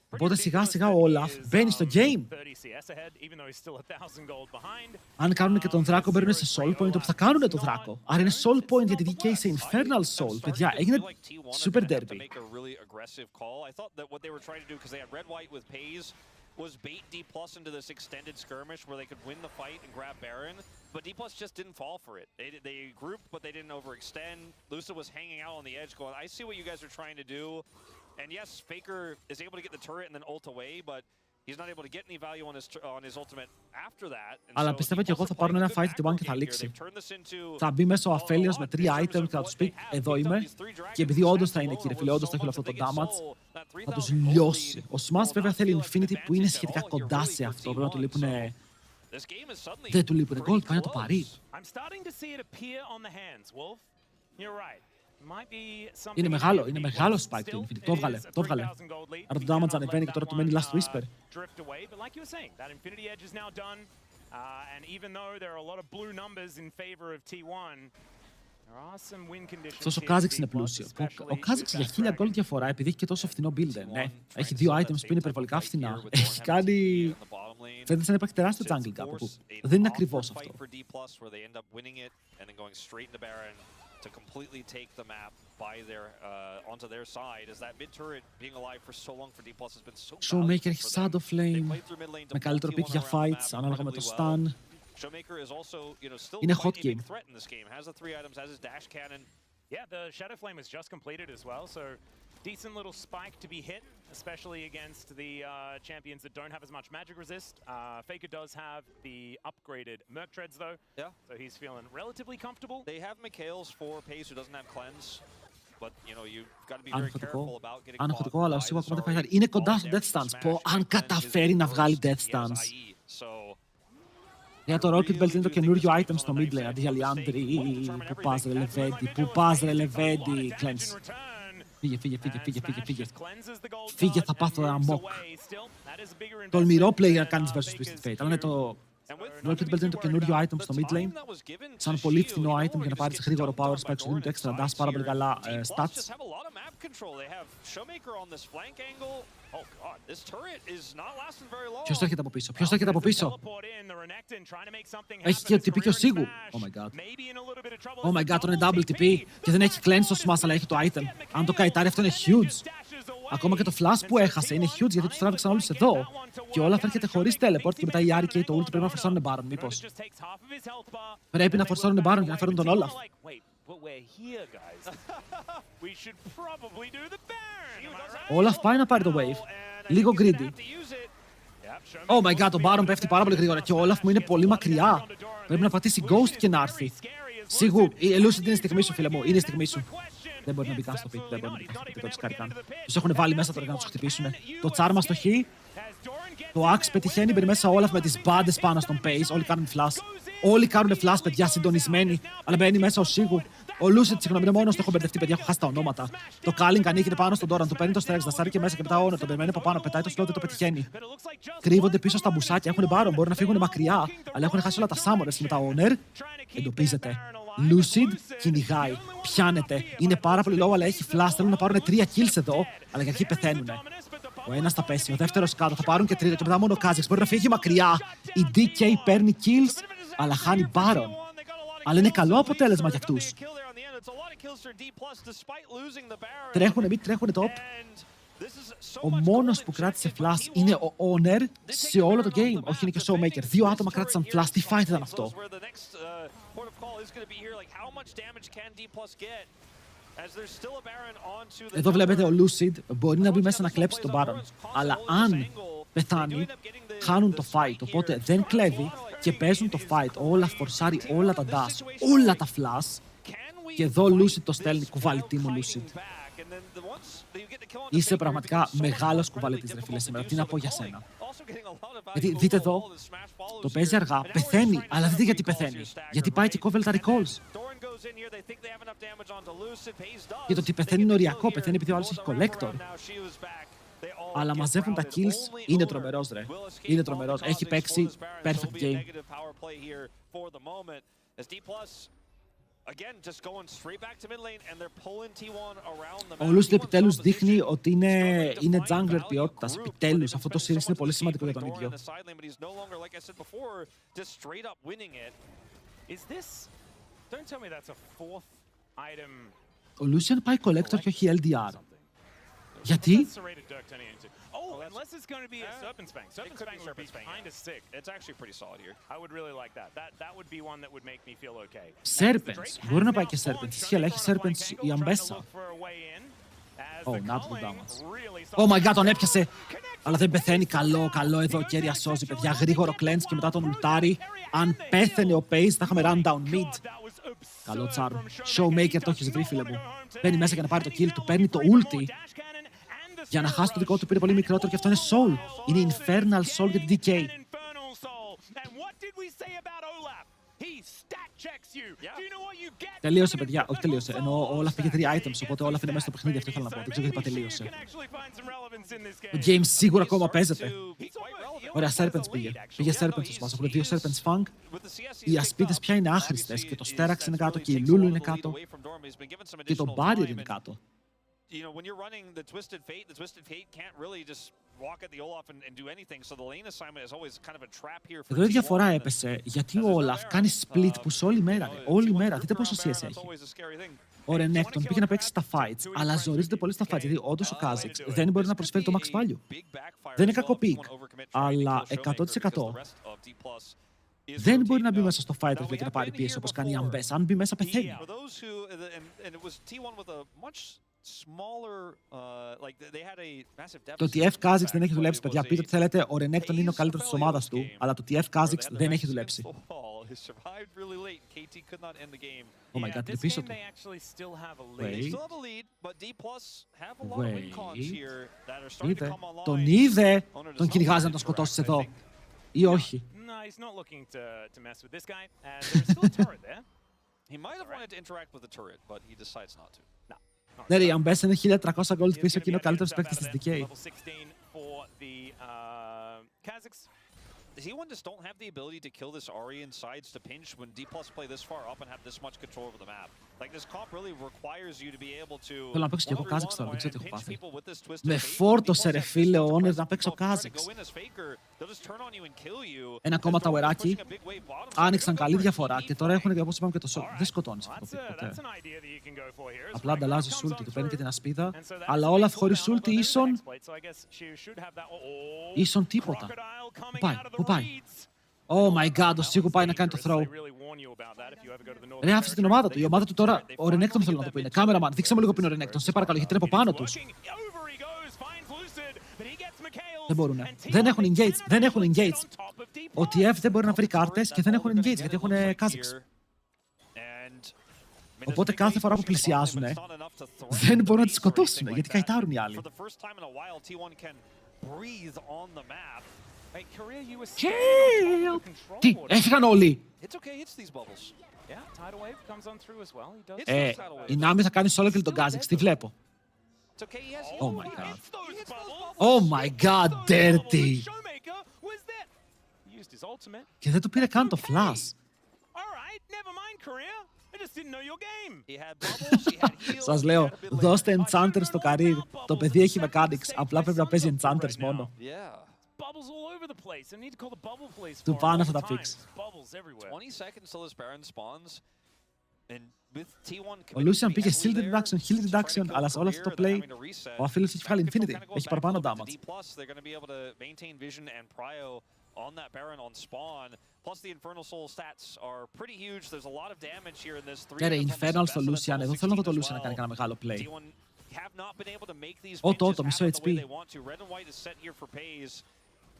Speaker 1: Οπότε σιγά σιγά ο Όλαφ μπαίνει στο game. Αν κάνουν και τον Δράκο, μπαίνουν σε soul point, όπου θα κάνουν τον Δράκο. Άρα είναι soul point για τη DK σε Infernal soul. Παιδιά, έγινε super derby.
Speaker 3: Was bait D+ into this extended skirmish where they could win the fight and grab Baron, but D+ just didn't fall for it. They grouped, but they didn't overextend. Lucid was hanging out on the edge going, I see what you guys are trying to do. And yes, Faker is able to get the turret and then ult away, but he's not able to get any value on his ultimate after that.
Speaker 1: Αλλά πιστεύω και εγώ θα πάρουν ένα fight T1 και θα λήξει. Θα μπει μέσα ο Αφέλιος με 3 items και θα τους πει εδώ είμαι. Και επειδή όντως θα είναι εκεί, ρε φίλε, όντως θα έχει όλο αυτό το damage, θα τους λιώσει. Ο Smash βέβαια θέλει Infinity που είναι σχετικά κοντά σε αυτό. Πρέπει να του λείπουνε. Δεν του λείπουνε gold, πάει να το πάρει. Είναι μεγάλο spike του Infinity. Το έβγαλε. Άρα το damage ανεβαίνει και τώρα του μένει Last Whisper. Αυτός ο Kha'Zix είναι πλούσιο. Ο Kha'Zix για 1.000 gold διαφορά, επειδή έχει και τόσο φθηνό build. Ναι, έχει 2 items που είναι υπερβολικά φθηνά. Έχει κάνει. Φαίνεται σαν να υπάρχει τεράστιο jungle κάπου που δεν είναι ακριβώς αυτό.
Speaker 3: To completely take the map by their onto their side, as that mid turret being alive for so long for D+ has been so.
Speaker 1: Showmaker έχει Shadow Flame με καλύτερο pick για fights ανάλογα με το stun.
Speaker 3: Showmaker is also, you know, still
Speaker 1: Είναι hot
Speaker 3: quite a big
Speaker 1: game.
Speaker 3: threat in this game. Has the 3 items, has his dash cannon.
Speaker 2: Yeah, the Shadow Flame was just completed as well, so decent little spike to be hit, especially against the champions that don't have as much magic resist. Faker does have the upgraded Merc Treads though, so he's feeling relatively comfortable.
Speaker 3: They have Mikhail's for Pace who doesn't have cleanse, but you know you've got to be very careful about getting caught.
Speaker 1: Αναχωτικό, αλλά σίγουρα ακόμα δεν θα είναι κοντά στο Death Stance. Πω, αν καταφέρει να βγάλει Death Stance. Για το Rocket Belt είναι το καινούριο item στο mid lane, αντί για Liandry. Πού πας ρε Λεβέντι, Cleanse. Φύγε, θα πάθω ένα mock. Τολμηρό play να κάνεις versus Twisted Fate, αλλά είναι το Rocket Belt είναι το καινούριο item στο mid lane. Σαν πολύ φθηνό item για να πάρεις γρήγορο power spike, σου δίνει το extra dash, πάρα πολύ καλά stats. Ποιος το έρχεται από πίσω, Έχει και TP και ο Σίγου. Oh my god, τώρα είναι double TP και δεν έχει cleanse στο Smash, αλλά έχει το item. Αν το καητάρει αυτό είναι huge. Ακόμα και το flash που έχασε είναι huge γιατί τους τράβηξαν όλους εδώ. Και όλα θα έρχεται χωρίς teleport και μετά η Ari και το ult πρέπει να φορσάρουν Baron, μήπως. Πρέπει να φορσάρουν Baron για να φέρουν τον Olaf. Ο Olaf πάει να πάρει το wave. Λίγο greedy. Oh my god, το Baron πέφτει πάρα πολύ γρήγορα και ο Olaf μου είναι πολύ μακριά. Πρέπει να πατήσει ghost και να έρθει. Σίγου, η Lucid είναι η στιγμή σου, φίλε μου. Είναι η στιγμή σου. Δεν μπορεί να μπει καν στο πικ. Δεν μπορεί να μπει καν στο πικ. Το ρισκάρει καν. Τους έχουν βάλει μέσα τώρα για να τους χτυπήσουν. Το τσάρμα στο χ. Το Axe πετυχαίνει, μπαίνει μέσα Όλαφ με τις μπάντες πάνω στον Pace. Όλοι κάνουν flash. Όλοι κάνουν flash, παιδιά, συντονισμένοι. Αλλά μπαίνει μέσα ο Σίγου. Ο Lucid, συγγνώμη, είναι μόνος του. Έχω μπερδευτεί, παιδιά, έχω χάσει τα ονόματα. Το Culling ανοίγεται πάνω στον Doran, του παίρνει το Strex, δασάρει και μέσα και μετά Honor. Τον περιμένει από πάνω, πετάει το slot, το πετυχαίνει. Κρύβονται πίσω στα μπουσάκια, έχουν Baron, μπορούν να φύγουν μακριά, αλλά έχουν χάσει όλα τα Summoners με τα Honor. Εντοπίζεται. Lucid κυνηγάει, πιάνεται. Είναι πάρα πολύ low, αλλά έχει flash. Θέλουν να πάρουν 3 kills εδώ, αλλά για αρχή πεθαίνουν. Ο ένας θα πέσει, ο δεύτερος κάτω, θα πάρουν και τρίτο και μετά μόνο ο Kha'Zix μπορεί να φύγει μακριά. Η DK παίρνει kills, αλλά χάνει Baron. Αλλά είναι καλό αποτέλεσμα για αυτούς. Τρέχουνε, μην τρέχουνε top. Ο μόνος που κράτησε flash είναι ο Honor σε όλο το game. Όχι, είναι και ο Showmaker. 2 άτομα κράτησαν flash. Τι fight ήταν αυτό. Εδώ βλέπετε ο Lucid μπορεί να μπει μέσα να κλέψει τον Baron. Αλλά αν πεθάνει, χάνουν το fight. Οπότε δεν κλέβει και παίζουν το fight. Όλα φορσάρει, όλα τα dash, όλα τα flash. Και εδώ Lucid το στέλνει. Κουβαλητή μου Lucid. Είσαι πραγματικά μεγάλος κουβαλητής, ρε φίλε, σήμερα. Τι να πω για σένα. Γιατί δείτε εδώ, το παίζει αργά, πεθαίνει, αλλά δείτε γιατί πεθαίνει. Γιατί πάει και κόβει τα recalls. Και το ότι πεθαίνει είναι οριακό, πεθαίνει επειδή ο άλλος έχει collector. Αλλά μαζεύουν τα kills, είναι τρομερός, ρε. Είναι τρομερός, έχει παίξει perfect game. Ο Lucid επιτέλους δείχνει ότι είναι jungler ποιότητας. Επιτέλους, αυτό το series είναι πολύ σημαντικό για τον ίδιο. Ο Lucian πάει collector και όχι LDR. Γιατί?
Speaker 2: Unless it's going to be a Serpent's Fang. Serpent's Fang would be kind of sick.
Speaker 3: It's actually pretty solid here.
Speaker 2: I would really like that. That would be one that would make me feel okay.
Speaker 1: Serpents. Μπορεί να πάει και Serpents. Ισχύει, αλλά έχει Serpents η Αμπέσα. Oh, not the damage. Oh my god, τον έπιασε. Αλλά δεν πεθαίνει. Καλό εδώ. Κέρια σώζει, παιδιά. Γρήγορο cleanse και μετά τον ουλτάρει. Αν πέθαινε ο Pace, θα είχαμε run down mid. Καλό τσάρμ. Showmaker το έχεις βρει, φίλε μου. Μπαίνει μέσα για να πάρει το kill του. Παίρνει το ulti. Για να χάσει το δικό του πήρε πολύ μικρότερο και αυτό είναι Soul. Είναι Infernal Soul για την DK. Τελείωσε, παιδιά. Όχι, τελείωσε. Ενώ όλα πήγε 3 items, οπότε όλα είναι μέσα στο παιχνίδι. Αυτό ήθελα να πω. Δεν ξέρω γιατί είπα τελείωσε. Το game σίγουρα ακόμα παίζεται. Ωραία, Serpents πήγε. Πήγε Serpents στο σπάσο. Έχουν 2 Serpents Fang. Οι ασπίδες πια είναι άχρηστες και το Sterax είναι κάτω και η Lulu είναι κάτω. Και το Barrier είναι κάτω.
Speaker 3: You know, when you're running the Twisted Fate can't really just walk at the Olaf and do anything. So the lane assignment is always kind of a trap here.
Speaker 1: Εδώ η διαφορά έπεσε γιατί ο Olaf κάνει split push όλη μέρα. Όλη μέρα. Δείτε πόσο CS έχει. Ο Renekton πήγε να παίξει στα fights, αλλά ζορίζεται πολύ στα fights γιατί όντως ο Kha'Zix δεν μπορεί να προσφέρει το max value. Δεν είναι κακό pick, αλλά 100%. Δεν μπορεί να μπει μέσα στο fight και να πάρει πίεση όπως κάνει η Ambess. Αν μπει μέσα πεθαίνει. Το TF Kha'Zix δεν έχει δουλέψει, παιδιά. Πείτε ότι θέλετε, ο Renekton είναι ο καλύτερος της ομάδας του, αλλά το TF Kha'Zix δεν έχει δουλέψει. Oh my god, είναι πίσω του. Είδε, τον είδε, τον κυνηγάζει να τον σκοτώσεις εδώ. Ή όχι. Ναι, ρε, η Αμπέσα είναι 1300 gold πίσω και είναι ο καλύτερος παίκτης της DK.
Speaker 3: T1 just don't have the ability to kill this Ahri in sides to pinch when D+ play this far up and have this much control over the map. Like this comp really requires you to be able to.
Speaker 1: Θέλω να παίξω και εγώ Kha'Zix τώρα, δεν ξέρω τι έχω πάθει. Με φόρτωσε ρε φίλε ο Honor να παίξω Kha'Zix. Ένα ακόμα ταουεράκι. Άνοιξαν καλή διαφορά και τώρα έχουν, όπως είπαμε, και το Soul. Δεν σκοτώνεις αυτό ποτέ. Απλά ανταλλάζει σούλτι, του παίρνει και την ασπίδα. Αλλά όλα χωρίς σούλτι ίσον τίποτα. Πού πάει. Oh my god, ο Σίγου πάει να κάνει το throw. Ρε, άφησε την ομάδα του. Η ομάδα του τώρα, ο Renekton θέλω να το πει είναι. Cameraman, δείξε μου λίγο που είναι ο Renekton. Σε παρακαλώ, γιατί είναι από πάνω τους. Δεν μπορούνε. Δεν έχουν engage. Ο TF δεν μπορεί να βρει κάρτες και δεν έχουν engage γιατί έχουν Kha'Zix. Οπότε κάθε φορά που πλησιάζουν, δεν μπορούν να τις σκοτώσουν, γιατί καητάρουν οι άλλοι. Τι, έφυγαν όλοι! Η Νάμι θα κάνει solo kill τον Kha'Zix, τι βλέπω. Oh my god. Oh my god, dirty! Και δεν του πήρε καν το flash. Σας λέω, δώστε enchanters στο career. Το παιδί έχει mechanics, απλά πρέπει να παίζει enchanters μόνο. Του πάνε αυτά τα fix. Ο Lucian πήγε shield reduction, heal reduction, αλλά σε όλο αυτό το play ο Αφίλιος έχει βγάλει infinity, έχει παραπάνω damage.
Speaker 3: On that Baron on spawn, plus the Infernal Soul stats are pretty huge. There's a lot of damage here in this 3.
Speaker 1: Κοίτα, Infernal στο Lucian, εδώ θέλω να δω το Lucian να κάνει κανένα μεγάλο play. Το μισό HP.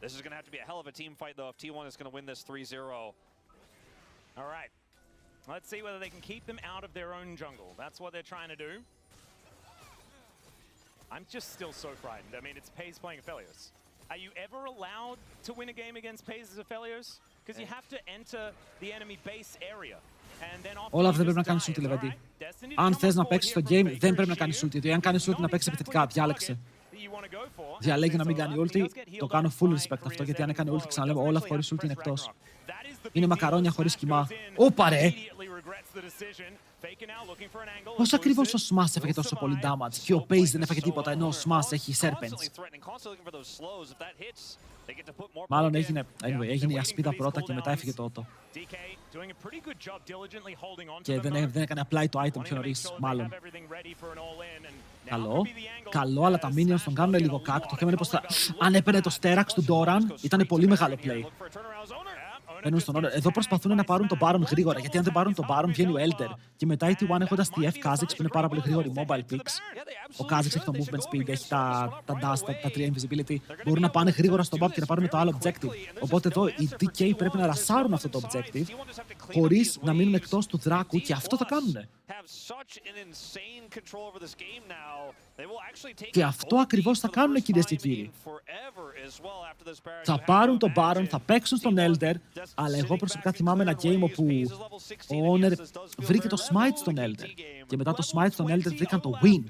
Speaker 3: This is going to have to be a hell of a team fight though if T1 is going to win this 3-0.
Speaker 2: All right. Let's see whether they can keep them out of their own jungle. That's what they're trying to do. I'm just still so frightened. I mean, it's Paze playing Aphelios. Are you ever allowed to win a game against Paze as Aphelios? Because you have to enter the enemy base area.
Speaker 1: Όλα αυτά δεν πρέπει να κάνεις ulti, Λεβέντη. Αν θες να παίξεις το game, δεν πρέπει να κάνεις ulti. Δηλαδή, αν κάνεις ulti να παίξεις επιθετικά, διάλεξε. Διαλέγει να μην κάνει ulti, το κάνω full respect αυτό, γιατί αν έκανε ulti, ξαναλέω, όλα χωρίς ulti είναι εκτός. Είναι μακαρόνια χωρίς κοιμά. Όπα ρε! Πώς ακριβώς ο Smash έφαγε τόσο πολύ damage και ο Paze δεν έφαγε τίποτα, ενώ ο Smash έχει Serpents. Μάλλον έγινε η ασπίδα πρώτα και μετά έφυγε το Auto. Και δεν έκανε apply το item πιο νωρίς, μάλλον. Καλό, αλλά τα minions τον κάνουν λίγο κάκ. Το θέμα είναι πως αν έπαιρνε το Sterax του Doran, ήταν πολύ μεγάλο play. Εδώ προσπαθούν να πάρουν τον Baron γρήγορα, γιατί αν δεν πάρουν τον Baron βγαίνει ο Elder. Και μετά η T1 έχοντας τη F Kha'Zix που είναι πάρα πολύ γρήγορη mobile picks. Ο Kha'Zix έχει το movement speed, έχει τα dash, τα 3 invisibility. Μπορούν να πάνε γρήγορα στο map και να πάρουν το άλλο objective. Οπότε εδώ οι DK πρέπει να ρασάρουν αυτό το objective χωρίς να μείνουν εκτός του δράκου και αυτό θα κάνουν. Και αυτό ακριβώς θα κάνουν, κυρίες και κύριοι. Θα πάρουν τον Baron, θα παίξουν στον Elder, αλλά εγώ προσωπικά θυμάμαι ένα game όπου ο Owner βρήκε το smite στον Elder και μετά το smite στον Elder βρήκαν το win.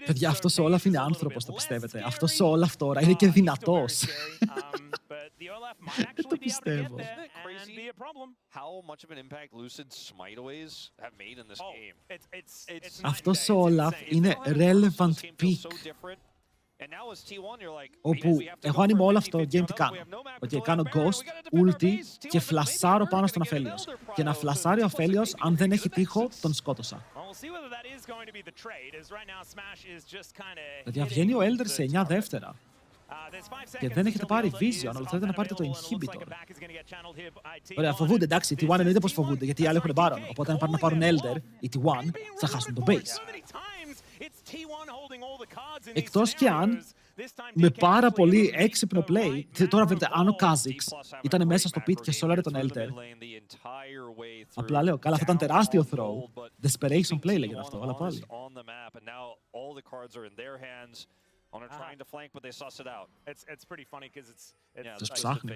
Speaker 1: Παιδιά, αυτός ο Όλαφ είναι άνθρωπος, το πιστεύετε. Αυτός ο Όλαφ τώρα είναι και δυνατός. Δεν το πιστεύω. Αυτός ο Όλαφ είναι relevant pick. Όπου εγώ αν είμαι όλο αυτό το game τι κάνω. Κάνω ghost, ulti και φλασάρω πάνω στον Αφέλιος. Και να φλασάρει ο Αφέλιος, αν δεν έχει τείχο, τον σκότωσα. Δηλαδή βγαίνει ο Elder σε 9 δεύτερα. Και δεν έχετε πάρει vision, αλλά θέλετε να πάρετε το inhibitor. Ωραία, φοβούνται, εντάξει, οι T1 εννοείται πως φοβούνται, γιατί οι άλλοι έχουν Baron. Οπότε αν πάνε να πάρουν Elder, οι T1 θα χάσουν το base. Εκτός και αν, με πάρα πολύ έξυπνο play, τώρα βλέπετε, αν ο Kha'Zix ήταν μέσα στο pit και σόλαρε τον Elder, απλά λέω, καλά, θα ήταν τεράστιο throw. Desperation play λέγεται αυτό, αλλά πάλι. Τους ψάχνει.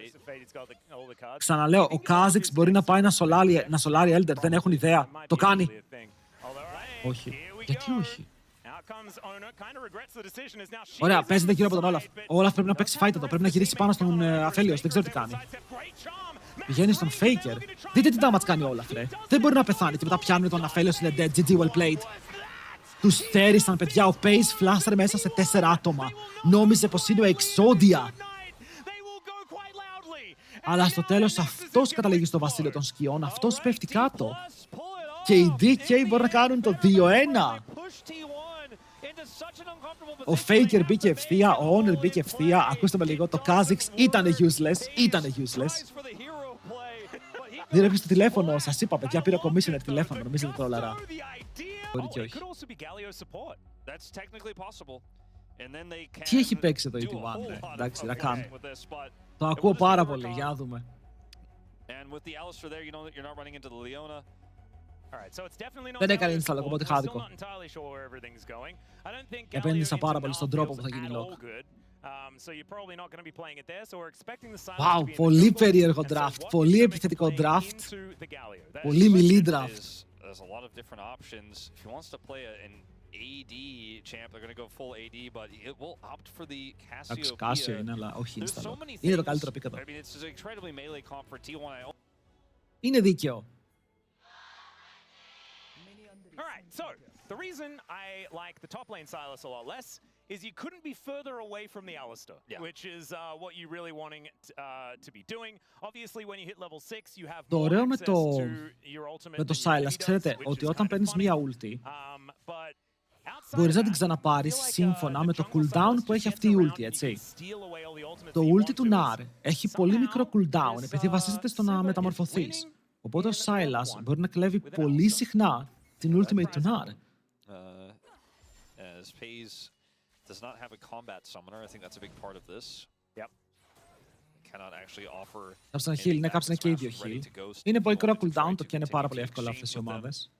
Speaker 1: Ξαναλέω, ο Kha'Zix μπορεί να πάει να σολάρει Elder, δεν έχουν ιδέα. Το κάνει. Όχι. Γιατί όχι. Ωραία, παίζεται γύρω από τον Όλαφ. Ο Όλαφ πρέπει να παίξει fight εδώ, πρέπει να γυρίσει πάνω στον Αφέλιος, δεν ξέρω τι κάνει. Πηγαίνει στον Faker. Δείτε τι damage κάνει ο Όλαφ, ρε. Δεν μπορεί να πεθάνει και μετά πιάνουν τον Αφέλιος, είναι dead, GG well played. Τους θέρισαν, παιδιά, ο Paze φλάσταρε μέσα σε 4 άτομα. Νόμιζε πως είναι ο Εξόντια. Αλλά στο τέλος αυτός καταλήγει στο βασίλειο των σκιών, αυτός πέφτει κάτω. Και οι DK μπορούν να κάνουν το 2-1. Ο Faker μπήκε ευθεία, ο Owner μπήκε ευθεία. Ακούστε με λίγο, το Kha'Zix ήτανε useless. Δεν έπισε το τηλέφωνο, σας είπα, παιδιά, πήρα commissioner τηλέφωνο, νομίζετε τρόλαρα. Μπορεί και όχι. Τι έχει παίξει εδώ η T1, εντάξει, να κάνω. Το ακούω πάρα πολύ, για να δούμε. Δεν έκανε install ακόμα τη χάδικο. Επένδυσα πάρα πολύ στον τρόπο που θα γίνει lock. Wow, πολύ περίεργο draft, πολύ επιθετικό draft, πολύ μιλή draft. Εντάξει, Κάσιο είναι, αλλά όχι install. Είναι το καλύτερο pick εδώ. Είναι δίκαιο.
Speaker 2: Alright, so the reason I like the top lane Sylas a lot less is you couldn't be further away from the Alistar, which is what you really wanting to be doing. Obviously, when you hit level 6, you have more access to your ultimate.
Speaker 1: Με το Sylas, ξέρετε ότι όταν παίρνεις μία ulti, μπορείς να την ξαναπάρεις σύμφωνα με το cooldown που έχει αυτή η ulti, έτσι. Το ulti του Nar έχει πολύ μικρό cooldown επειδή βασίζεται στο να μεταμορφωθείς. Οπότε ο Sylas μπορεί να κλέβει πολύ συχνά την ultimate του Nar. Κάψε ένα heal, ναι, κάψε ένα και οι δύο heal. Είναι πολύ μικρό cooldown, το καίνε πάρα πολύ εύκολα αυτές οι ομάδες.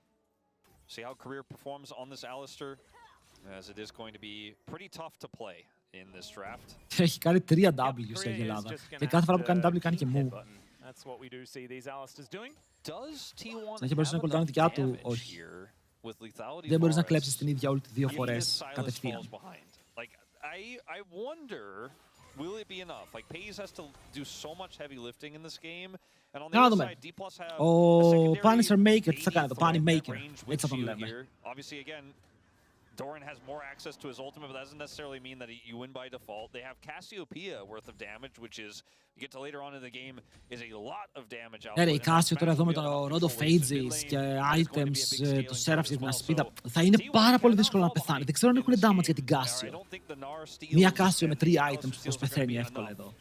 Speaker 1: Έχει κάνει 3 W σε Ελλάδα και κάθε φορά που κάνει W κάνει και move. Συνέχεια μπορείς να cooldown δικιά του, όχι. Δεν μπορείς να κλέψεις την ίδια ulti 2 φορές κατευθείαν. Να δούμε. Ο Punisher Maker, τι θα κάνει το Punny Maker, έτσι θα τον λέμε.
Speaker 3: Doran has more access to his ultimate, but that doesn't necessarily mean that you win by default. They have Cassiopeia worth of damage, which is, you get to later on in the game, is a lot of damage out.
Speaker 1: Ναι, η Casio τώρα εδώ με το Rod of Ages και items, το Seraphs για την ασπίδα, θα είναι πάρα πολύ δύσκολο να πεθάνει. Δεν ξέρω αν έχουν damage για την Casio. Μία Casio με 3 items πως πεθαίνει εύκολα εδώ.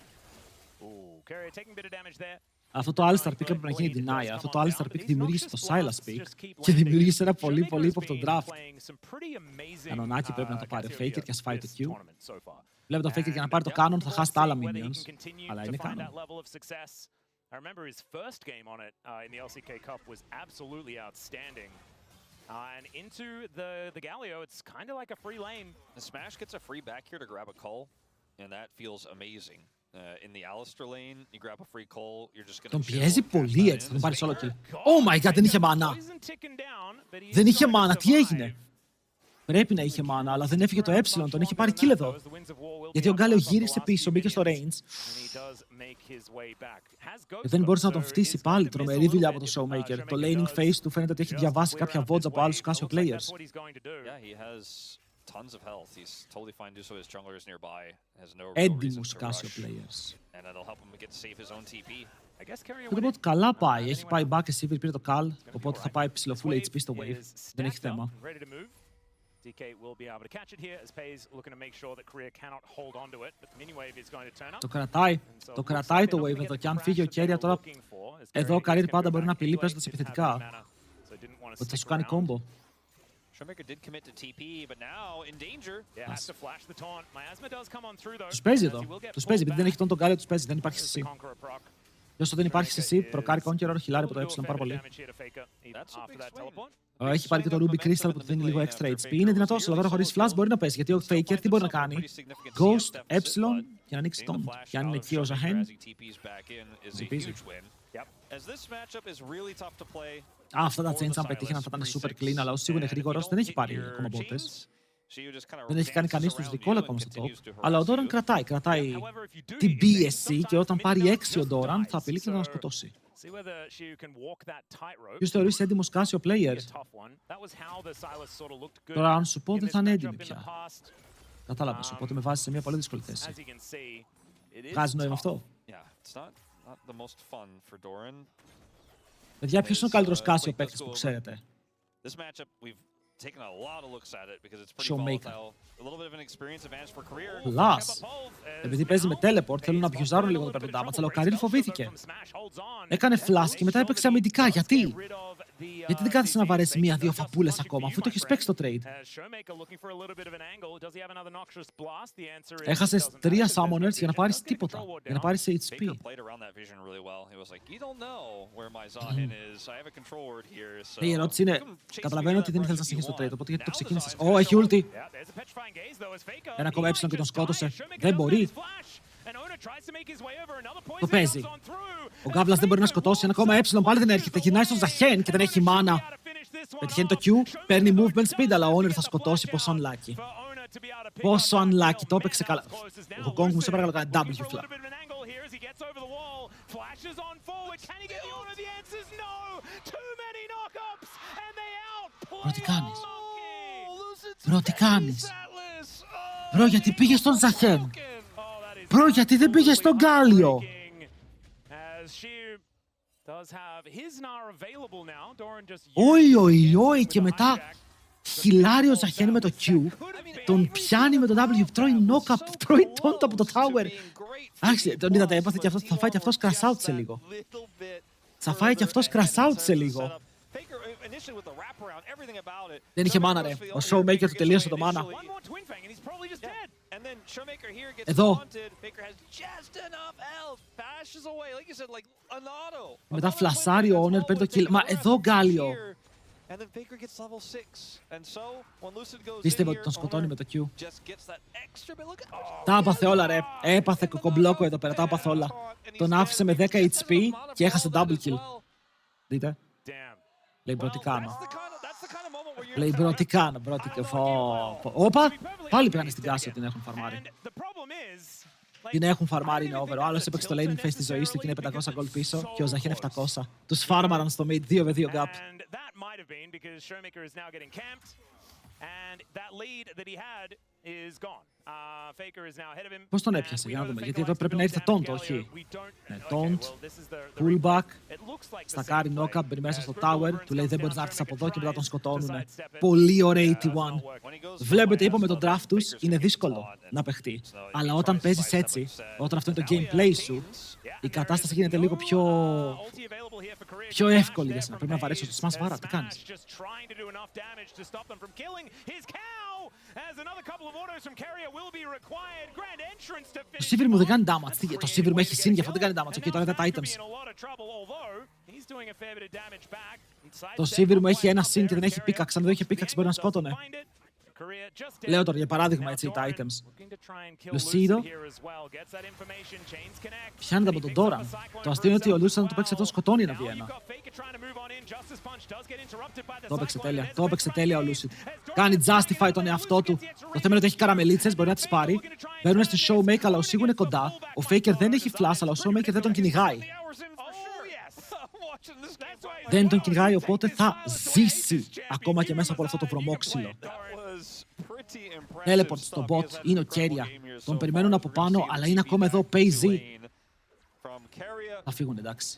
Speaker 1: Αυτό το Alistar pick έπρεπε να γίνει deny. Αυτό το Alistar pick δημιούργησε το Sylas pick και δημιούργησε ένα πολύ πολύ ύποπτο draft. Κανονάκι πρέπει να το πάρει ο Faker και ας φάει το Q. Βλέπει το Faker για να πάρει το Canon θα χάσει τα άλλα minions. Αλλά είναι Canon.
Speaker 2: I remember his first game on it in the LCK Cup was absolutely outstanding. And into the Galio, it's kind of like a free lane.
Speaker 3: The Smash gets a free back here to grab a call, and that feels amazing. In the Alistar lane, you grab a free call, you're just gonna.
Speaker 1: Τον πιέζει πολύ έτσι, θα τον πάρει solo kill. Oh my god, δεν είχε mana. Δεν είχε mana, τι έγινε? Πρέπει να είχε mana, αλλά δεν έφυγε το ε, τον είχε πάρει kill εδώ. Γιατί ο Γκάλεο γύρισε πίσω, μπήκε στο range. Και δεν μπορούσε να τον φτύσει πάλι. Τρομερή δουλειά από το Showmaker. Το laning phase του φαίνεται ότι έχει διαβάσει κάποια vods από άλλους Casio players.
Speaker 3: Tons of health. He's totally fine to so his jungler is nearby. Has no
Speaker 1: έντιμους Casio players.
Speaker 3: And that'll help him get to save his own TP.
Speaker 1: Θα πω ότι καλά πάει. Έχει πάει back και Sivir, πήρε το call, οπότε θα πάει ψηλό full HP στο wave. Δεν έχει θέμα.
Speaker 2: DK will be able to catch it here as Pays looking to make sure that Korea cannot hold on to it, but the mini wave is going to turn up.
Speaker 1: Το κρατάει το wave εδώ και αν φύγει ο Keria τώρα, εδώ ο Career πάντα μπορεί να απειλεί παίζοντας επιθετικά. Ότι θα σου κάνει combo.
Speaker 3: Showmaker did commit to TP, but now in danger.
Speaker 2: Has to flash the taunt. Miasma does come on through though.
Speaker 1: Τους παίζει εδώ. Τους παίζει, επειδή δεν έχει τον Γκάλεο, τους παίζει, δεν υπάρχει CC. Και όσο δεν υπάρχει CC, προκάρει Conqueror, χιλάρει από το ε πάρα πολύ. Έχει πάρει και το Ruby Crystal που του δίνει λίγο extra HP. Είναι δυνατός, αλλά τώρα χωρίς flash μπορεί να πέσει, γιατί ο Faker τι μπορεί να κάνει? Ghost, ε και να ανοίξει τον. Και αν είναι εκεί ο Zahen, ζυπίζει. Αυτά τα chains αν πετύχαιναν θα ήταν super clean, αλλά όσο σίγουρα είναι γρήγορος δεν έχει πάρει ακόμα μπότες. Δεν έχει κάνει κανείς τους recall ακόμα στο top. Αλλά ο Doran κρατάει την πίεση και όταν πάρει 6 ο Doran θα απειλεί και θα τον σκοτώσει. Ποιος θεωρείς έντιμος Casio player? Τώρα αν σου πω δεν θα είναι έντιμη πια. Κατάλαβες, οπότε με βάζεις σε μια πολύ δύσκολη θέση. Βγάζει νόημα αυτό? Παιδιά, ποιος είναι ο καλύτερος Casio παίκτης που ξέρετε? Showmaker. Plus, επειδή παίζει με teleport, θέλουν να abusarουν λίγο το damage, αλλά ο Career φοβήθηκε. Έκανε flash και μετά έπαιξε αμυντικά. Γιατί? Γιατί δεν κάθεσαι να βαρέσει μία-δύο φαπούλες ακόμα, αφού το έχεις παίξει το trade. Έχασες 3 summoners για να πάρεις τίποτα, για να πάρεις HP. Η ερώτηση είναι, καταλαβαίνω ότι δεν ήθελες να συνεχίσεις το trade, οπότε γιατί το ξεκίνησες. Ω, έχει ulti. Ένα ακόμα έψιλον και τον σκότωσε. Δεν μπορεί. Το παίζει. Ο Γκάβλας δεν μπορεί να σκοτώσει. Ένα ακόμα έψιλον πάλι δεν έρχεται. Γυρνάει στον Ζαχέν και δεν έχει μάνα. Πετυχαίνει το Q, παίρνει movement speed, αλλά ο Owner θα σκοτώσει. Πόσο unlucky. Πόσο unlucky. Το έπαιξε καλά. Ο Γκόγκ μου σε παρακαλώ κάνει W flap. Μπρο, τι κάνεις. Μπρο, τι κάνεις. Μπρο, γιατί πήγες στον Ζαχέν. Μπρο, γιατί δεν πήγες στον Γκάλιο. Όι, και μετά χιλάριο Ζαχέν με το Q. Τον πιάνει με το W, τρώει knock-up, τρώει τόντο από το tower. Άρχισε, τον είδατε, έπαθε και αυτός, θα φάει και αυτός crash out σε λίγο. Θα φάει και αυτός crash out σε λίγο. Δεν είχε μάνα, ρε. Ο Showmaker του τελείωσε το μάνα. Εδώ. Μετά φλασάρει ο Owner, παίρνει το kill. Μα εδώ Γκάλιο. Πίστευε ότι τον σκοτώνει με το Q. Τα έπαθε όλα, ρε. Έπαθε κοκομπλόκο εδώ πέρα, τα έπαθε όλα. Τον άφησε με 10 HP και έχασε double kill. Δείτε. Λέει μπρο, τι κάνω. Λέει μπρο, τι κάνω. Όπα, πάλι πήγανε στην κάση ότι την έχουν φαρμάρει. Την έχουν φαρμάρει, είναι over. Ο άλλος έπαιξε το laning phase της ζωής του και είναι 500 gold πίσω και ο Ζαχέν 700. Τους φάρμαραν στο mid, 2v2 gap. Πώς τον έπιασε, για να δούμε, γιατί εδώ πρέπει να ήρθε taunt, όχι. Ναι, taunt, pullback, στακάρει knock-up, μπαίνει μέσα στο tower, του λέει δεν μπορείς να έρθεις από εδώ και μετά τον σκοτώνουνε. Πολύ ωραία 81. Βλέπετε, είπαμε τον draft τους, είναι δύσκολο να παιχτεί. Αλλά όταν παίζεις έτσι, όταν αυτό είναι το gameplay σου, η κατάσταση γίνεται λίγο πιο εύκολη για σένα. Πρέπει να βαρέσεις το smash βάρα, τι κάνεις. Το Sivir μου δεν κάνει damage. Το Sivir μου έχει συν, γι' αυτό δεν κάνει damage. Okay, τώρα είδα τα items. Το Sivir μου έχει ένα συν και δεν έχει pickaxe. Αν δεν είχε pickaxe μπορεί να σκότωνε. Λέω τώρα για παράδειγμα έτσι τα items. Λουσίδο. Πιάνεται από τον Doran. Το αστείο είναι ότι ο Λούσαν το παίξει αυτό σκοτώνει ένα V1. Το έπαιξε τέλεια. Το έπαιξε τέλεια ο Λούσιτ. Κάνει justify τον εαυτό του. Το θέμα είναι ότι έχει καραμελίτσες, μπορεί να τις πάρει. Μπαίνουν στη Showmaker, αλλά ο Sig είναι κοντά. Ο Faker δεν έχει flash, αλλά ο Showmaker δεν τον κυνηγάει. Δεν τον κυνηγάει, οπότε θα ζήσει ακόμα και μέσα από αυτό το βρωμόξυλο. Teleport στο bot, είναι ο Κέρια. Τον περιμένουν από πάνω, αλλά είναι ακόμα εδώ, PayZ. Θα φύγουν, εντάξει.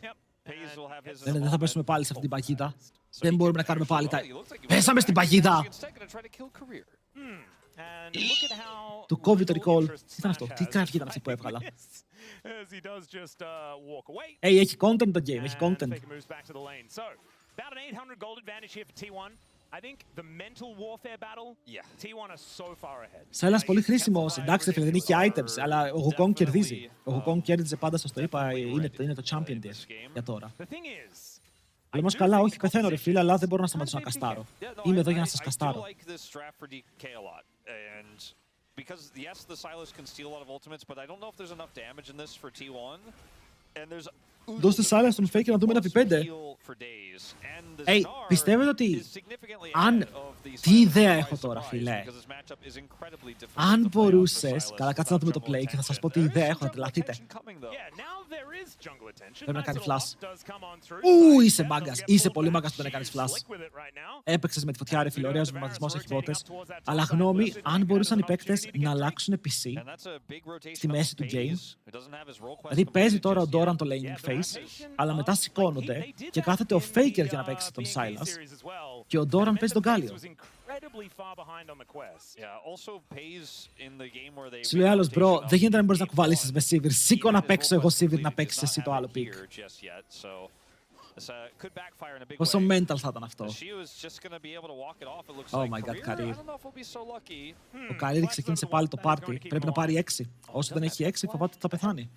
Speaker 1: Δεν θα πέσουμε πάλι σε αυτή την παγίδα. Δεν μπορούμε να κάνουμε πάλι τα... Πέσαμε στην παγίδα! Του κόβει το recall. Τι ήταν αυτό, τι κράφη ήταν αυτή που έβγαλα. Έχει content το game, έχει content. Σέλας πολύ χρήσιμος. Εντάξει, φίλε, δεν είχε items, αλλά ο Wukong κερδίζει. Ο Wukong κέρδιζε πάντα, σας το είπα, είναι το champion της για τώρα. Αλλά όμως καλά, όχι καθένα ρε φίλε, αλλά δεν μπορώ να σταματήσω να καστάρω. Είμαι εδώ για να σας καστάρω. Because yes, the Silas can steal a lot of ultimates, but I don't know if there's enough damage in this for T1. And there's δώστε Silas στον Faker να δούμε ένα V5. Πιστεύετε ότι αν... Τι ιδέα έχω τώρα, φίλε. Αν μπορούσες... Καλά, κάτσε να δούμε το play και θα σας πω τι ιδέα έχω, να τρελαθείτε. Πρέπει να κάνει flash. Είσαι μάγκας. Είσαι πολύ μάγκας που δεν έκανες flash. Έπαιξες με τη φωτιά, ρε φίλε. Ωραίος βηματισμός, έχει πότες. Αλλά γνώμη, αν μπορούσαν οι παίκτες να αλλάξουν PC στη μέση του game. Δηλαδή παίζει τώρα ο Doran το laning phase, αλλά μετά σηκώνονται και κάθεται ο Faker για να παίξει τον Silas και ο Doran παίζει τον Γκάλιο. Σου λέει άλλος, μπρο, δεν γίνεται να μπορείς να κουβαλήσεις με Sivir. Σήκω να παίξω εγώ Sivir, να παίξεις εσύ το άλλο pick. Πόσο mental θα ήταν αυτό. Oh my god, Karir. Ο Karir ξεκίνησε πάλι το πάρτι. Πρέπει να πάρει 6. Όσο δεν έχει 6, φοβάται ότι θα πεθάνει.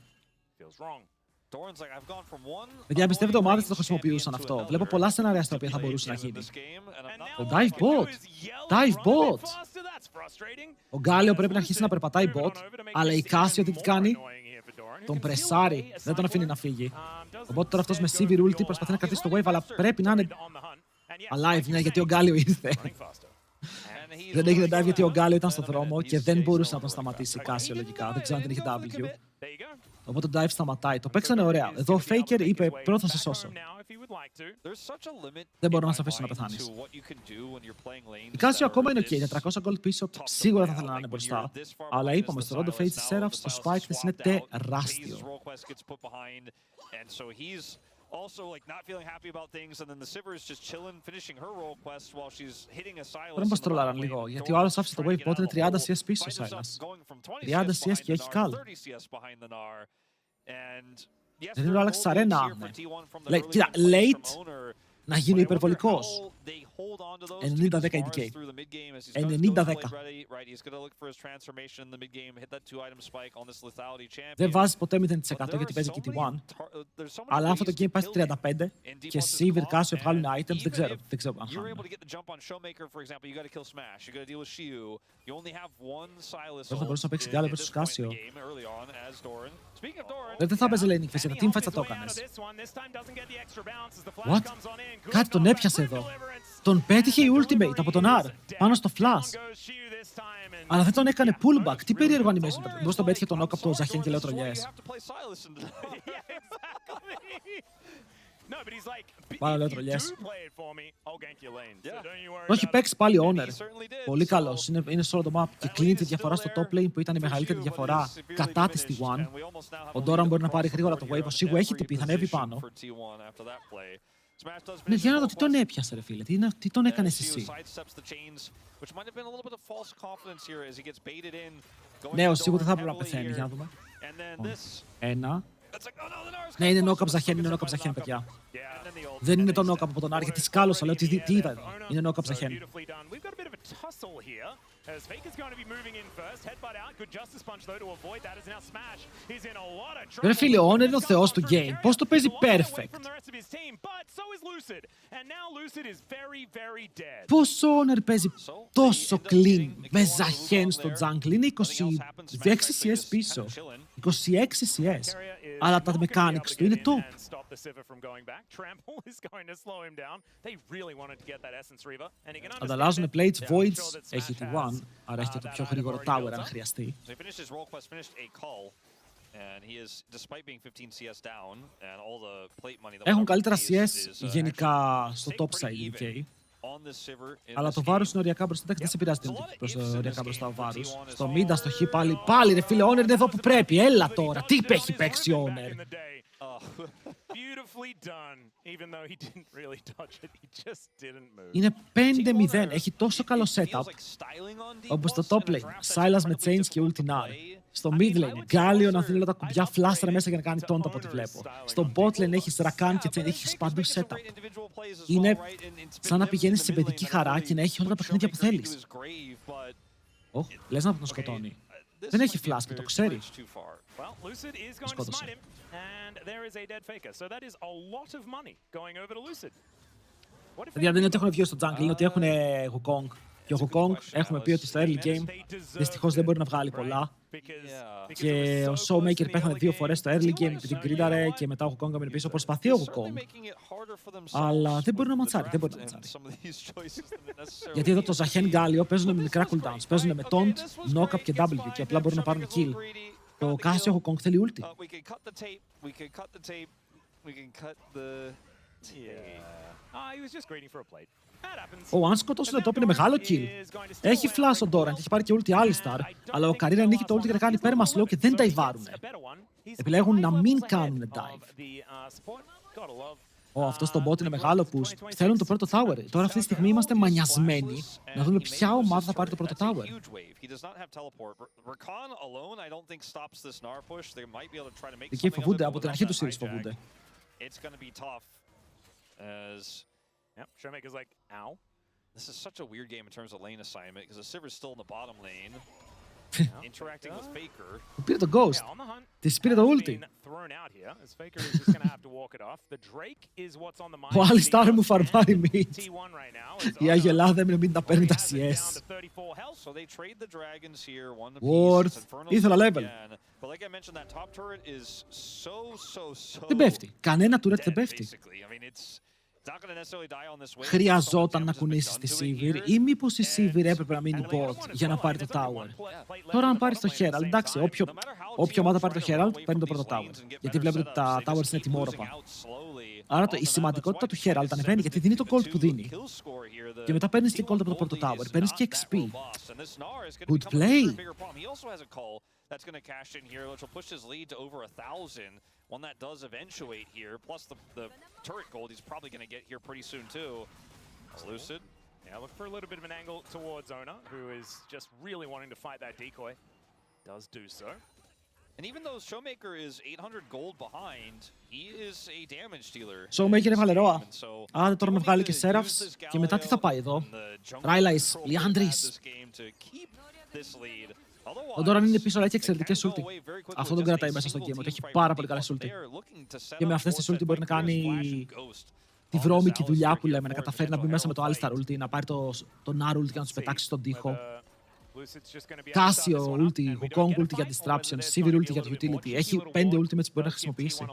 Speaker 1: Παιδιά, πιστεύετε ομάδες θα το χρησιμοποιούσαν αυτό. Βλέπω πολλά σενάρια στα οποία θα μπορούσε να γίνει. Ο dive bot. Dive bot. Ο Γκάλιο πρέπει να αρχίσει να περπατάει bot, αλλά η Casio τι κάνει? Τον πρεσάρει. Δεν τον αφήνει να φύγει. Οπότε τώρα αυτός με Sivir ulti προσπαθεί να κρατήσει το wave, αλλά πρέπει να είναι alive, ναι, γιατί ο Γκάλιο ήρθε. Δεν έγινε dive γιατί ο Γκάλιο ήταν στο δρόμο και δεν μπορούσε να τον σταματήσει η Casio λογικά. Δεν ξέρω αν την είχε W. Οπότε το dive σταματάει. Το παίξανε ωραία. Εδώ ο Faker είπε πρώτα θα σε σώσω. Δεν μπορώ να σε αφήσω να πεθάνεις. Η Casio ακόμα είναι ok. 400 gold πίσω. Σίγουρα θα ήθελα να είναι μπροστά. Αλλά είπαμε στο Rondo Fate της Seraph, στο Spike της είναι τεράστιο. Also, like, not feeling happy about things, and then the Sivir is just chilling, finishing her role quest while she's hitting a Silas. Πρέπει να μας τρολάραν λίγο, γιατί ο άλλος άφησε το wave bot, είναι 30 CS πίσω ο Silas. 30 CS και έχει καλ. Δεν είναι ο Alex Arena. Κοίτα, late να γίνει υπερβολικός. 90-10 ADK. 90-10. Δεν βάζει ποτέ 0% γιατί παίζει και T1. Αλλά αυτό το game πάει στο 35 και Sivir, Casio βγάλουν items, δεν ξέρω αν χάνουν. Δεν θα μπορούσε να παίξει Galio versus Casio. Δεν θα παίζει laning phase, τα team fights θα το έκανες. What? Κάτι τον έπιασε εδώ. Τον πέτυχε η ultimate από τον R πάνω στο flash. Αλλά δεν τον έκανε pullback. Τι περίεργο animation. Πώς τον πέτυχε τον knock από το Ζαχέν και λέω τρολιές. Πάνω λέω τρολιές. Το έχει παίξει πάλι Honor. Πολύ καλός. Είναι σε όλο το map και κλείνει τη διαφορά στο top lane που ήταν η μεγαλύτερη διαφορά κατά τη T1. Ο Doran μπορεί να πάρει γρήγορα το wave. Ο Σίγου έχει τυπή, θα ανέβει πάνω. Ναι, για να δω τι τον έπιασε ρε φίλε. Τι τον έκανες εσύ. Ναι, ο Σίγου δεν θα έπρεπε να πεθαίνει. Για να δούμε. Ένα. Ναι, είναι knock-up Ζαχέν, είναι knock-up Ζαχέν, παιδιά. Δεν είναι το knock-up από τον Άρη, γιατί σκάλωσα, λέω τι είδα εδώ. Είναι knock-up Ζαχέν. Ρε φίλε, ο Honor είναι ο θεός του game. Πώς το παίζει perfect. Πώς ο Honor παίζει τόσο clean με Ζαχέν στο jungle. Είναι 26 CS πίσω. 26 CS. Αλλά τα mechanics του είναι top. Ανταλλάζουν plates, voids, έχει T1, άρα έχει και το πιο γρήγορο tower αν χρειαστεί. Έχουν καλύτερα CS γενικά στο top side UK. Αλλά το βάρος είναι οριακά μπροστά, δεν σε πειράζει οριακά μπροστά ο βάρος. Στο mid, στο χ πάλι ρε φίλε, ο Honor είναι εδώ που πρέπει, έλα τώρα, τι έχει παίξει ο Honor. Είναι 5-0, έχει τόσο καλό setup, όπως στο top lane, Silas με chains και ultinar. Στο mid lane, Galio να θέλει τα κουμπιά φλάστρα μέσα για να κάνει τόντα από ό,τι βλέπω. Στο bot lane έχεις Rakan και chain, έχεις παντού setup. Είναι σαν να πηγαίνεις σε παιδική χαρά και να έχει όλα τα παιχνίδια που θέλεις. Λες να τον σκοτώνει. Δεν έχει flash και το ξέρει. Το σκότωσε. Δηλαδή δεν είναι ότι έχουν βγει στο jungle, είναι ότι έχουν Wukong. Και ο Wukong έχουμε πει ότι στο early game δυστυχώς δεν μπορεί να βγάλει πολλά. Και ο Showmaker πέθανε 2 φορές στο early game επειδή την γκρίνταρε και μετά ο Wukong έμεινε πίσω. Προσπαθεί ο Wukong. Αλλά δεν μπορεί να ματσάρει, Γιατί εδώ το Ζαχέν Γκάλιο παίζουν με μικρά cooldowns. Παίζουν με taunt, knock-up και W και απλά μπορούν να πάρουν kill. Το Casio Wukong θέλει ulti. Αν σκοτώσουν το top είναι μεγάλο kill. Έχει flash ο Doran και έχει πάρει και ulti Alistar, αλλά ο Karir ανοίγει το ulti για να κάνει perma slow και δεν dive-άρουνε. Επιλέγουν να μην κάνουν dive. Αυτό στο bot είναι μεγάλο push. Θέλουν το πρώτο tower. Τώρα αυτή τη στιγμή είμαστε μανιασμένοι να δούμε ποια ομάδα θα πάρει το πρώτο tower. Εκεί φοβούνται, από την αρχή του series φοβούνται.
Speaker 3: As
Speaker 2: Yep, Showmaker's like, ow.
Speaker 3: this is such a weird game in terms of lane assignment because the Sivir's still in the bottom lane, interacting with Faker.
Speaker 1: Πήρε το Ghost.
Speaker 2: Yeah, on the hunt.
Speaker 1: Της πήρε το
Speaker 2: Has
Speaker 1: ulti.
Speaker 2: been thrown out here, as Faker is just gonna have to walk it off. The Drake is what's on the mind.
Speaker 1: Ο Alistar μου φαρμάρει mid.
Speaker 2: T1 right now is
Speaker 1: Η Αγελάδα έμεινε μην τα παίρνει τα CS.
Speaker 2: down to 34 health.
Speaker 3: So they trade the dragons here, one to
Speaker 1: Ward.
Speaker 3: piece. Infernal's
Speaker 1: Ήθελα level.
Speaker 3: again. But like I mentioned, that top turret is so
Speaker 1: Δεν πέφτει. Κανένα turret δεν
Speaker 3: dead,
Speaker 1: πέφτει.
Speaker 3: basically. I mean, it's not going to necessarily die on this wave.
Speaker 1: Χρειαζόταν να κουνήσεις τη Sivir ή μήπως η Sivir έπρεπε να μείνει bot για να πάρει το tower. Τώρα αν πάρεις το Herald, εντάξει, όποια ομάδα πάρει το Herald παίρνει το πρώτο tower. Γιατί βλέπετε ότι τα towers είναι τιμόρροπα. Άρα η σημαντικότητα του Herald ανεβαίνει γιατί δίνει το gold που δίνει. Και μετά παίρνεις και gold από το πρώτο tower, παίρνεις και XP. Good play!
Speaker 3: That's going to cash in here, which will push his lead to over 1,000. One that does eventuate here, plus the turret gold he's probably going to get here pretty soon too. Lucid.
Speaker 2: Yeah, look for a little bit of an angle towards Ona, who is just really wanting to fight that decoy. Does do so.
Speaker 3: And even though Showmaker is 800 gold behind, he is a damage dealer.
Speaker 1: Showmaker έβαλε ρόα. Άντε τώρα να βγάλει και Seraphs και μετά τι θα πάει εδώ. Rylais, Liandris. Ο Doran είναι πίσω, αλλά έχει εξαιρετικές ulti. Αυτό τον κρατάει μέσα στο game, ότι έχει πάρα πολύ καλές ulti. Και με αυτές τις ulti μπορεί να κάνει τη βρώμικη δουλειά που λέμε, να καταφέρει να μπει μέσα με το Alistar ulti, να πάρει το Nar ulti και να τους πετάξει στον τοίχο. Casio ulti, Wukong ulti για distraction, Sivir ulti για utility. Έχει 5 ultimates που μπορεί να χρησιμοποιήσει.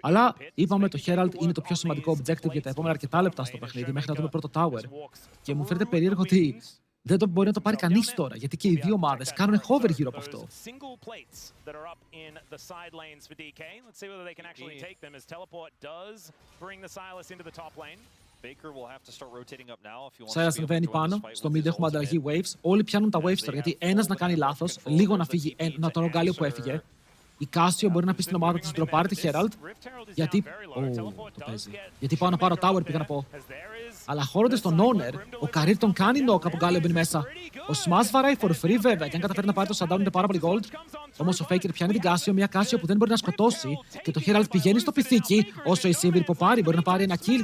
Speaker 1: Αλλά είπαμε το Herald είναι το πιο σημαντικό objective για τα επόμενα αρκετά λεπτά στο παιχνίδι, μέχρι να δούμε πρώτο tower. Και μου φαίνεται περίεργο ότι δεν μπορεί να το πάρει κανείς τώρα, γιατί και οι δύο ομάδες κάνουν hover γύρω από αυτό. Silas ανεβαίνει πάνω, στο mid έχουμε ανταλλαγή waves, όλοι πιάνουν τα waves τώρα, γιατί ένας να κάνει λάθος, λίγο να φύγει, να τον Ρογκάλιο που έφυγε. Η Casio μπορεί να πει στην ομάδα της ντροπάρει τη Herald, γιατί... το παίζει. Γιατί πάω να πάρω tower, πήγα να πω. Αλλά χώρονται στον owner, ο Career τον κάνει knock από Γκάλιο μπαίνει μέσα. Ο Smash βαράει for free βέβαια, και αν καταφέρει να πάρει το shutdown είναι πάρα πολύ gold. Όμως ο Faker πιάνει την Casio, μια Casio που δεν μπορεί να σκοτώσει, και το Herald πηγαίνει στο πυθίκι, όσο η Sivir υποπάρει μπορεί να πάρει ένα kill.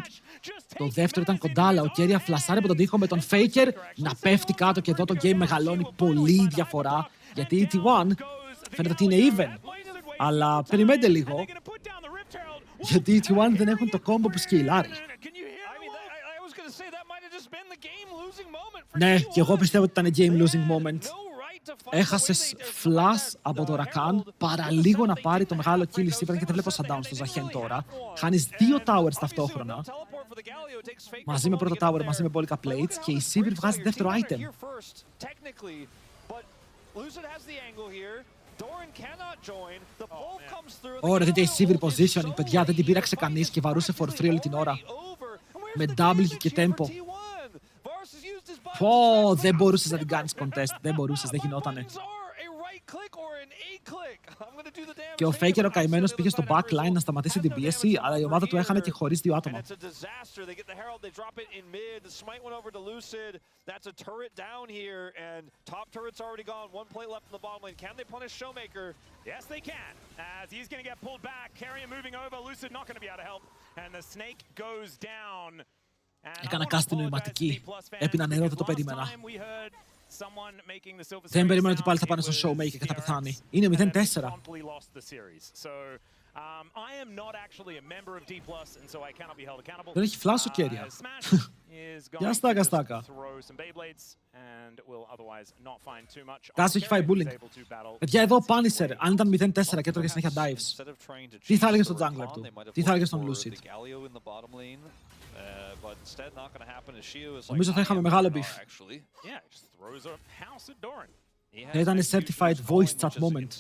Speaker 1: Το δεύτερο ήταν κοντά, αλλά ο Keria φλασάρει από τον τοίχο με τον Faker να πέφτει κάτω, και εδώ το game μεγαλώνει πολύ διαφορά, γιατί η T1 φαίνεται ότι είναι even. Αλλά περιμένετε λίγο, γιατί οι T1 δεν έχουν το combo που σκυλάρει. Ναι, και εγώ πιστεύω ότι ήταν game losing moment. Έχασες flash από το Rakan, παραλίγο να πάρει το μεγάλο kill η Sivir, και δεν βλέπω shutdown στο Zahen τώρα. Χάνεις 2 towers ταυτόχρονα, μαζί με πρώτο tower, μαζί με μπόλικα plates, και η Sivir βγάζει δεύτερο item. Ωραία, δείτε η Sivir positioning, παιδιά, δεν την πήραξε κανείς και βαρούσε for free όλη την ώρα. Με W και tempo. Πω, δεν μπορούσες να την κάνεις contest, δεν μπορούσες, δεν γινότανε. Και ο Faker ο καημένος πήγε στο backline να σταματήσει την πίεση, αλλά η ομάδα του έχανε και χωρίς 2 άτομα. Έκανα cast την νοηματική. Έπινα νερό, δεν το περίμενα. Δεν περίμενα ότι πάλι θα πάνε στο Showmaker και θα πεθάνει. Είναι 0-4. Δεν έχει flash ο Keria. Γεια στάκα, στάκα. Κάσο έχει φάει bullying. Παιδιά, εδώ ο Punisher, αν ήταν 0-4 και έτρωγε συνέχεια dives, τι θα έλεγε στον jungler του, τι θα έλεγε στον Lucid. Νομίζω θα είχαμε μεγάλο beef. Θα ήταν certified voice chat moment.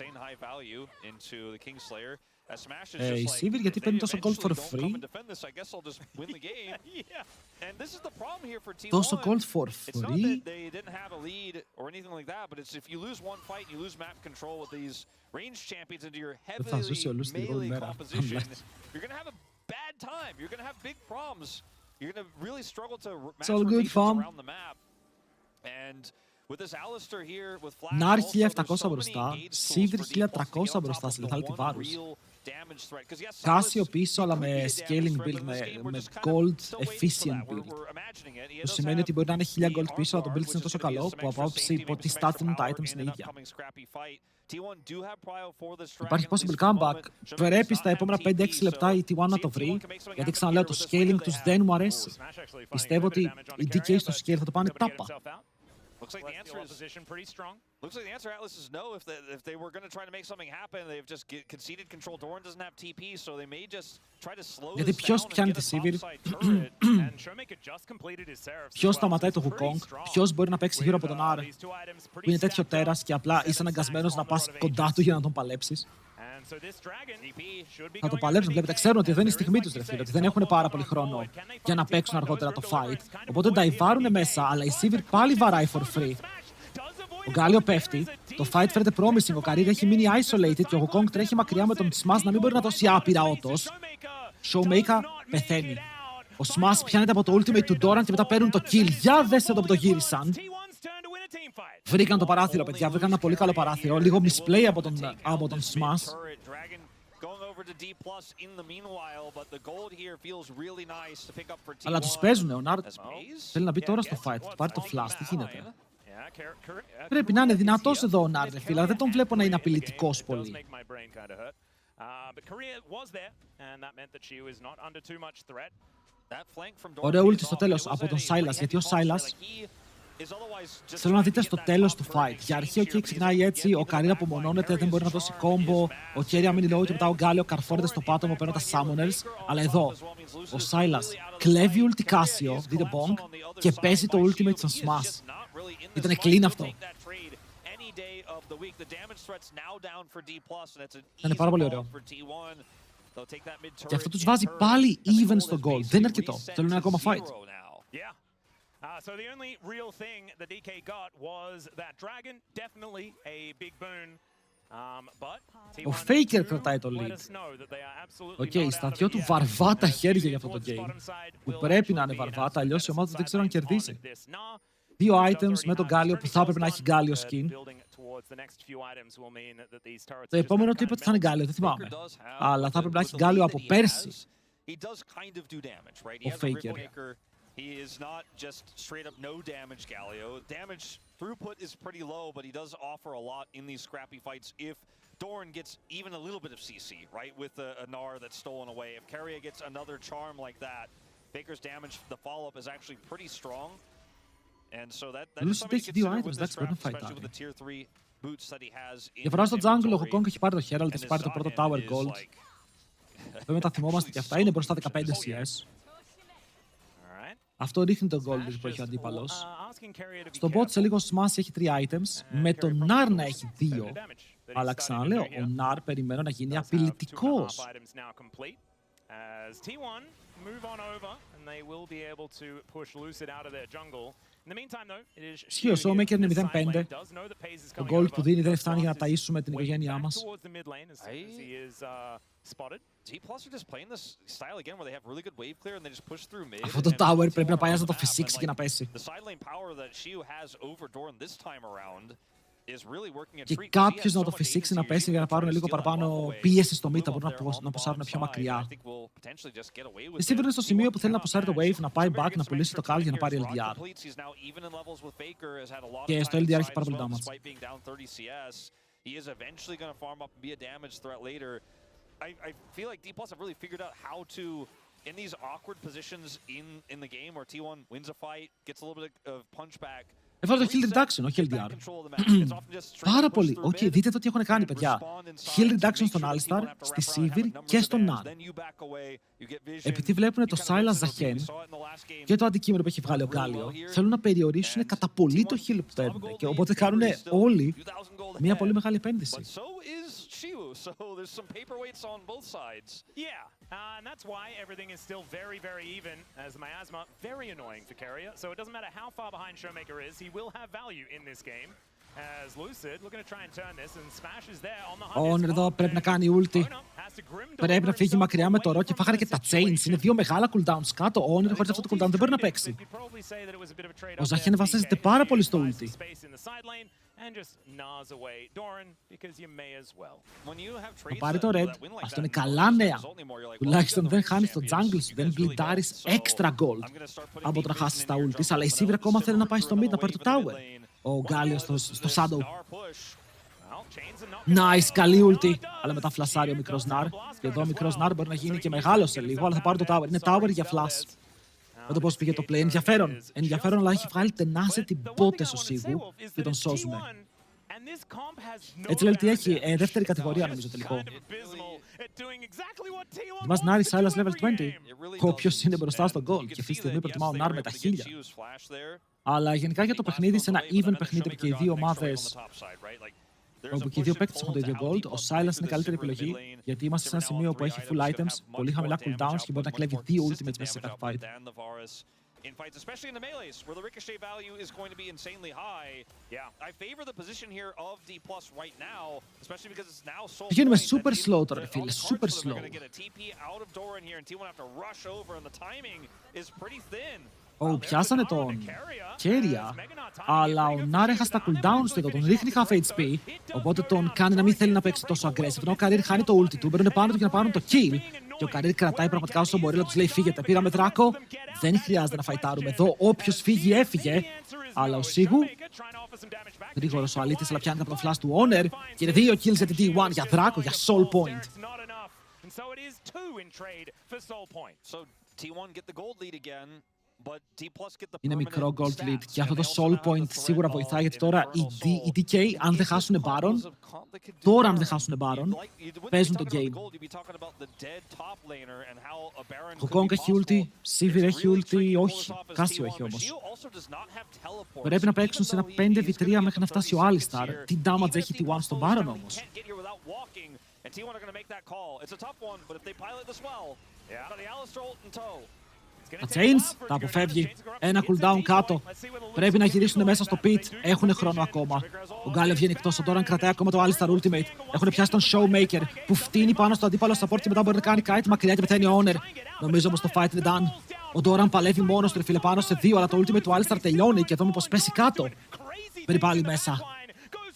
Speaker 1: Η Sivir γιατί παίρνει τόσο gold for free. Τόσο gold for free. Δεν θα ζήσει ο Lucid την όλη μέρα. It's all good, fam. Nar 1700 μπροστά, Sivir 1300 μπροστά σε lethal βάρους. Κάσιο πίσω, αλλά με scaling build, με gold efficient build. Που σημαίνει ότι μπορεί να είναι 1000 gold πίσω, αλλά το build είναι τόσο καλό που από άποψη τι stats δίνουν τα items είναι ίδια. Υπάρχει possible comeback. Πρέπει στα επόμενα 5-6 λεπτά η T1 να το βρει, γιατί ξαναλέω το scaling τους δεν μου αρέσει. Πιστεύω ότι οι DK στο scale θα το πάνε τάπα.
Speaker 3: Looks like the answer, Atlas, is no. If they were going to try to make something happen, they've just conceded control. Doran doesn't have TP, so they may just try to slow this down and get a topside turret. And Showmaker just completed his Seraph.
Speaker 1: Ποιος σταματάει το Wukong, ποιος μπορεί να παίξει γύρω από τον R, που είναι τέτοιο τέρας και απλά είσαι αναγκασμένος να πας κοντά του για να τον παλέψεις. Να το παλέψουν, βλέπετε, ξέρουν ότι δεν είναι η στιγμή τους, ρε φίλε, ότι δεν έχουν πάρα πολύ χρόνο για να παίξουν αργότερα το fight. Οπότε νταϊβάρουν μέσα, αλλά η Sivir πάλι βαράει for free. Ο Γκάλιο πέφτει, το fight φαίνεται promising, ο Career έχει μείνει isolated και ο Wukong τρέχει μακριά με τον Smash να μην μπορεί να δώσει άπειρα ότος. Showmaker πεθαίνει. Ο Smash πιάνεται από το ultimate του Doran και μετά παίρνουν το kill. Για δέστε το που το γύρισαν. Βρήκαν το παράθυρο, παιδιά, βρήκαν ένα πολύ καλό παράθυρο. Λίγο misplay από τον Smash. Αλλά τους παίζουνε, ο Nard θέλει να μπει τώρα στο fight, του πάρει το flash, τι γίνεται. Πρέπει να είναι δυνατός εδώ ο Nard, φίλε, δεν τον βλέπω να είναι απειλητικός πολύ. Ωραίο ulti στο τέλος από τον Sylas, γιατί ο Sylas θέλω να δείτε στο τέλος του fight. Για αρχή ο Key ξεκινάει έτσι, ο Career απομονώνεται, δεν μπορεί να δώσει combo. Ο Kerry μείνει low και μετά ο Γκάλιο καρφώνεται στο πάτωμα παίρνοντα summoners. Αλλά εδώ ο Sylas κλέβει ulti Casio, δείτε bonk, και παίζει το ultimate στον Smash. Ήτανε clean αυτό. Ήταν πάρα πολύ ωραίο. Και αυτό τους βάζει πάλι even στο gold. Δεν είναι αρκετό. Θέλουν ένα ακόμα fight.
Speaker 2: So the only real thing the DK got was that dragon, definitely a big boon.
Speaker 1: Ο Faker κρατάει το lead. Οκ, στα δυο του βαρβάτα χέρια για αυτό το game. Που πρέπει να είναι βαρβάτα, αλλιώς η ομάδα δεν ξέρω αν κερδίσει. 2 items με τον Γκάλιο που θα έπρεπε να έχει Γκάλιο skin. Το επόμενο του είπε ότι θα είναι Γκάλιο, δεν θυμάμαι. Αλλά θα έπρεπε να έχει Γκάλιο από πέρσι. Ο Faker.
Speaker 3: He is not just straight up no damage Galio. Damage throughput is pretty low, but he does offer a lot in these scrappy fights if Doran gets even a little bit of CC, right? With a Gnar that's stolen away. If Keria gets another charm like that, Faker's damage, the follow-up is actually pretty strong. And so that is something to consider with this draft, especially with the tier 3 boots that he has.
Speaker 1: Διαφορά στο jungle, ο Wukong έχει πάρει το Herald, έχει πάρει το πρώτο Tower Gold. Βέβαια τα θυμόμαστε και αυτά, είναι μπροστά 15 CS. Αυτό ρίχνει τον gold που έχει ο αντίπαλος. Στο bot σε λίγο ο Smash έχει 3 items, με τον Nar να έχει 2. Αλλά ξαναλέω, ο Nar περιμένω να γίνει απειλητικός. Ισχύει, ο Showmaker είναι 0-5. Το gold που δίνει δεν φτάνει για να ταΐσουμε την οικογένειά μας. Αυτό το tower πρέπει να πάει να το φυσήξει και να πέσει. Και κάποιος να το φυσήξει να πέσει για να πάρουν λίγο παραπάνω πίεση στο mid, μπορούν να ποσάρουν πιο μακριά. Η Sivir είναι στο σημείο που θέλει να ποσάρει το wave, να πάει back, να πουλήσει το call για να πάρει LDR. Και στο LDR έχει πάρα πολύ damage.
Speaker 3: I feel like D+ have really figured out how to, in these awkward positions in the game where T1 wins a fight, gets a little bit of punchback.
Speaker 1: Έβαλε το heal reduction, όχι LDR. Πάρα πολύ. Οκ, δείτε το τι έχουν κάνει, παιδιά. Heal reduction στον Alistar, στη Sivir και στον Nar. Επειδή βλέπουν το Sylas Zahen και το αντικείμενο που έχει βγάλει ο Γκάλιο, θέλουν να περιορίσουν κατά πολύ το heal που παίρνουν. Και οπότε κάνουν όλοι μια πολύ μεγάλη επένδυση.
Speaker 3: So there's some paperweights on both sides.
Speaker 2: Yeah, and that's why everything is still very, very even, as the miasma very annoying for Keria. So it doesn't matter how far behind Showmaker is, he will have value in this game. As Lucid looking to try and turn this, and Smash is there on the hunt.
Speaker 1: Owner εδώ πρέπει να κάνει ulti. Πρέπει να φύγει μακριά με το ρο και φάγανε και τα chains. Είναι 2 μεγάλα cooldowns κάτω. Ο Owner χωρίς αυτό το cooldown δεν μπορεί να παίξει. Ο Zahen βασίζεται πάρα πολύ στο ulti.
Speaker 2: and just nars away Doran because you may as well.
Speaker 1: Θα πάρει το red. Αυτό είναι καλά νέα. Τουλάχιστον δεν χάνεις το jungle σου, δεν γλιτάρεις extra gold από το να χάσεις τα ultis, αλλά η Sivir ακόμα θέλει να πάει στο mid να πάρει το tower. Ο Γκάλιος στο shadow. Nice, καλή ulti. Αλλά μετά φλασάρει ο μικρός Ναρ. Και εδώ ο μικρός Ναρ μπορεί να γίνει και μεγάλος σε λίγο, αλλά θα πάρει το tower. Είναι tower για flash. Με το πώς πήγε το play. Ενδιαφέρον. Ενδιαφέρον, αλλά έχει βγάλει tenacity μπότες ο Σίγου και τον σώζουμε. Έτσι λέει τι έχει. Δεύτερη κατηγορία νομίζω τελικό. Μας Νάρι Silas level 20. Όποιος είναι μπροστά στο gold. Και αυτή τη στιγμή προτιμάω Νάρ με τα 1000. Αλλά γενικά για το παιχνίδι, σε ένα even παιχνίδι και οι δύο ομάδες, όπου και οι δύο παίκτες έχουν το ίδιο gold, ο Silas είναι καλύτερη επιλογή, γιατί είμαστε σε ένα σημείο που έχει full items, πολύ χαμηλά cooldowns και μπορεί να κλέβει 2 ultimates μέσα σε κάθε fight.
Speaker 3: In fights, especially in the melees, where the ricochet value is going to be insanely high. Yeah, I favor the position here of D+ right now, especially because it's now so.
Speaker 1: Πηγαίνουμε super slow τώρα, φίλε, super slow. Πιάσανε τον Κέρια, αλλά ο Νάρ έχασε τα cooldowns του, τον ρίχνει half HP, οπότε τον κάνει να μην θέλει να παίξει τόσο aggressive. Ενώ ο Καρίρ χάνει το ulti του, μπαίνουν πάνω του για να πάρουν το kill. Και ο Καρίρ κρατάει πραγματικά όσο μπορεί, να τους λέει φύγετε. Πήραμε δράκο, δεν χρειάζεται να φαϊτάρουμε εδώ. Όποιος φύγει, έφυγε. Αλλά ο Σίγου, γρήγορος ο αλήτης, αλλά πιάνεται από το flash του Honor. Και είναι 2 kills για την D1, για δράκο, για soul point. Είναι μικρό gold lead και αυτό το soul point σίγουρα βοηθάει, γιατί τώρα οι DK, αν δεν χάσουν Baron, τώρα αν δεν χάσουν Baron, παίζουν το game. Ο Kong έχει ulti, Sivir έχει ulti, όχι, Κάσιο έχει όμως. Πρέπει να παίξουν σε ένα 5v3 μέχρι να φτάσει ο Alistar. Τι damage έχει T1 στον Baron όμως. Τα Chains τα αποφεύγει. Ένα cooldown κάτω. Πρέπει να γυρίσουν μέσα στο pit. Έχουν χρόνο ακόμα. Ο Γκάλε βγαίνει εκτός. Ο Doran κρατάει ακόμα το Alistar Ultimate. Έχουν πιάσει τον Showmaker που φτύνει πάνω στο αντίπαλο support και μετά μπορεί να κάνει kite. Μακριά και πεθαίνει ο Honor. Νομίζω όμως το fight είναι done. Ο Doran παλεύει μόνος του, φίλε, πάνω σε 2, αλλά το Ultimate του Alistar τελειώνει και εδώ μήπως πέσει κάτω. Μπαίνει πάλι μέσα.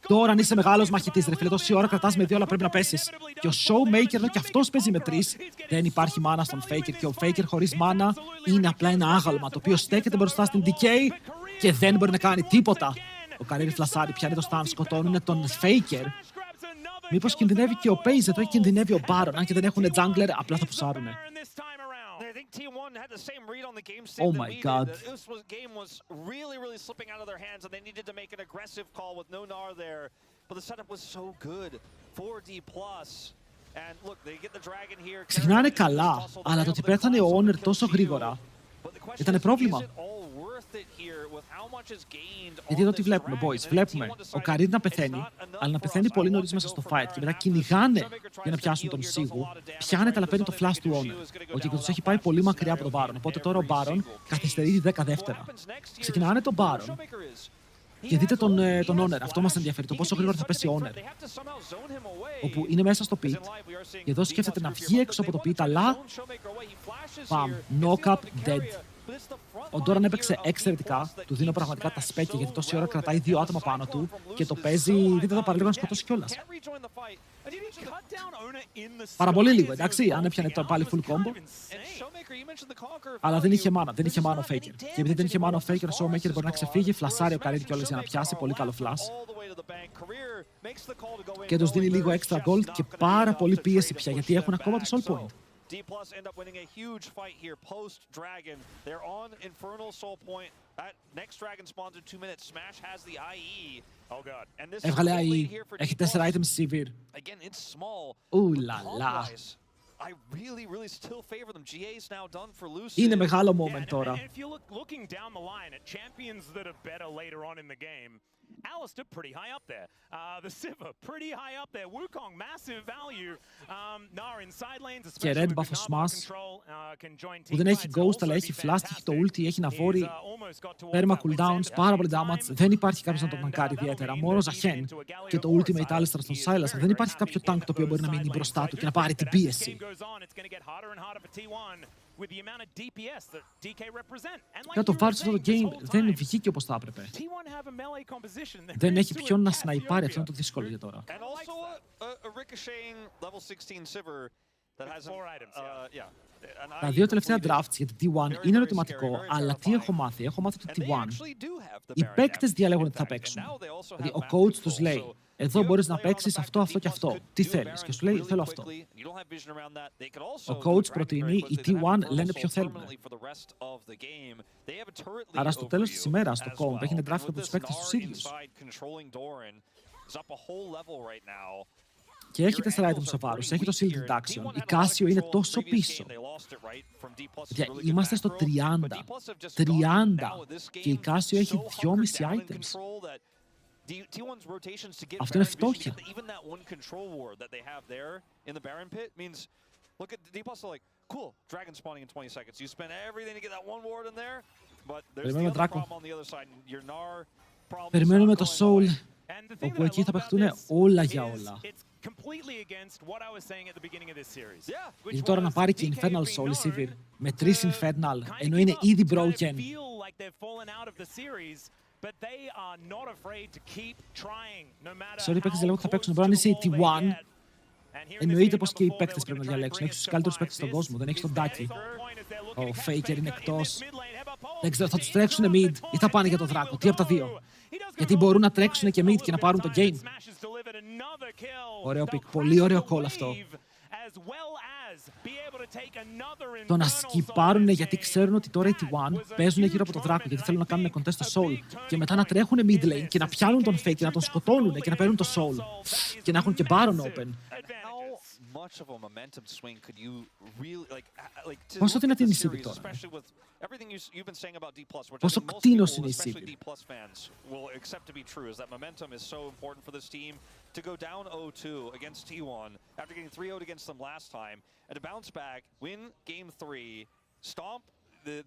Speaker 1: Τώρα αν είσαι μεγάλος μαχητής, ρε φίλε, τόση ώρα κρατάς με 2, αλλά πρέπει να πέσεις. Και ο Showmaker εδώ κι αυτός παίζει με 3. Δεν υπάρχει μάνα στον Faker και ο Faker χωρίς μάνα είναι απλά ένα άγαλμα το οποίο στέκεται μπροστά στην DK και δεν μπορεί να κάνει τίποτα. Ο Καρίρ φλασάρι, πιάνει το stun, σκοτώνουν τον Faker. Μήπως κινδυνεύει και ο Paze εδώ ή κινδυνεύει ο Baron, αν και δεν έχουν jungler, απλά θα πουσάρουνε. Oh my god.
Speaker 3: This game was really slipping out of their hands and they needed to make an aggressive call with no Gnar there. But the setup was so good for D+. And look, they get the dragon here.
Speaker 1: Ξεκινάνε καλά, αλλά το ότι πέθανε ο Honor τόσο γρήγορα ήταν πρόβλημα. Γιατί εδώ τι βλέπουμε, boys, βλέπουμε ο Καρίρ να πεθαίνει, αλλά να πεθαίνει πολύ νωρίς μέσα στο fight και μετά κυνηγάνε για να πιάσουν τον Σίγου. Πιάνεται, αλλά παίρνει το flash του Honor. Ο Κίκο τους έχει πάει πολύ μακριά από τον Baron, οπότε τώρα ο Baron καθυστερεί 10 δεύτερα. Ξεκινάνε τον Baron και δείτε τον Honor. Αυτό μας ενδιαφέρει, το πόσο γρήγορα θα πέσει ο Honor. Όπου είναι μέσα στο pit και εδώ σκέφτεται να βγει έξω από το pit, αλλά παμ, knock up, dead. Ο Doran έπαιξε εξαιρετικά, του δίνω πραγματικά τα σπέκια γιατί τόση ώρα κρατάει 2 άτομα πάνω του και το παίζει, δείτε εδώ, παραλίγο να σκοτώσει κιόλας. Πάρα πολύ λίγο, εντάξει, αν έπιανε τώρα πάλι full combo. Αλλά δεν είχε μάνα, δεν είχε μάνα ο Faker. Και επειδή δεν είχε μάνα ο Faker, ο Showmaker μπορεί να ξεφύγει, φλασάρει ο Καρίρ κιόλας για να πιάσει, πολύ καλό flash. Και τους δίνει λίγο extra gold και πάρα πολύ πίεση πια, γιατί έχουν ακόμα το soul point.
Speaker 3: D+ end up winning a huge fight here post-Dragon. They're on Infernal Soul Point. That next Dragon spawns in 2 minutes. Smash has the IE. Oh god. And this
Speaker 1: Έβγαλε IE. Έχει 4 items Sivir.
Speaker 3: Again, it's small.
Speaker 1: Ουλαλα.
Speaker 3: I really still favor them. GA's now done for Lucy.
Speaker 1: Είναι μεγάλο moment τώρα.
Speaker 2: If you looking down the line at champions that are better later on in the game, Alistar pretty high up there. The Sivir pretty high up there. Wukong massive value. Gnar in side lanes,
Speaker 1: και red buff ο Smash που δεν έχει ghost αλλά έχει flash, έχει το ulti, έχει ναβόρι, πέρμα cooldowns, πάρα πολύ damage. Δεν υπάρχει κάποιος να τον ταγκάρει ιδιαίτερα. Μόνο Zahen και το ultimate Alistar στον Silas. Δεν υπάρχει κάποιο tank το οποίο μπορεί να μείνει μπροστά του και να πάρει την πίεση. Για το βάρος αυτό το game δεν βγήκε όπως θα έπρεπε. Δεν έχει ποιον να σναϊπάρει, αυτό είναι το δύσκολο για τώρα. Τα δύο τελευταία drafts για το T1 είναι ερωτηματικό, αλλά τι έχω μάθει? Έχω μάθει το T1. Οι παίκτες διαλέγουν τι θα παίξουν. Δηλαδή, ο coach τους λέει, εδώ μπορείς να παίξεις αυτό, αυτό και αυτό. Τι θέλεις? Και σου λέει, θέλω αυτό. Ο coach προτείνει, οι T1 λένε ποιο θέλουν. Άρα στο τέλος της ημέρας, το comp έχει draft από τους παίκτες τους ίδιους. Και έχει 4 items σε βάρος, έχει το shield reduction. Η Casio είναι τόσο πίσω. Είμαστε στο 30. 30. Και η Casio έχει 2,5 items. Αυτό είναι φτώχεια. Περιμένουμε Draco. Περιμένουμε το Soul, όπου εκεί θα παιχτούν όλα για όλα. Γιατί τώρα να πάρει και Infernal Soul η Sivir με 3 Infernal, ενώ είναι ήδη broken. Sorry, οι παίκτες διαλέγουν ότι θα παίξουν. Μπορεί να είσαι η T1. Εννοείται πως και οι παίκτες πρέπει να διαλέξουν. Έχεις τους καλύτερους παίκτες στον κόσμο. Δεν έχεις τον Ducky. Ο Faker είναι εκτός. Δεν ξέρω, θα τους τρέξουν mid ή θα πάνε για το Δράκο. Τι από τα δύο? Γιατί μπορούν να τρέξουν και mid και να πάρουν το game. Ωραίο pick. Πολύ ωραίο call αυτό. Το να σκυπάρουν γιατί ξέρουν ότι τώρα οι T1 παίζουν γύρω από το Δράκο γιατί θέλουν να κάνουν contest το Soul και μετά να τρέχουν mid lane και να πιάνουν τον Fake και να τον σκοτώνουν και να παίρνουν το Soul και να έχουν και Baron open. Πόσο δυνατή είναι η Sivir τώρα? Πόσο κτίνος είναι η Sivir?
Speaker 3: To go down 0-2 against T1 after getting 3-0 against them last time, and to bounce back, win Game 3, stomp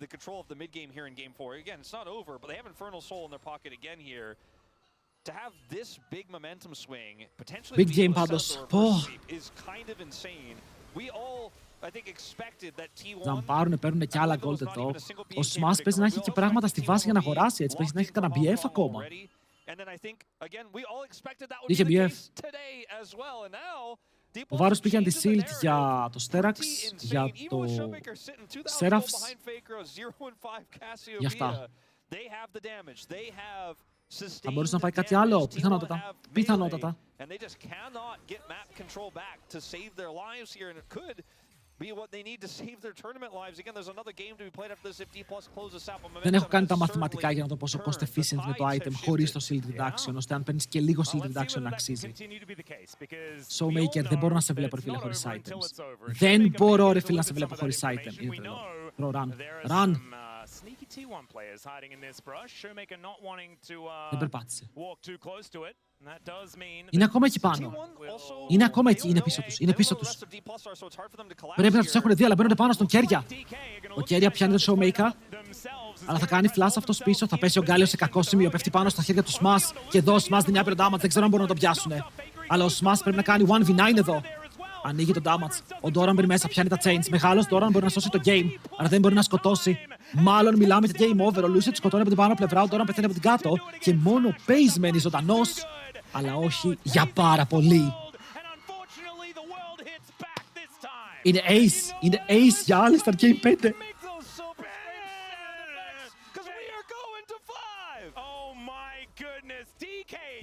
Speaker 3: the control of the mid-game here in Game 4. Again, it's not over, but they have Infernal Soul in their pocket again here. To have this big momentum swing, potentially
Speaker 1: big game πάντως.
Speaker 3: Is kind of insane. We all, I think, expected that T1...
Speaker 1: Να παίρνουν και άλλα gold εδώ. Ο Smash παίζει να έχει και πράγματα στη βάση για να αγοράσει, έτσι παίζει να έχει κανένα BF ακόμα. Είχε BF. Ο Βάρος πήγε αντι-shield για το Sterax, για το Seraphs, για αυτά. Θα μπορούσε να πάει κάτι άλλο, πιθανότατα. Πιθανότατα. Δεν έχω κάνει τα μαθηματικά για να το πόσο cost efficient είναι το item χωρίς το shield reduction, ώστε αν παίρνεις και λίγο shield reduction να αξίζει. Showmaker, δεν μπορώ να σε βλέπω, ρε φίλε, χωρίς items. Δεν μπορώ, ρε φίλε, να σε βλέπω χωρίς item. Προ, run. Δεν περπάτησε. Είναι ακόμα εκεί πάνω. Είναι ακόμα εκεί. Είναι πίσω τους. Είναι πίσω τους. Πρέπει να τους έχουν δει, αλλά μπαίνονται πάνω στον Κέρια. Ο Κέρια πιάνει το Showmaker, αλλά θα κάνει flash αυτός πίσω. Θα πέσει ο Γκάλιος σε κακό σημείο. Πέφτει πάνω στα χέρια του Smash. Και εδώ ο Smash δίνει άπειρο damage. Δεν ξέρω αν μπορούν να το πιάσουν. Αλλά ο Smash πρέπει να κάνει 1v9 εδώ. Ανοίγει το damage. Ο Doran μπαίνει μέσα, πιάνει τα chains. Μεγάλος Doran μπορεί να σώσει το game, αλλά δεν μπορεί να σκοτώσει. Μάλλον μιλάμε για game over. Ο Lucio τη σκοτώνει από την πάνω πλευρά, ο Doran πεθαίνει από την κάτω. Και μόνο ο Pace μένει ζωντανός. Αλλά όχι για πάρα πολύ. Είναι ace. Είναι ace για άλλες στα Game 5.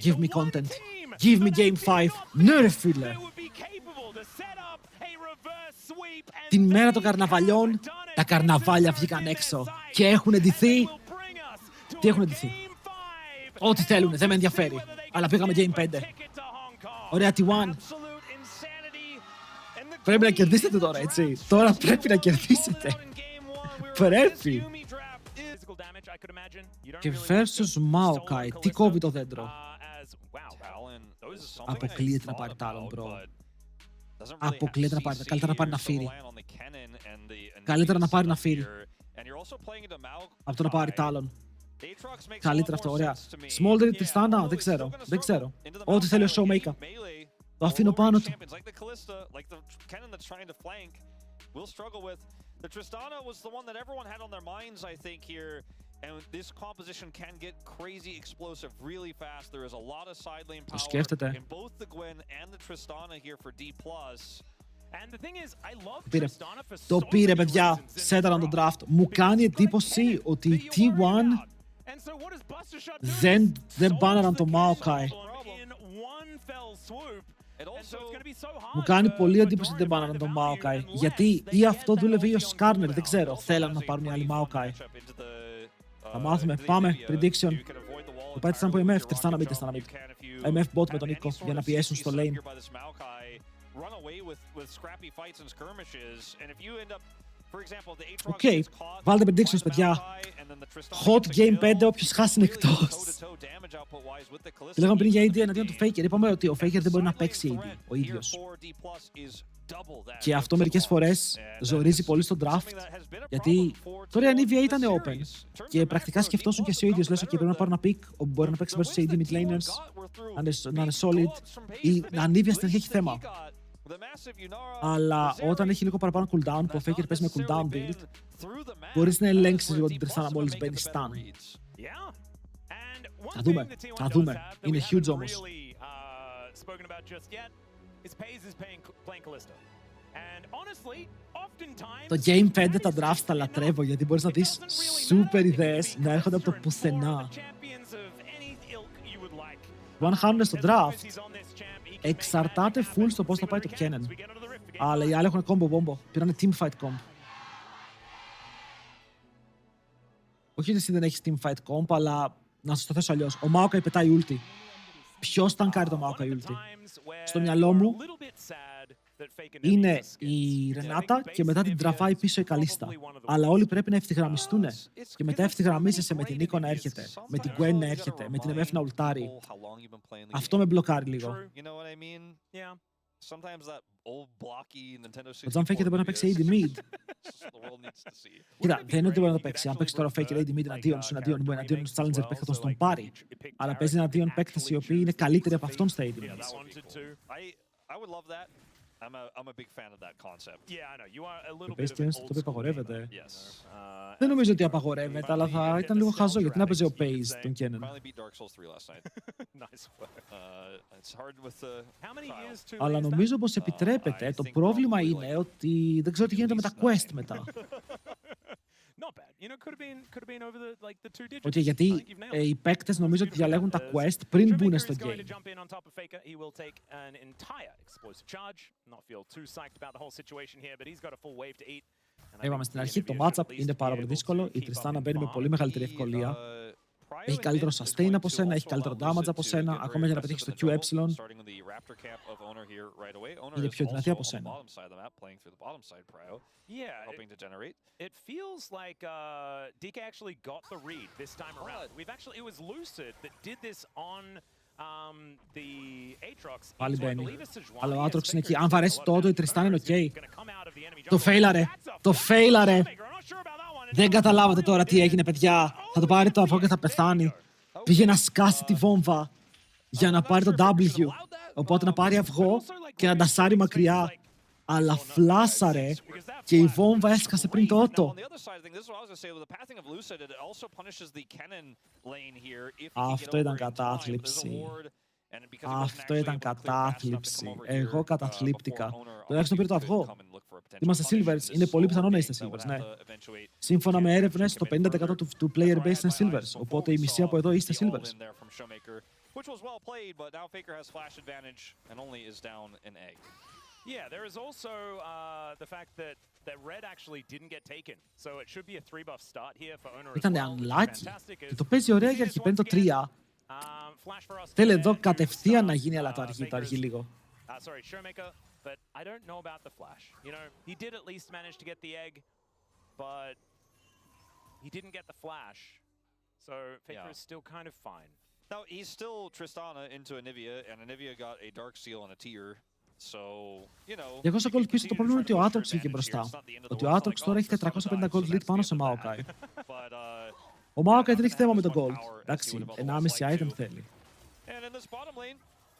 Speaker 1: Give me content. Give me Game 5. Ναι, ρε φίλε. Την μέρα των καρναβαλιών, τα καρναβάλια βγήκαν έξω και έχουν ντυθεί. Τι έχουν ντυθεί? Ό,τι θέλουν, δεν με ενδιαφέρει. Αλλά πήγαμε Game 5. Ωραία, T1. Πρέπει να κερδίσετε τώρα, έτσι. Τώρα πρέπει να κερδίσετε. Πρέπει. Και versus Maokai. Τι κόβει το δέντρο? Αποκλείεται να πάρει Talon, bro. Αποκλείεται να πάρει. Καλύτερα να πάρει ένα φύρι. Καλύτερα να πάρει ένα φύρι από το να πάρει Talon. Καλύτερα αυτό, ωραία. Smolder ή Tristana, δεν ξέρω. Δεν ξέρω. Ό,τι θέλει ο Showmaker. Το αφήνω πάνω του.
Speaker 3: The Tristana was the one that everyone had on their minds, I think, here. And this composition can get crazy explosive really fast. There is a lot of side lane power in both the Gwen and the Tristana here for D+.
Speaker 2: And the thing is, I love
Speaker 1: πήρε.
Speaker 2: Tristana for so
Speaker 1: Το πήρε,
Speaker 2: many
Speaker 1: παιδιά.
Speaker 2: reasons in
Speaker 1: Σέταραν τον
Speaker 2: this
Speaker 1: draft. Μου κάνει εντύπωση ότι η T1 δεν μπάναραν το Maokai. Μου κάνει πολύ εντύπωση ότι δεν μπάναραν το Maokai. Γιατί ή αυτό δούλευε ή ο Skarner, δεν ξέρω. Θέλαν να πάρουν οι άλλοι Maokai. Θα μάθουμε. Πάμε. Prediction. Το πέτυσαν από MF. Τριστάνα μη, τριστάνα μη. MF bot με τον Νίκο για να πιέσουν στο lane. Οκ, βάλτε predictions, παιδιά. Hot Game 5, όποιος χάσει είναι εκτός. Τι λέγαμε πριν για AD εναντίον του Faker. Είπαμε ότι ο Faker δεν μπορεί να παίξει AD ο ίδιος. Και αυτό μερικές φορές ζορίζει πολύ στο draft. Γιατί τώρα η Anivia ήταν open. Και πρακτικά σκεφτόσουν και εσύ ο ίδιος. Λες, OK, πρέπει να πάρω ένα pick όπου μπορεί να παίξει versus AD mid laners, να είναι solid. Η Anivia στην αρχή έχει θέμα. Αλλά όταν έχει λίγο παραπάνω cooldown, που ο Faker παίζει με cooldown build, μπορείς να ελέγξεις λίγο την Tristana μόλις μπαίνει stun. Θα δούμε, θα δούμε. Είναι huge όμως. Το Game 5 τα drafts τα λατρεύω, γιατί μπορείς να δεις super ιδέες να έρχονται από το πουθενά. One Hand στο draft εξαρτάται full στο πώς θα πάει το Kennen. Αλλά οι άλλοι έχουν combo bombo. Πήρανε teamfight combo. Όχι ότι εσύ δεν έχεις teamfight combo, αλλά να σας το θέσω αλλιώς. Ο Maokai πετάει ulti. Ποιος τανκάρει το Maokai ulti? Στο μυαλό μου είναι η Ρενάτα και μετά την τραβάει πίσω η Καλίστα. Αλλά όλοι πρέπει να ευθυγραμμιστούν. Και μετά ευθυγραμμίζεσαι με την Νίκο να έρχεται, με την Gwen να έρχεται, με την MF να ουλτάρει. Αυτό με μπλοκάρει λίγο. Ο Τζαν Faker δεν μπορεί να παίξει AD mid. Κοίτα, δεν είναι ότι μπορεί να το παίξει. Αν παίξει τώρα Faker AD mid εναντίον σου, εναντίον στους challenger παίκτες θα τον πάρει. Αλλά παίζει εναντίον παίκτες οι οποίοι είναι καλύτεροι από αυτόν στα AD mid.
Speaker 3: I'm a big fan of that concept.
Speaker 2: Yeah, I know. You are a little
Speaker 1: bit of
Speaker 2: an
Speaker 1: old school. Απαγορεύεται. Δεν νομίζω ότι απαγορεύεται, αλλά θα ήταν λίγο χαζό γιατί να παίζει ο Pace τον Kennen. Αλλά νομίζω πως επιτρέπεται. Το πρόβλημα είναι ότι δεν ξέρω τι γίνεται με τα quest μετά. Όχι, γιατί οι παίκτες νομίζω ότι διαλέγουν τα quest πριν μπουν στο game. Είπαμε στην αρχή, το matchup είναι πάρα πολύ δύσκολο. Η Tristana μπαίνει με πολύ μεγαλύτερη ευκολία. Έχει καλύτερο sustain από σένα, έχει καλύτερο damage από σένα, ακόμα για να πετύχει το QE. Είναι πιο δυνατή από σένα.
Speaker 2: Yeah, it feels like DK actually got the read this time around. It was Lucid that did this on the Aatrox.
Speaker 1: Πάλι μπαίνει. Αλλά ο Aatrox είναι εκεί. Αν βαρέσει το η Tristana είναι ok. Το failαρε. Το failαρε. Δεν καταλάβατε τώρα τι έγινε, παιδιά. Θα το πάρει το αυγό και θα πεθάνει. Πήγε να σκάσει τη βόμβα για να πάρει το W. Οπότε να πάρει αυγό και να ντασάρει μακριά. Αλλά φλάσαρε και η βόμβα έσκασε πριν το ότο. Αυτό ήταν κατάθλιψη. Αυτό ήταν κατάθλιψη. Εγώ καταθλίπτηκα. Τουλάχιστον πήρε το αυγό. Είμαστε Silvers. Είναι πολύ πιθανό να είστε Silvers, ναι. Σύμφωνα με έρευνες, το 50% του player base είναι Silvers. Οπότε η μισή από εδώ είστε Silvers.
Speaker 2: Yeah, there is also the fact that Red actually didn't get taken. So it should be a 3-buff start here for Owner as well.
Speaker 1: Ήταν unlucky. Και το παίζει ωραία για αρχή. Παίρνει το 3. Θέλει εδώ κατευθείαν να γίνει, αλλά το αργεί λίγο.
Speaker 2: Sorry, Showmaker, but I don't know about the flash. You know, he did at least manage to get the egg, but he didn't get the flash. So Faker is still kind of fine.
Speaker 3: Now, he's still Tristana into Anivia, and Anivia got a Dark Seal and a tier.
Speaker 1: Εγώ σε gold πίσω το πρόβλημα είναι ότι ο Aatrox βγήκε μπροστά. Ότι ο Aatrox τώρα έχει 450 gold lead πάνω σε Maokai. Ο Maokai δεν έχει θέμα με το gold. Εντάξει, 1,5 item θέλει.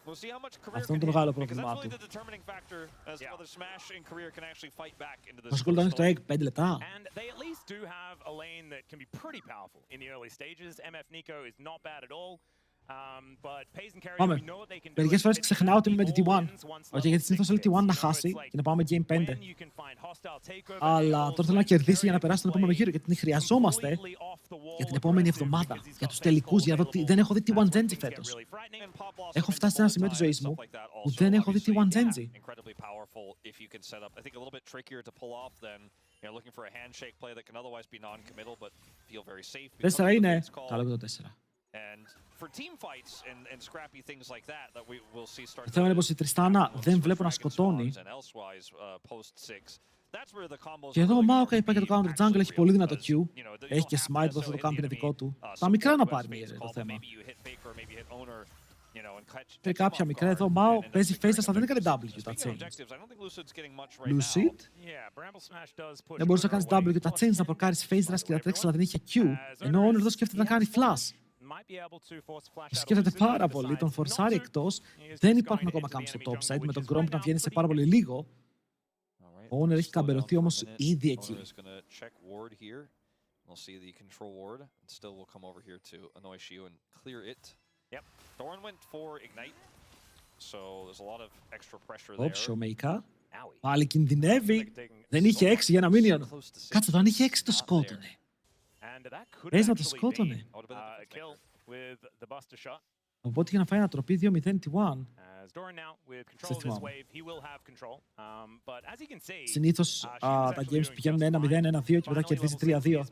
Speaker 3: We'll see how much career
Speaker 1: Αυτό είναι
Speaker 3: can
Speaker 1: το
Speaker 3: hit,
Speaker 1: μεγάλο
Speaker 3: because that's
Speaker 1: πρόβλημά
Speaker 3: really
Speaker 1: του.
Speaker 3: the determining factor as to whether Smash in career can actually fight back into this.
Speaker 1: Πόσο κολλητό είναι το egg, 5 λεπτά.
Speaker 2: And they at least do have a lane that can be pretty powerful in the early stages. MF Nico is not bad at all. But Pays and Carry, we know what they can do.
Speaker 1: Μερικές φορές ξεχνάω ότι είμαι με τη T1. Όχι, γιατί συνήθως θέλει T1 να χάσει και να πάμε με Game 5. Αλλά τώρα θέλω να κερδίσει για να περάσει τον επόμενο γύρο, γιατί την χρειαζόμαστε για την επόμενη εβδομάδα. Για τους τελικούς, για να δω. Δεν έχω δει T1 Genji φέτος. Έχω φτάσει σε ένα σημείο της ζωής μου που δεν έχω δει T1 Genji. Τέσσερα είναι. Καλό και το 4. Το θέμα είναι πως η Τριστάνα δεν βλέπω να σκοτώνει. Και εδώ ο Maokai πάει για το counter jungle, έχει πολύ δυνατό Q. Έχει και smite που αυτό το camp είναι δικό του. Τα μικρά να πάρει είναι το θέμα. Θέλει κάποια μικρά, εδώ ο Mao παίζει face αλλά δεν έκανε W τα change. Lucid. Δεν μπορούσε να κάνεις W τα change, να προκάρεις face rush και να τρέξεις αλλά δεν είχε Q. Ενώ ο Honor εδώ σκέφτεται να κάνει flash. Σκέφτεται πάρα πολύ, τον φορσάρει εκτός. Δεν υπάρχουν ακόμα camps στο top side, με τον Gromp να βγαίνει σε πάρα πολύ λίγο. Ο Honor έχει καμπερωθεί όμως ήδη εκεί. Οπ, Showmaker. Πάλι κινδυνεύει. Δεν είχε 6 για ένα minion. Κάτσε, το αν είχε 6 το σκότωνε. Πες να το σκότωνε. Οπότε για να φάει ανατροπή 2-0 T1. Συνήθως τα games πηγαίνουν 1-0, 1-2 και μετά κερδίζει 3-2.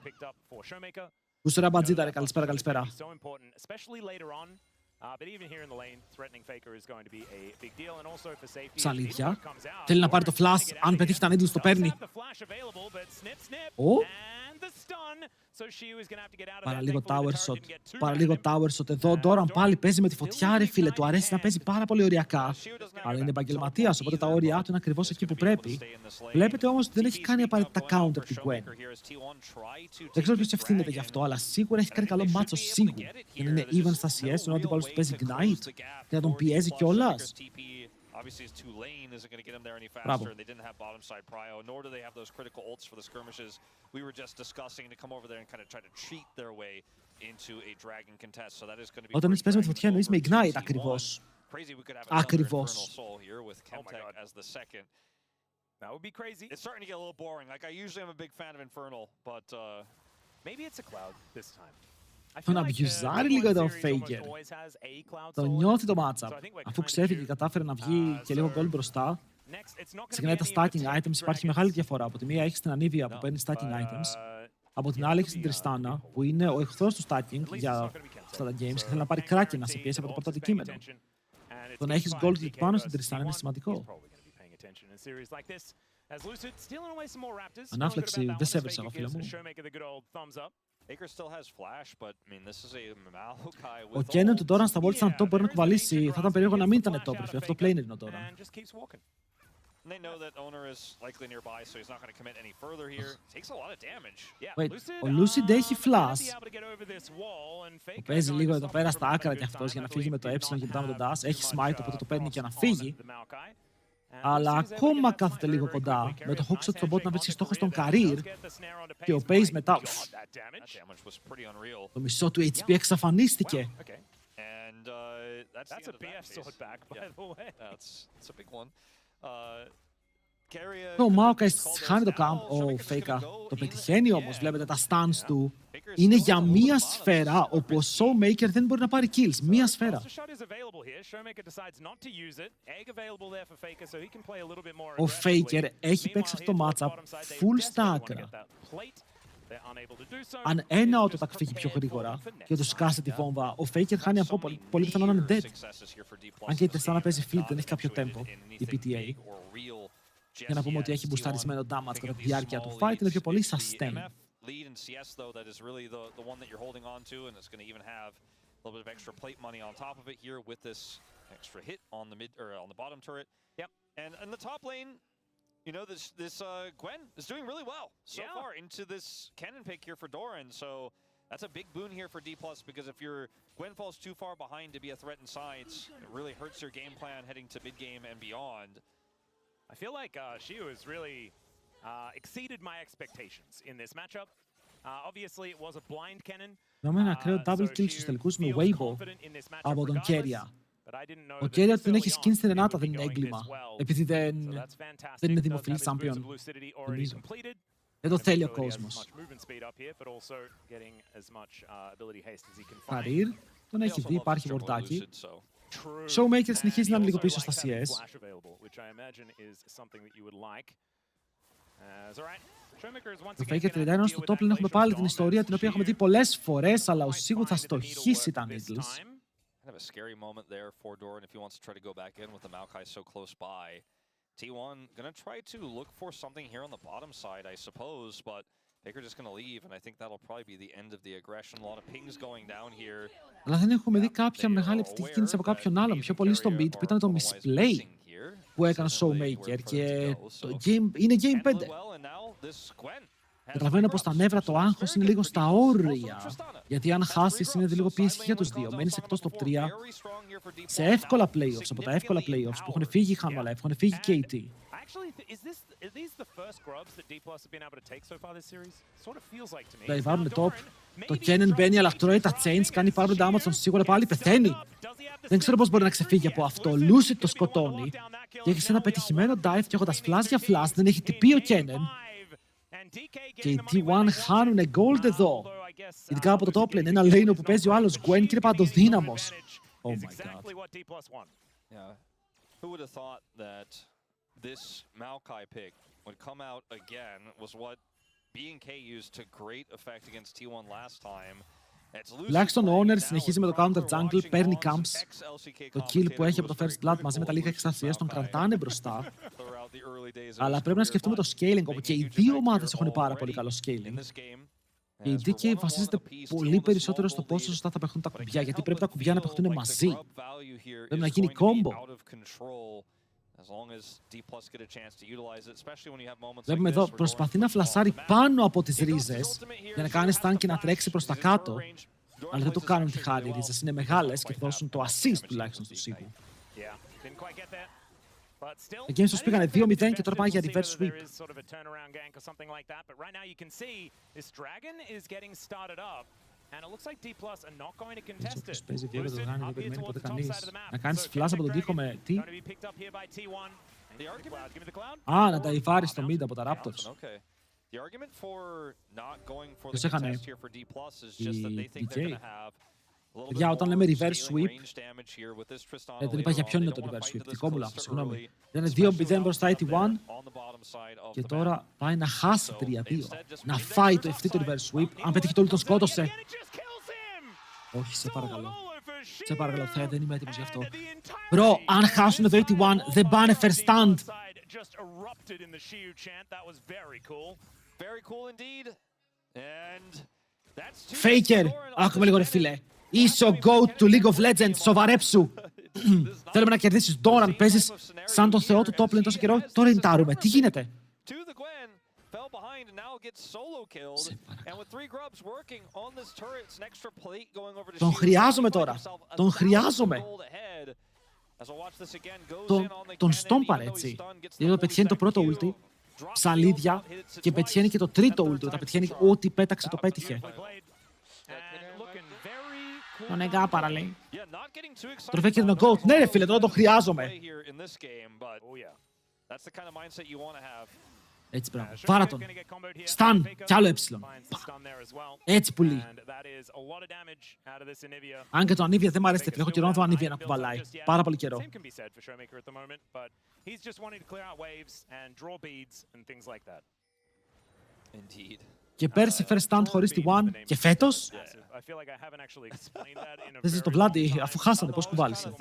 Speaker 1: Γούστορα μπατζίτα ρε, καλησπέρα, καλησπέρα. Ψαλίδια. Θέλει να πάρει το flash, αν πετύχει τα needles το παίρνει. Παραλίγο tower shot. Παραλίγο tower shot εδώ. Ο Doran πάλι παίζει με τη φωτιά, ρε φίλε. Του αρέσει να παίζει πάρα πολύ οριακά. Αλλά είναι επαγγελματίας, οπότε τα όρια του είναι ακριβώς εκεί που πρέπει. Βλέπετε όμως ότι δεν έχει κάνει απαραίτητα counter την Gwen. Δεν ξέρω ποιος ευθύνεται γι' αυτό, αλλά σίγουρα έχει κάνει καλό μάτσο σίγουρα. Για να είναι even στα CS, ενώ ο αντίπαλος του παίζει Ignite και να τον πιέζει κιόλας.
Speaker 3: Obviously, his 2 lane isn't going to get him there any faster.
Speaker 1: Bravo.
Speaker 3: They didn't have bottom side prio, nor do they have those critical ults for the skirmishes. We were just discussing to come over there and kind of try to cheat their way into a dragon contest. So that is going to be.
Speaker 1: Όταν εμείς παίζουμε τη φωτιά, εννοείς με Ignite ακριβώς. Ακριβώς.
Speaker 3: As the second. That would be crazy. It's starting to get a little boring. Like I usually am a big fan of Infernal, but maybe it's a cloud this time.
Speaker 1: Τον αμπιουζάρει λίγο το Faker. Το νιώθει το matchup. Αφού ξέφυγε και κατάφερε να βγει και λίγο gold μπροστά, ξεκινάει τα stacking items. Υπάρχει μεγάλη διαφορά. Από τη μία έχει την Anivia που παίρνει stacking items. Από την άλλη έχει την Tristana που είναι ο εχθρός του stacking για αυτά τα games και θέλει να πάρει Kraken να σε πιέσει από το πρώτο αντικείμενο. Το να έχεις gold lead πάνω στην Tristana είναι σημαντικό. Ανάφλεξη δεν σε έβρισα εγώ, φίλε μου. Ο Kennen του Doran στα Worlds ήταν top, μπορεί να κουβαλήσει. Θα ήταν περίεργο να μην ήταν top, αυτό το planer είναι ο Doran. Wait, ο Lucid έχει flash. Που παίζει λίγο εδώ πέρα στα άκρα κι αυτός για να φύγει με το και μετά με τον dash. Έχει smite, οπότε το παίρνει και να φύγει. Αλλά ακόμα κάθεται λίγο κοντά, με το hookshot στον bot να βρίσκει στόχο στον career και ο Pace μετά. Το μισό του HP εξαφανίστηκε. Ο Maokai χάνει το camp, ο Faker το πετυχαίνει όμως, βλέπετε τα stuns του. Είναι για μία σφαίρα, όπου ο Showmaker δεν μπορεί να πάρει kills. Μία σφαίρα. Ο Faker έχει παίξει αυτό το matchup full στα άκρα. Αν ένα auto-attack φύγει πιο γρήγορα και του σκάσει τη βόμβα, ο Faker χάνει από πολύ πιθανό να είναι dead. Αν και η Tristana παίζει field, δεν έχει κάποιο tempo, η PTA. Για να πούμε ότι έχει μπουσταρισμένο damage κατά τη διάρκεια του fight, είναι πιο πολύ sustain.
Speaker 3: Lead in CS though, that is really the one that you're holding on to, and it's going to even have a little bit of extra plate money on top of it here with this extra hit on the mid or on the bottom turret. Yep. And in the top lane, you know, this Gwen is doing really well so far into this cannon pick here for Doran. So That's a big boon here for D+, because if your Gwen falls too far behind to be a threat in sides, it really hurts your game plan heading to mid-game and beyond.
Speaker 2: I feel like Shiu has really exceeded my expectations in this matchup. Obviously, it was a blind cannon.
Speaker 1: Δάμε ένα ακραίο double kill στους τελικούς με Weibo από τον Keria. Ο Keria δεν έχει skin στην Renata, δεν είναι έγκλημα. Επειδή δεν είναι δημοφιλής champion. Δεν το θέλει ο κόσμος. Φαρίρ, τον έχει δει, υπάρχει βορτάκι. Showmaker συνεχίζει να είναι λίγο πίσω στα CS. Το Faker 31 στο top lane έχουμε πάλι την ιστορία την οποία έχουμε δει πολλές φορές, αλλά ο Σίγου θα στοχίσει τα Needles.
Speaker 3: Kind of a scary moment there for Doran if he wants to try to go back in with the Maokai so close by. T1 gonna try to look for something here on the bottom side, I suppose, but Faker just gonna leave, and I think that'll probably be the end of the aggression. A lot of pings going down here.
Speaker 1: Αλλά δεν έχουμε δει κάποια μεγάλη επιθετική κίνηση από κάποιον άλλον, πιο πολύ στο mid, που ήταν το misplay που έκανε ο Showmaker και το game είναι game 5. Καταλαβαίνω πως τα νεύρα, το άγχος είναι λίγο στα όρια. Γιατί αν χάσεις είναι λίγο πίεση για τους δύο. Μένεις εκτός top 3 σε εύκολα playoffs, από τα εύκολα playoffs που έχουν φύγει η Hanwha, έχουν φύγει η KT. Δηλαδή βάλουν top, το Kennen μπαίνει αλλά τρώει τα chains, κάνει πάρα damage, τον σίγουρα πάλι πεθαίνει. Δεν ξέρω πώς μπορεί να ξεφύγει από αυτό. Lucid το σκοτώνει και έχεις ένα πετυχημένο dive και έχοντας flash για flash, δεν έχει τυπεί ο Kennen. Και οι T1 χάνουν gold εδώ. Ειδικά από το top lane, ένα lane που παίζει ο άλλος Gwen και είναι παντοδύναμος. Oh my god.
Speaker 3: Yeah. Who would have thought that this Maokai pick would come out again was what B&K used to great effect against T1 last time.
Speaker 1: Τουλάχιστον ο Owner συνεχίζει με το counter jungle, παίρνει camps. Το kill που έχει από το first blood μαζί με τα λίγα εξτασίες τον κρατάνε μπροστά. Αλλά πρέπει να σκεφτούμε το scaling, όπου και οι δύο ομάδες έχουν πάρα πολύ καλό scaling. Και η DK βασίζεται πολύ περισσότερο στο πόσο σωστά θα παιχτούν τα κουμπιά, γιατί πρέπει τα κουμπιά να παιχτούν μαζί. Πρέπει να γίνει combo. Βλέπουμε εδώ, προσπαθεί να φλασάρει πάνω από τις ρίζες για να κάνει stun και να τρέξει προς τα κάτω. Αλλά δεν το κάνουν τη χάρη, οι ρίζες είναι μεγάλες και θα δώσουν το assist τουλάχιστον στο Σίγου. Οι Games τους πήγανε 2-0 και τώρα πάνε για reverse sweep. Ίσως παίζει δύο το κάνει, δεν περιμένει ποτέ κανείς. Να κάνεις flash από τον τοίχο με τι? Α, να τα υβάρει στο mid από τα Raptors. Ποιος έχανε? Η DK. Παιδιά, όταν λέμε reverse sweep, δεν είπα για ποιον είναι το reverse sweep. Δικό μου λάθος, συγγνώμη. Ήταν 2-0 μπροστά η T1 και τώρα πάει να χάσει 3-2. Να φάει το ευθύ το reverse sweep. Αν πετύχει το όλο τον σκότωσε. Όχι, σε παρακαλώ. Σε παρακαλώ, Θεέ, δεν είμαι έτοιμος γι' αυτό. Μπρο, αν χάσουν εδώ η T1, δεν πάνε first stand. Faker, άκουμε λίγο ρε φίλε. Είσαι ο GOAT του League of Legends, σοβαρέψου. Θέλουμε να κερδίσεις Doran, παίζεις σαν τον θεό του top lane τόσο καιρό. Τώρα ριντάρουμε, τι γίνεται? Τον χρειάζομαι τώρα. Τον χρειάζομαι. Τον στόμπαρε έτσι. Γιατί πετυχαίνει το πρώτο ulti, ψαλίδια, και πετυχαίνει και το τρίτο ulti. Όταν πετυχαίνει ό,τι πέταξε το πέτυχε. Τον εγκάπαρα λέει. Τον Faker είναι ο GOAT. Ναι ρε φίλε, τώρα τον χρειάζομαι. Έτσι πράγμα. Βάρα τον. Stan. Κι άλλο έψιλον. Έτσι πουλί. Αν και το Anivia δεν μ' αρέσει, έχω καιρό να δω Anivia να κουβαλάει. Πάρα πολύ καιρό. Και πέρσι first stand χωρίς τη One και φέτος. Δεν ζεις το Βλάντι, αφού χάσατε, πώς κουβάλισε.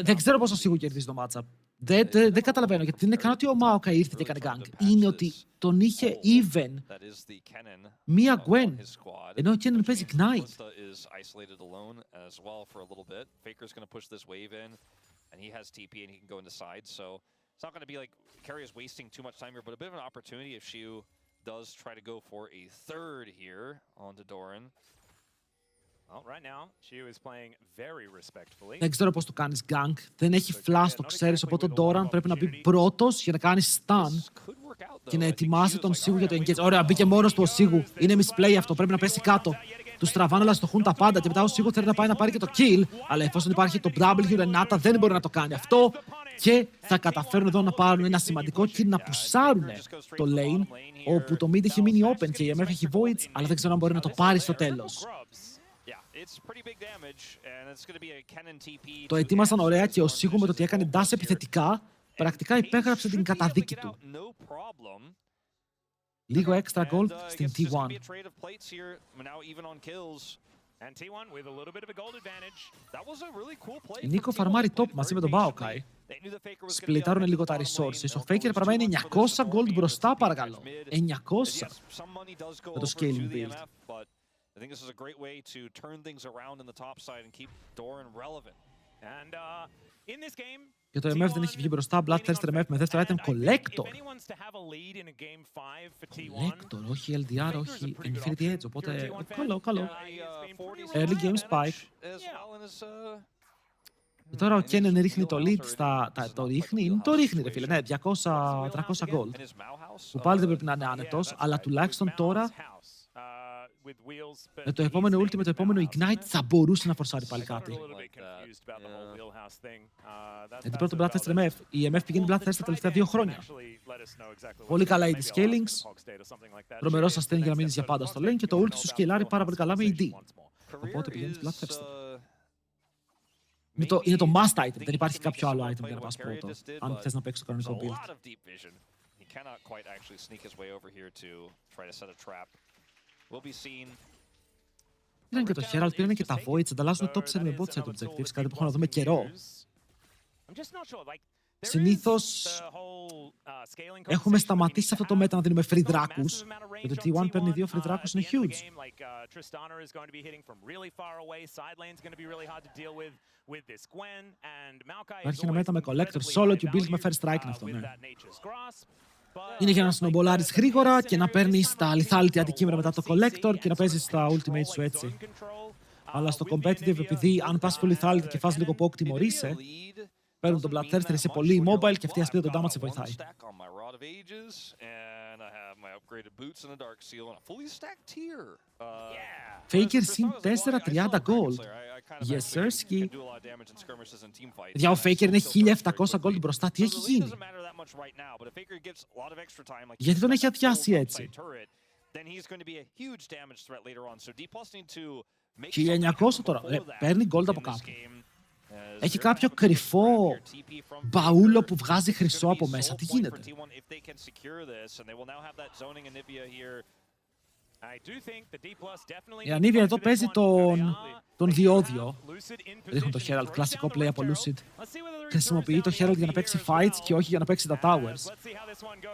Speaker 1: Δεν ξέρω πόσο σίγουρο κερδίζει το matchup. Δεν καταλαβαίνω γιατί δεν είναι καν ότι ο Μάοκα ήρθε και έκανε gank. Είναι ότι τον είχε even μία Gwen, ενώ ο Kennen παίζει Ignite.
Speaker 3: And he has TP and he can go into side, so it's not going to be like Carry is wasting too much time here, but a bit of an opportunity if Shiu does try to go for a third here onto Doran.
Speaker 2: Well, right now, Shiu is playing very respectfully.
Speaker 1: Δεν ξέρω πώς το κάνεις gank, δεν έχει flash, το ξέρεις, οπότε ο Doran πρέπει να μπει πρώτος για να κάνει stun και να ετοιμάσει τον Σίγου για το engage. Ωραία, μπήκε μόνος του ο Σίγου, είναι misplay αυτό, πρέπει να πέσει κάτω. Τους τραβάνε, αλλά στοχούν τα πάντα και μετά ο Σίγου θέλει να πάει να πάρει και το kill, αλλά εφόσον υπάρχει το W, Renata δεν μπορεί να το κάνει αυτό και θα καταφέρουν εδώ να πάρουν ένα σημαντικό kill, να πουσάρουν το lane, όπου το mid έχει μείνει open και η MF έχει voids, αλλά δεν ξέρω αν μπορεί να το πάρει στο τέλος. Το ετοίμασαν ωραία και ο Σίγου με το ότι έκανε dash επιθετικά, πρακτικά υπέγραψε την καταδίκη του. Λίγο extra gold στην T1. Η Νίκο φαρμάρει top μαζί με τον Maokai. Σπλιτάρουν λίγο τα resources. Ο Faker παραμένει 900 gold μπροστά, παρακαλώ. 900 με το scaling build.
Speaker 3: I think this is a great way to turn things around in the top side and keep Doran relevant.
Speaker 2: And in this game,
Speaker 1: και το MF δεν έχει βγει μπροστά. Bloodthirster MF με δεύτερο item Collector. Collector, όχι LDR, όχι Infinity Edge, οπότε καλό. Early game spike. Και τώρα ο Kennen ρίχνει το lead το ρίχνει ρε φίλε, ναι, 200-300 gold. Που πάλι δεν πρέπει να είναι άνετος, αλλά τουλάχιστον τώρα με το επόμενο ulti, με το επόμενο ignite θα μπορούσε να φορσάρει πάλι κάτι. Γιατί πρώτο Bloodthirster MF, η MF πηγαίνει Bloodthirster τα τελευταία 2 χρόνια. Πολύ καλά AD scalings, τρομερό sustain για να μείνεις για πάντα στο lane και το ulti σου σκελάρει πάρα πολύ καλά με AD. Οπότε πηγαίνεις Bloodthirster. Είναι το must item, δεν υπάρχει κάποιο άλλο item για να πας πρώτο, αν θες να παίξεις το κανονικό build. Πήραν και το Herald, πήραν και τα Voids, ανταλλάσσουν top side με bot side objectives, κάτι που έχω να δούμε καιρό. Συνήθως έχουμε σταματήσει σε αυτό το μέτα να δίνουμε free δράκους, γιατί το T1 παίρνει 2 free δράκους είναι huge. Υπάρχει ένα μέτα με collector, solo και build με first strike είναι αυτό, ναι. Είναι για να σνομπολάρεις γρήγορα και να παίρνεις τα lethality αντικείμενα μετά το collector και να παίζεις τα ultimate σου έτσι. Αλλά στο competitive, επειδή αν πας full lethality και φας λίγο poke τιμωρείσαι, παίρνουν τον Bloodthirster, είσαι πολύ immobile και αυτή η ασπίδα τον damage σε βοηθάει. Faker συν 430 gold. Yes, sir, για ο Faker είναι 1700 gold μπροστά, τι έχει γίνει? Γιατί τον έχει αδειάσει έτσι? 1900 τώρα, παίρνει gold από κάπου. Έχει κάποιο κρυφό μπαούλο που βγάζει χρυσό από μέσα. Τι γίνεται? Η Anivia εδώ παίζει τον διόδιο. Ρίχνουν το Herald, κλασικό play από Lucid. Χρησιμοποιεί το Herald για να παίξει fights και όχι για να παίξει τα towers.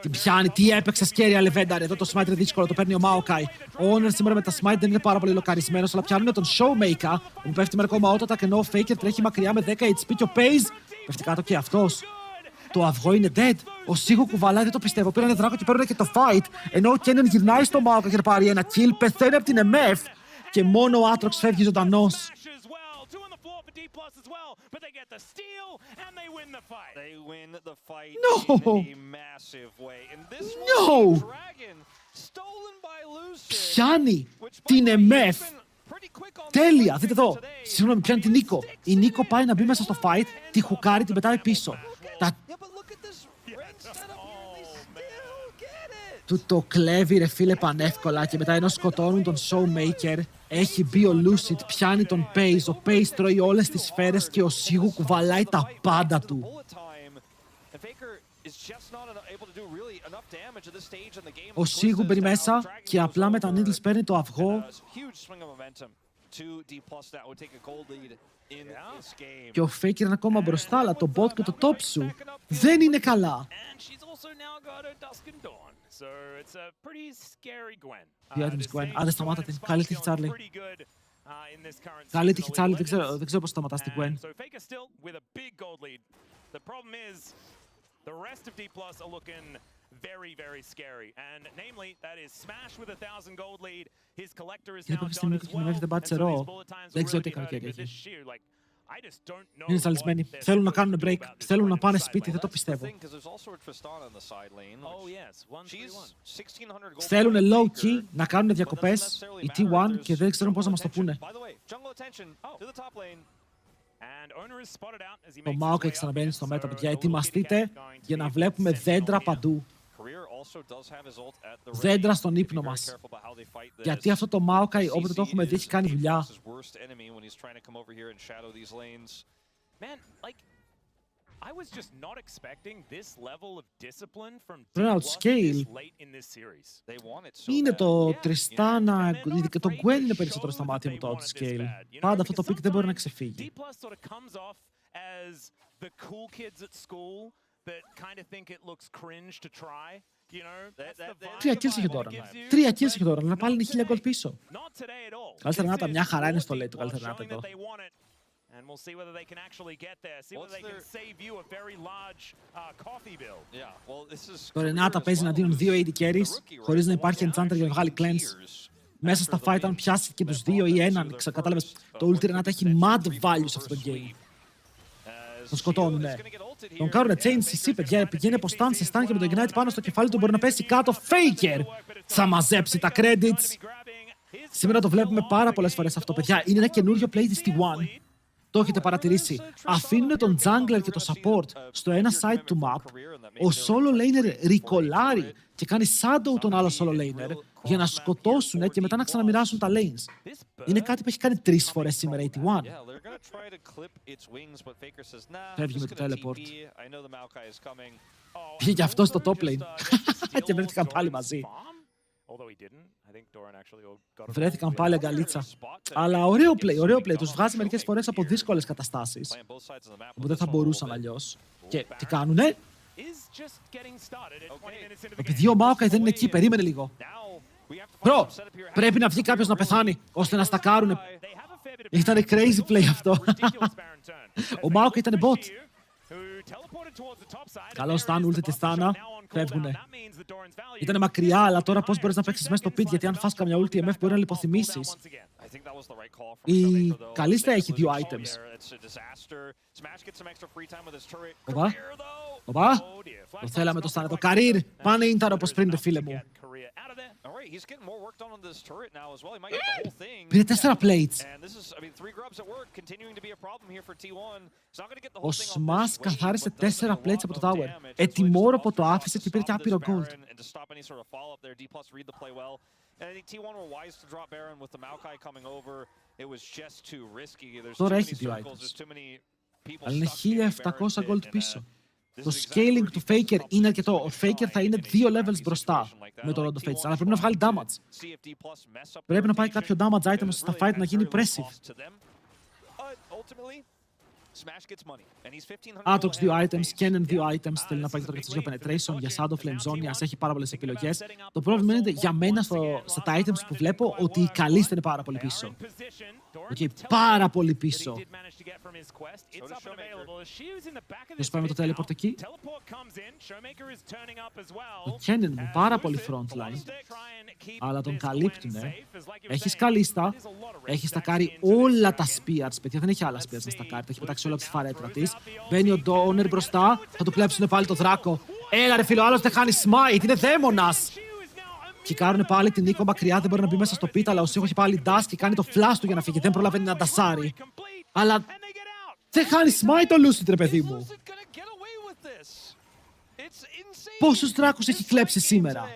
Speaker 1: Την πιάνει, τι έπαιξε Scary Legendary. Εδώ το smite είναι δύσκολο, το παίρνει ο Maokai. Ο Honor σήμερα με τα smite δεν είναι πάρα πολύ λοκαρισμένος, αλλά πιάνουν τον Showmaker που πέφτει με ακόμα ότοτα και ενώ ο Faker τρέχει μακριά με 10 HP και ο Paze πέφτει κάτω και αυτός. Το αυγό είναι dead. Ο Σίγου κουβαλάει, δεν το πιστεύω. Πήρανε δράκο και παίρνουν και το fight. Ενώ ο Kennen γυρνάει στο Maokai για να πάρει ένα kill. Πεθαίνει από την MF. Και μόνο ο Aatrox φεύγει ζωντανός. No! No! Πιάνει την MF. Τέλεια, δείτε εδώ. Συγγνώμη, πιάνει την Νίκο. Η Νίκο πάει να μπει μέσα στο fight, τη χουκάρει, την πετάει πίσω. Του το κλέβει ρε φίλε πανεύκολα και μετά ενώ σκοτώνουν τον Showmaker, έχει μπει ο Lucid, πιάνει τον Paze, ο Paze τρώει όλες τις σφαίρες και ο Σίγου κουβαλάει τα πάντα του. Ο Σίγου μπαίνει μέσα και απλά με τα needles παίρνει το αυγό Και ο Faker είναι ακόμα μπροστά, αλλά το bot και το top σου δεν είναι καλά. Δύο items Gwen. Άντε σταμάτα την. Καλή τύχη Charlie. Καλή τύχη Charlie, δεν ξέρω πώς σταματάς την Gwen.
Speaker 2: Very, very scary. And namely, that is Smash with 1,000 gold lead. His collector is
Speaker 1: Είναι
Speaker 2: now
Speaker 1: κάποια
Speaker 2: gone
Speaker 1: στιγμή
Speaker 2: as
Speaker 1: που την δεν
Speaker 2: well.
Speaker 1: πάτησε
Speaker 2: And so his
Speaker 1: ρο.
Speaker 2: bullet times
Speaker 1: Δεν
Speaker 2: will
Speaker 1: ξέρω
Speaker 2: really
Speaker 1: τι
Speaker 2: be hurting
Speaker 1: καλοκαίρι
Speaker 2: with this
Speaker 1: έχει.
Speaker 2: shoe. Like, I just don't know
Speaker 1: Είναι
Speaker 2: what
Speaker 1: ζαλισμένοι.
Speaker 2: they're
Speaker 1: Θέλουν να
Speaker 2: supposed
Speaker 1: κάνουν
Speaker 2: to do
Speaker 1: break.
Speaker 2: about this
Speaker 1: Θέλουν να
Speaker 2: point in
Speaker 1: πάνε
Speaker 2: the side
Speaker 1: σπίτι,
Speaker 2: lane.
Speaker 1: δεν το πιστεύω.
Speaker 2: Oh yes, 1-3-1.
Speaker 1: Θέλουν low key να κάνουν διακοπές οι T1 και δεν ξέρουν πώς να μας το πούνε. Το Maokai ξαναμπαίνει στο μέτα, παιδιά. Ετοιμαστείτε για να βλέπουμε δέντρα παντού. Δέντρα στον ύπνο μας. Γιατί αυτό το Maokai, όποτε το έχουμε δει, έχει κάνει δουλειά.
Speaker 2: I was just not expecting this level of discipline from
Speaker 1: Πρέπει να
Speaker 2: D+
Speaker 1: το scale.
Speaker 2: this late in this series.
Speaker 1: Είναι το Tristana, και το Gwen είναι περισσότερο στα μάτια μου το outscale. Πάντα αυτό το pick δεν μπορεί να ξεφύγει.
Speaker 2: D+ sort of comes off as the cool kids at school that kind of think it looks cringe to try. You know, that's the vibe
Speaker 1: 3 kills είχε τώρα.
Speaker 2: it gives you.
Speaker 1: 3 kills είχε τώρα, αλλά πάλι είναι 1000 gold πίσω.
Speaker 2: Not today at all.
Speaker 1: Καλύτερα να
Speaker 2: This
Speaker 1: ήταν,
Speaker 2: is
Speaker 1: μια χαρά είναι
Speaker 2: more
Speaker 1: στο late
Speaker 2: D+,
Speaker 1: το καλύτερα να
Speaker 2: showing
Speaker 1: ήταν
Speaker 2: that
Speaker 1: εδώ.
Speaker 2: they want it. And we'll see whether they can actually get there. See whether they can save you a very large coffee bill.
Speaker 1: Το Renata παίζει εναντίον 2 AD carries, χωρίς να υπάρχει enchanter για να βγάλει cleanse. Μέσα στα fight, αν πιάσει και τους 2 ή έναν, κατάλαβες, το ulti Renata έχει mad value σε αυτό το game. Τον σκοτώνουνε. Τον κάνουνε chain CC, παιδιά, πηγαίνει από stand σε stand και με το ignite πάνω στο κεφάλι του μπορεί να πέσει κάτω. Faker! Θα μαζέψει τα credits. Σήμερα το βλέπουμε πάρα πολλές φορές αυτό, παιδιά. Είναι ένα καινούριο play της T1. Το έχετε παρατηρήσει. Αφήνουν τον jungler και το support στο ένα side του map. Ο solo laner ρικολάρει και κάνει shadow τον άλλο solo laner για να σκοτώσουν και μετά να ξαναμοιράσουν τα lanes. Είναι κάτι που έχει κάνει 3 φορές σήμερα η T1. Φεύγει με το teleport. Πήγε και αυτό στο top lane. Και βρέθηκαν πάλι μαζί. Βρέθηκαν πάλι αγκαλίτσα. Αλλά ωραίο play. Τους βγάζει μερικές φορές από δύσκολες καταστάσεις. Οπότε δεν θα μπορούσαν αλλιώς. Και τι κάνουνε? Επειδή ο Maokai δεν είναι εκεί, περίμενε λίγο. Bro, πρέπει να βγει κάποιος να πεθάνει, ώστε να στακάρουνε. Ήταν crazy play αυτό. Ο Maokai ήταν bot. Καλό stun, ulti τη Thana. Φεύγουνε. Ήτανε μακριά, αλλά τώρα πώς μπορείς να παίξεις μέσα στο pit, γιατί αν φας καμιά ulti MF μπορεί να λιποθυμήσεις. Η Καλίστα έχει 2 items. Οπα, το θέλαμε το stun. Το career, πάνε ίνταρο όπως πριν, φίλε μου. Πήρε 4 plates. Ο Smash καθάρισε 4 plates από το tower. Ετοιμόρο που το άφησε και πήρε και άπειρο gold. Τώρα έχει 2 items. Αλλά είναι 1700 gold πίσω. Το scaling του Faker είναι αρκετό. Ο Faker θα είναι 2 levels μπροστά με το Rod of Fates, αλλά πρέπει να βγάλει damage. Πρέπει να πάει κάποιο damage item στα fight να γίνει impressive. Atox 2 items, Kennen 2 items. Θέλει να πάει τώρα για penetration, για Shadow Flame Zone, έχει πάρα πολλές επιλογές. Το πρόβλημα είναι για μένα στα τα items που βλέπω ότι η Καλίστα είναι πάρα πολύ πίσω. Πάρα πολύ πίσω. Ποιος πάει με το teleport εκεί? Ο Kennen μου πάρα πολύ frontline. Αλλά τον καλύπτουνε. Έχεις Καλίστα. Έχει στακάρει όλα τα spears. Παιδιά, δεν έχει άλλα spears να στακάρει. Έχει πετάξει όλα τη φαρέτρα της. Μπαίνει ο Donner μπροστά. Θα του κλέψουνε πάλι το δράκο. Έλα ρε φίλο, άλλος δεν χάνει smite. Είναι δαίμονας. Κικάρουνε πάλι την Νίκο μακριά. Δεν μπορεί να μπει μέσα στο pit. Αλλά ο Σίχο έχει πάλι dash και κάνει το flash του για να φύγει. Δεν προλαβαίνει να ντασάρει. Αλλά δεν χάνει smite ο Lucid, ρε παιδί μου. Πόσους δράκους έχει κλέψει σήμερα?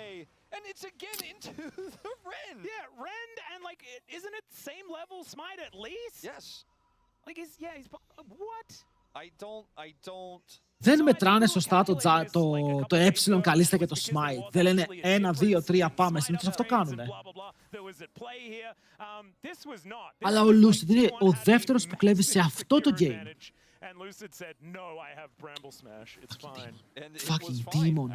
Speaker 2: Isn't it same level smite at least?
Speaker 3: Yes.
Speaker 2: Like he's what?
Speaker 1: Δεν μετράνε σωστά το έψιλον καλίστα και το smite. Δεν λένε 1, 2, 3 πάμε. Συνήθως αυτό κάνουνε. Αλλά ο Lucid είναι ο δεύτερος που κλέβει σε αυτό το game. Fucking demon.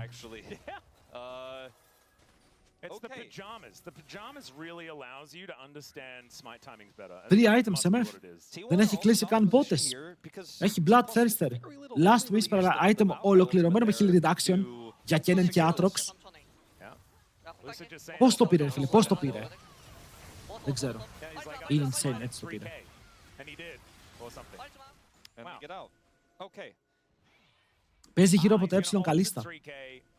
Speaker 2: It's the pajamas. The pajamas really allows you to understand smite timings better.
Speaker 1: 3 items MF. Δεν έχει κλείσει καν μπότες. Έχει Bloodthirster. Last Whisper, item ολοκληρωμένο με heal reduction για Kennen και Aatrox. Πώς το πήρε, φίλε, πώς το πήρε. Δεν ξέρω. Είναι insane, έτσι το πήρε. Παίζει γύρω από το έψιλον καλίστα.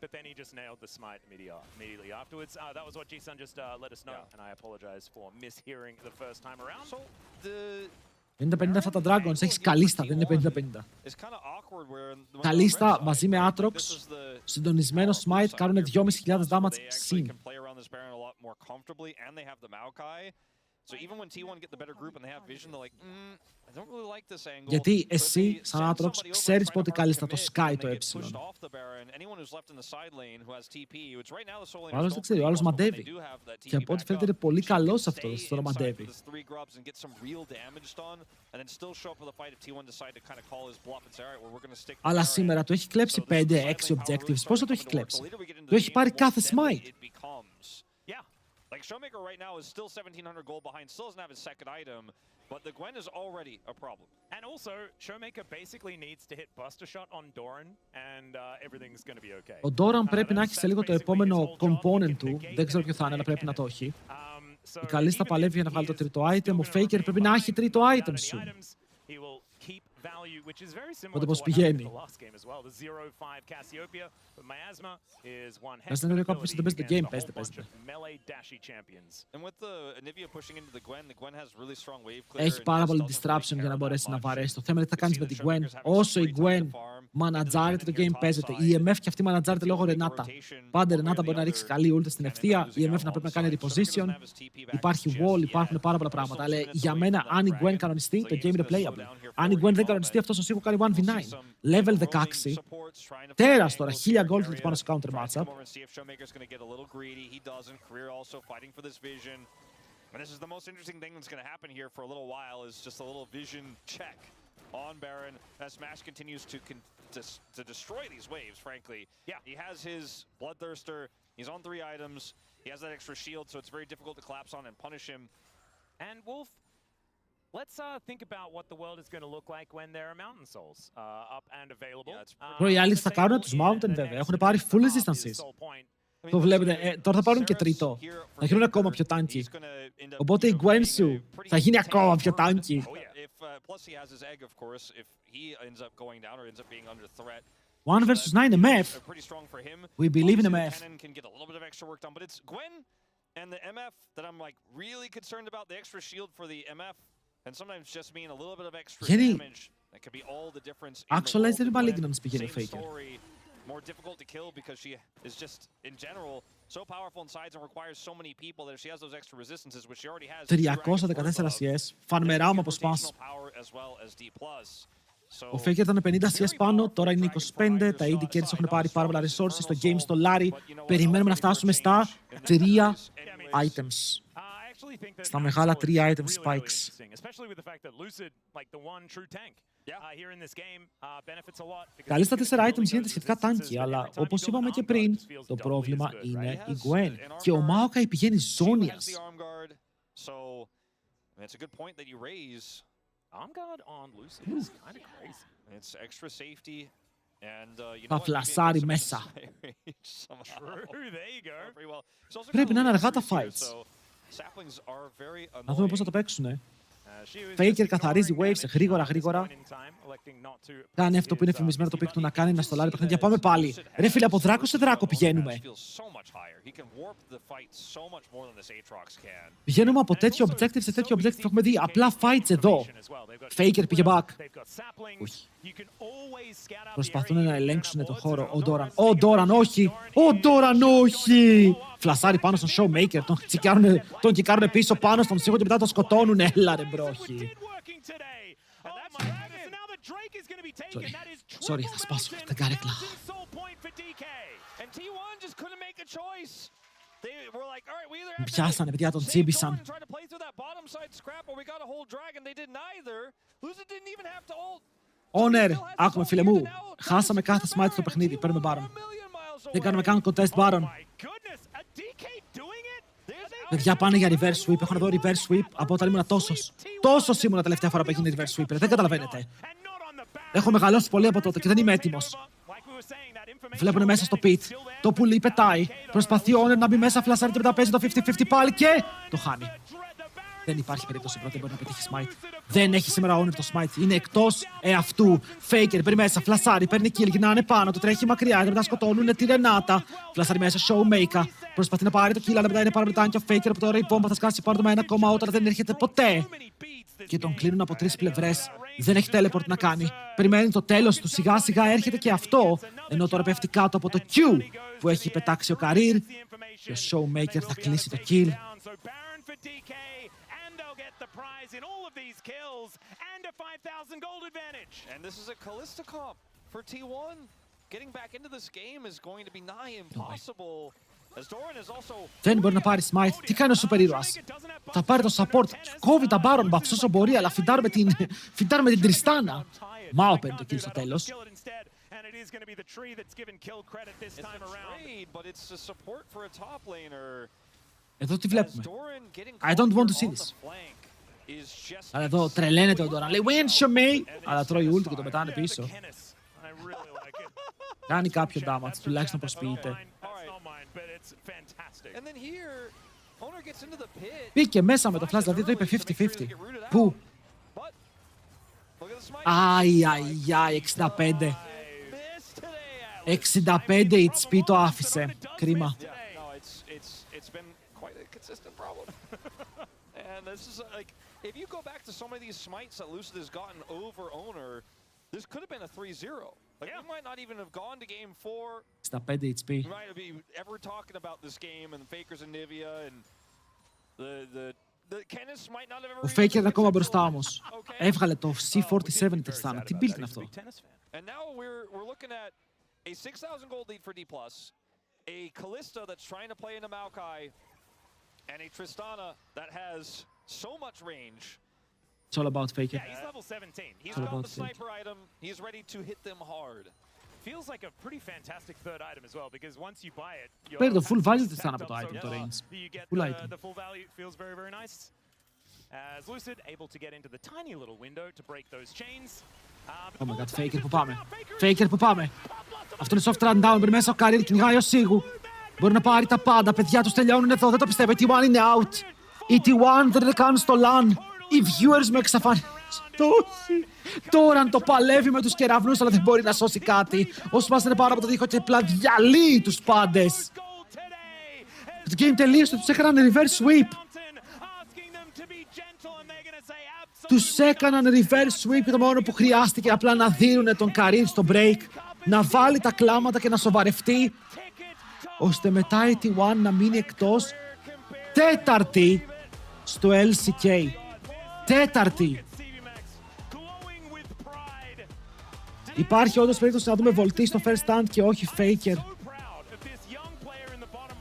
Speaker 2: But then he just nailed the smite immediately afterwards. That was what G-Sun just let us know, and I apologize for mishearing the first time around. So the
Speaker 1: 50-50 αυτά τα Dragons, έχεις καλίστα, δεν είναι 50-50. Καλίστα μαζί με Aatrox, συντονισμένο smite, κάνουν 2.500 damage συν.
Speaker 3: So even when T1 get the better group and they have vision, they're like, I don't really like this angle.
Speaker 1: Γιατί εσύ, σαν Aatrox, ξέρεις πότε καλίστα το Sky το έψιλον. Ο άλλος δεν ξέρει, ο άλλος μαντεύει. Και από ό,τι φαίνεται είναι πολύ καλός αυτός, τώρα μαντεύει. Αλλά σήμερα του έχει κλέψει 5-6 objectives. Πόσο το έχει κλέψει? Του έχει πάρει κάθε smite.
Speaker 3: Like Showmaker right now is still 1,700 gold behind, still doesn't have his second item, but the Gwen is already a problem.
Speaker 2: And also, Showmaker basically needs to hit Buster Shot on Doran, and everything's going to be okay.
Speaker 1: Ο Doran πρέπει να έχει σε λίγο το επόμενο component του, δεν ξέρω ποιο θα είναι, αλλά πρέπει να το έχει. Η Καλίστα παλεύει για να βγάλει το τρίτο item, ο Faker πρέπει να έχει τρίτο item σου. Οπότε πώς πηγαίνει. Πες να είναι κάποιος δεν παίζει το game, παίζετε. Έχει πάρα πολύ disruption για να μπορέσει να βαρέσει. Το θέμα είναι τι θα κάνεις με την Gwen. Όσο η Gwen μανατζάρεται, το game παίζεται. Η EMF και αυτή μανατζάρεται λόγω Renata. Πάντα η Renata μπορεί να ρίξει καλή ult στην ευθεία. Η EMF να πρέπει να κάνει reposition. Υπάρχει wall, υπάρχουν πάρα πολλά πράγματα. Αλλά για μένα, αν η Gwen κανονιστεί, το game είναι playable. Αν η Gwen δεν κανονιστεί, αυτός ο Σίγου κάνει 1v9. Level 16. Τέρας τώρα, 1000 gold θα πάνω στο counter matchup.
Speaker 3: And this is the most interesting thing that's going to happen here for a little while is just a little vision check on Baron as Smash continues to destroy these waves, frankly. Yeah, he has his Bloodthirster, he's on 3 items, he has that extra shield, so it's very difficult to collapse on and punish him.
Speaker 2: And Wolf, let's think about what the world is going to look like when there are Mountain Souls up and available.
Speaker 1: Οι άλλοι θα κάνουν τους Mountain βέβαια, έχουν πάρει full distances. Το βλέπετε, τώρα θα πάρουν και τρίτο. Θα γίνουν ακόμα πιο tanky. Οπότε η Gwen σου θα γίνει ακόμα πιο tanky. One versus 9 MF. We believe in MF.
Speaker 3: And the MF that I'm like really concerned about, the extra shield for the MF and sometimes just mean a little bit of extra damage. That could be all the difference.
Speaker 1: Actualize the Malignance πηγαίνει ο Faker.
Speaker 3: More difficult to kill because she is just in general so powerful in sides and requires so many people that if she has those extra resistances, which she already has.
Speaker 1: 314 CS, φανμεράω από σπάς. Ο Faker ήταν 50 CS πάνω, τώρα είναι 25. Τα AD carries έχουν πάρει πάρα πολλά resources. Το game στο Larry. Περιμένουμε να φτάσουμε στα 3 items. Στα μεγάλα 3 item spikes. Καλίστα 4 items γίνεται σχετικά tanky, αλλά όπως είπαμε και πριν, το πρόβλημα είναι η Gwen. Και ο Maokai πηγαίνει ζώνιας. Θα φλασάρει μέσα. Πρέπει να είναι αργά τα fights. Να δούμε πώς θα το παίξουνε. Faker καθαρίζει waves γρήγορα. Κάνει αυτό που είναι φημισμένο το pick του να κάνει, να στολάρει παιχνίδια. Πάμε πάλι. Ρε φίλε, από δράκο σε δράκο πηγαίνουμε. Πηγαίνουμε από τέτοιο objective σε τέτοιο objective. Έχουμε δει απλά fights εδώ. Faker πήγε back. Προσπαθούν να ελέγξουν τον χώρο. Ο Doran όχι. Ο Doran όχι. Φλασάρει πάνω στον Showmaker. Τον κικάρουνε πίσω πάνω στον Σίγο και μετά τον σκοτώνουνε. Έλα ρε μπρόχι. Sorry, θα σπάσω την καρέκλα. Πιάσανε, παιδιά, τον τσίμπησαν. Owner, άκουμε φίλε μου. Χάσαμε κάθε smite στο παιχνίδι. Παίρνουμε Baron. Δεν κάνουμε καν contest Baron. Παιδιά, πάνε για reverse sweep. Έχω να δω reverse sweep από όταν ήμουν τόσος. Τόσος ήμουν τελευταία φορά που έγινε reverse sweep. Δεν καταλαβαίνετε. Έχω μεγαλώσει πολύ από τότε και δεν είμαι έτοιμος. Βλέπουνε μέσα στο pit. Το πουλί πετάει. Προσπαθεί ο Owner να μπει μέσα. Φλασάρει και μετά παίζει το 50-50 πάλι και το χάνει. Δεν υπάρχει περίπτωση πρώτα μπορεί να πετύχει smite. Δεν έχει σήμερα Owner το smite. Είναι εκτός εαυτού. Faker μπαίνει μέσα, φλασάρει, παίρνει kill, γυρνάνε πάνω, το τρέχει μακριά. Και μετά σκοτώνουν τη Ρενάτα. Φλασάρει μέσα, Showmaker. Προσπαθεί να πάρει το kill, αλλά μετά είναι πάρα πολύ και ο Faker από τώρα η πόμπα θα σκάσει πάνω με ένα ακόμα όταν δεν έρχεται ποτέ. Και τον κλείνουν από τρεις πλευρές. Δεν έχει teleport να κάνει. Περιμένει το τέλος του. Σιγά σιγά έρχεται και αυτό. Ενώ τώρα πέφτει κάτω από το Q που έχει πετάξει ο Career. Και ο Showmaker θα κλείσει το kill.
Speaker 2: The prize in all of these kills and a 5,000 gold advantage.
Speaker 3: And this is a Kalista comp for T1. Getting back into this game is going to be nigh impossible. As Doran is also...
Speaker 1: Δεν μπορεί να πάρει smite. Τι κάνει ο σούπερ ήρωας? Θα πάρει το support. Κόβει τα Baron buffs όσο μπορεί, αλλά φιντάρουμε την Τριστάνα. Μάο παίρνει το kill στο τέλος.
Speaker 2: And it is going to be the tree that's given kill credit this time around.
Speaker 3: But it's a support for a top laner.
Speaker 1: Εδώ τι βλέπουμε? I don't want to see this. Αλλά εδώ τρελαίνεται ο Doran. Λέει win show me. Αλλά τρώει ult και το πετάνε πίσω. Κάνει κάποιο damage, τουλάχιστον προσποιείται. Μπήκε μέσα με το flash, δηλαδή το είπε 50-50. Πού? Αι, 65. 65 HP το άφησε. Κρίμα.
Speaker 3: And this is like, if you go back to some of these smites that Lucid has gotten over Owner, this could have been a 3-0. Like, we might not even have gone to game 4.
Speaker 1: 65 HP.
Speaker 3: We might be ever talking about this game and the Fakers and Nivea and the Kenneth might not have ever...
Speaker 1: Ο Faker είναι ακόμα μπροστά όμως. Έβγαλε το C47 η Τριστάνα. Τι build είναι αυτό?
Speaker 3: And now we're looking at a 6,000 gold lead for D+, a Kalista that's trying to play into Maokai, and a Tristana that has so much range.
Speaker 1: It's all about Faker.
Speaker 2: Yeah, he's level 17.
Speaker 3: He's got the sniper item. He's ready to hit them hard.
Speaker 2: Feels like a pretty fantastic third item as well, because once you buy it,
Speaker 1: παίρνει το full value Tristana από το item, το range.
Speaker 2: Full item. The full value feels very, very nice. As Lucid able to get into the tiny little window to break those chains.
Speaker 1: Oh my god, Faker που πάμε. Faker που πάμε. Αυτό είναι soft run down, μπαίνει μέσα ο Career, κυνηγάει ο Σίγου. Μπορεί να πάρει τα πάντα, παιδιά τους τελειώνουν εδώ, δεν το πιστεύω. Η T1 είναι out. Η T1 δεν είναι καν στο LAN. Οι viewers με εξαφανίζουν. Τώρα το παλεύει με τους κεραυνούς, αλλά δεν μπορεί να σώσει κάτι. Ο Smash είναι πάνω από το δίχω και απλά διαλύει τους πάντες. Το game τελείωσε, τους έκαναν reverse sweep. Τους έκαναν reverse sweep και το μόνο που χρειάστηκε απλά να δίνουνε τον Career στο break, να βάλει τα κλάματα και να σοβαρευτεί, ώστε μετά η T1 να μείνει εκτός. Τέταρτη στο LCK. Τέταρτη. Υπάρχει όντως περίπτωση να δούμε βολτή στο first stand και όχι Faker.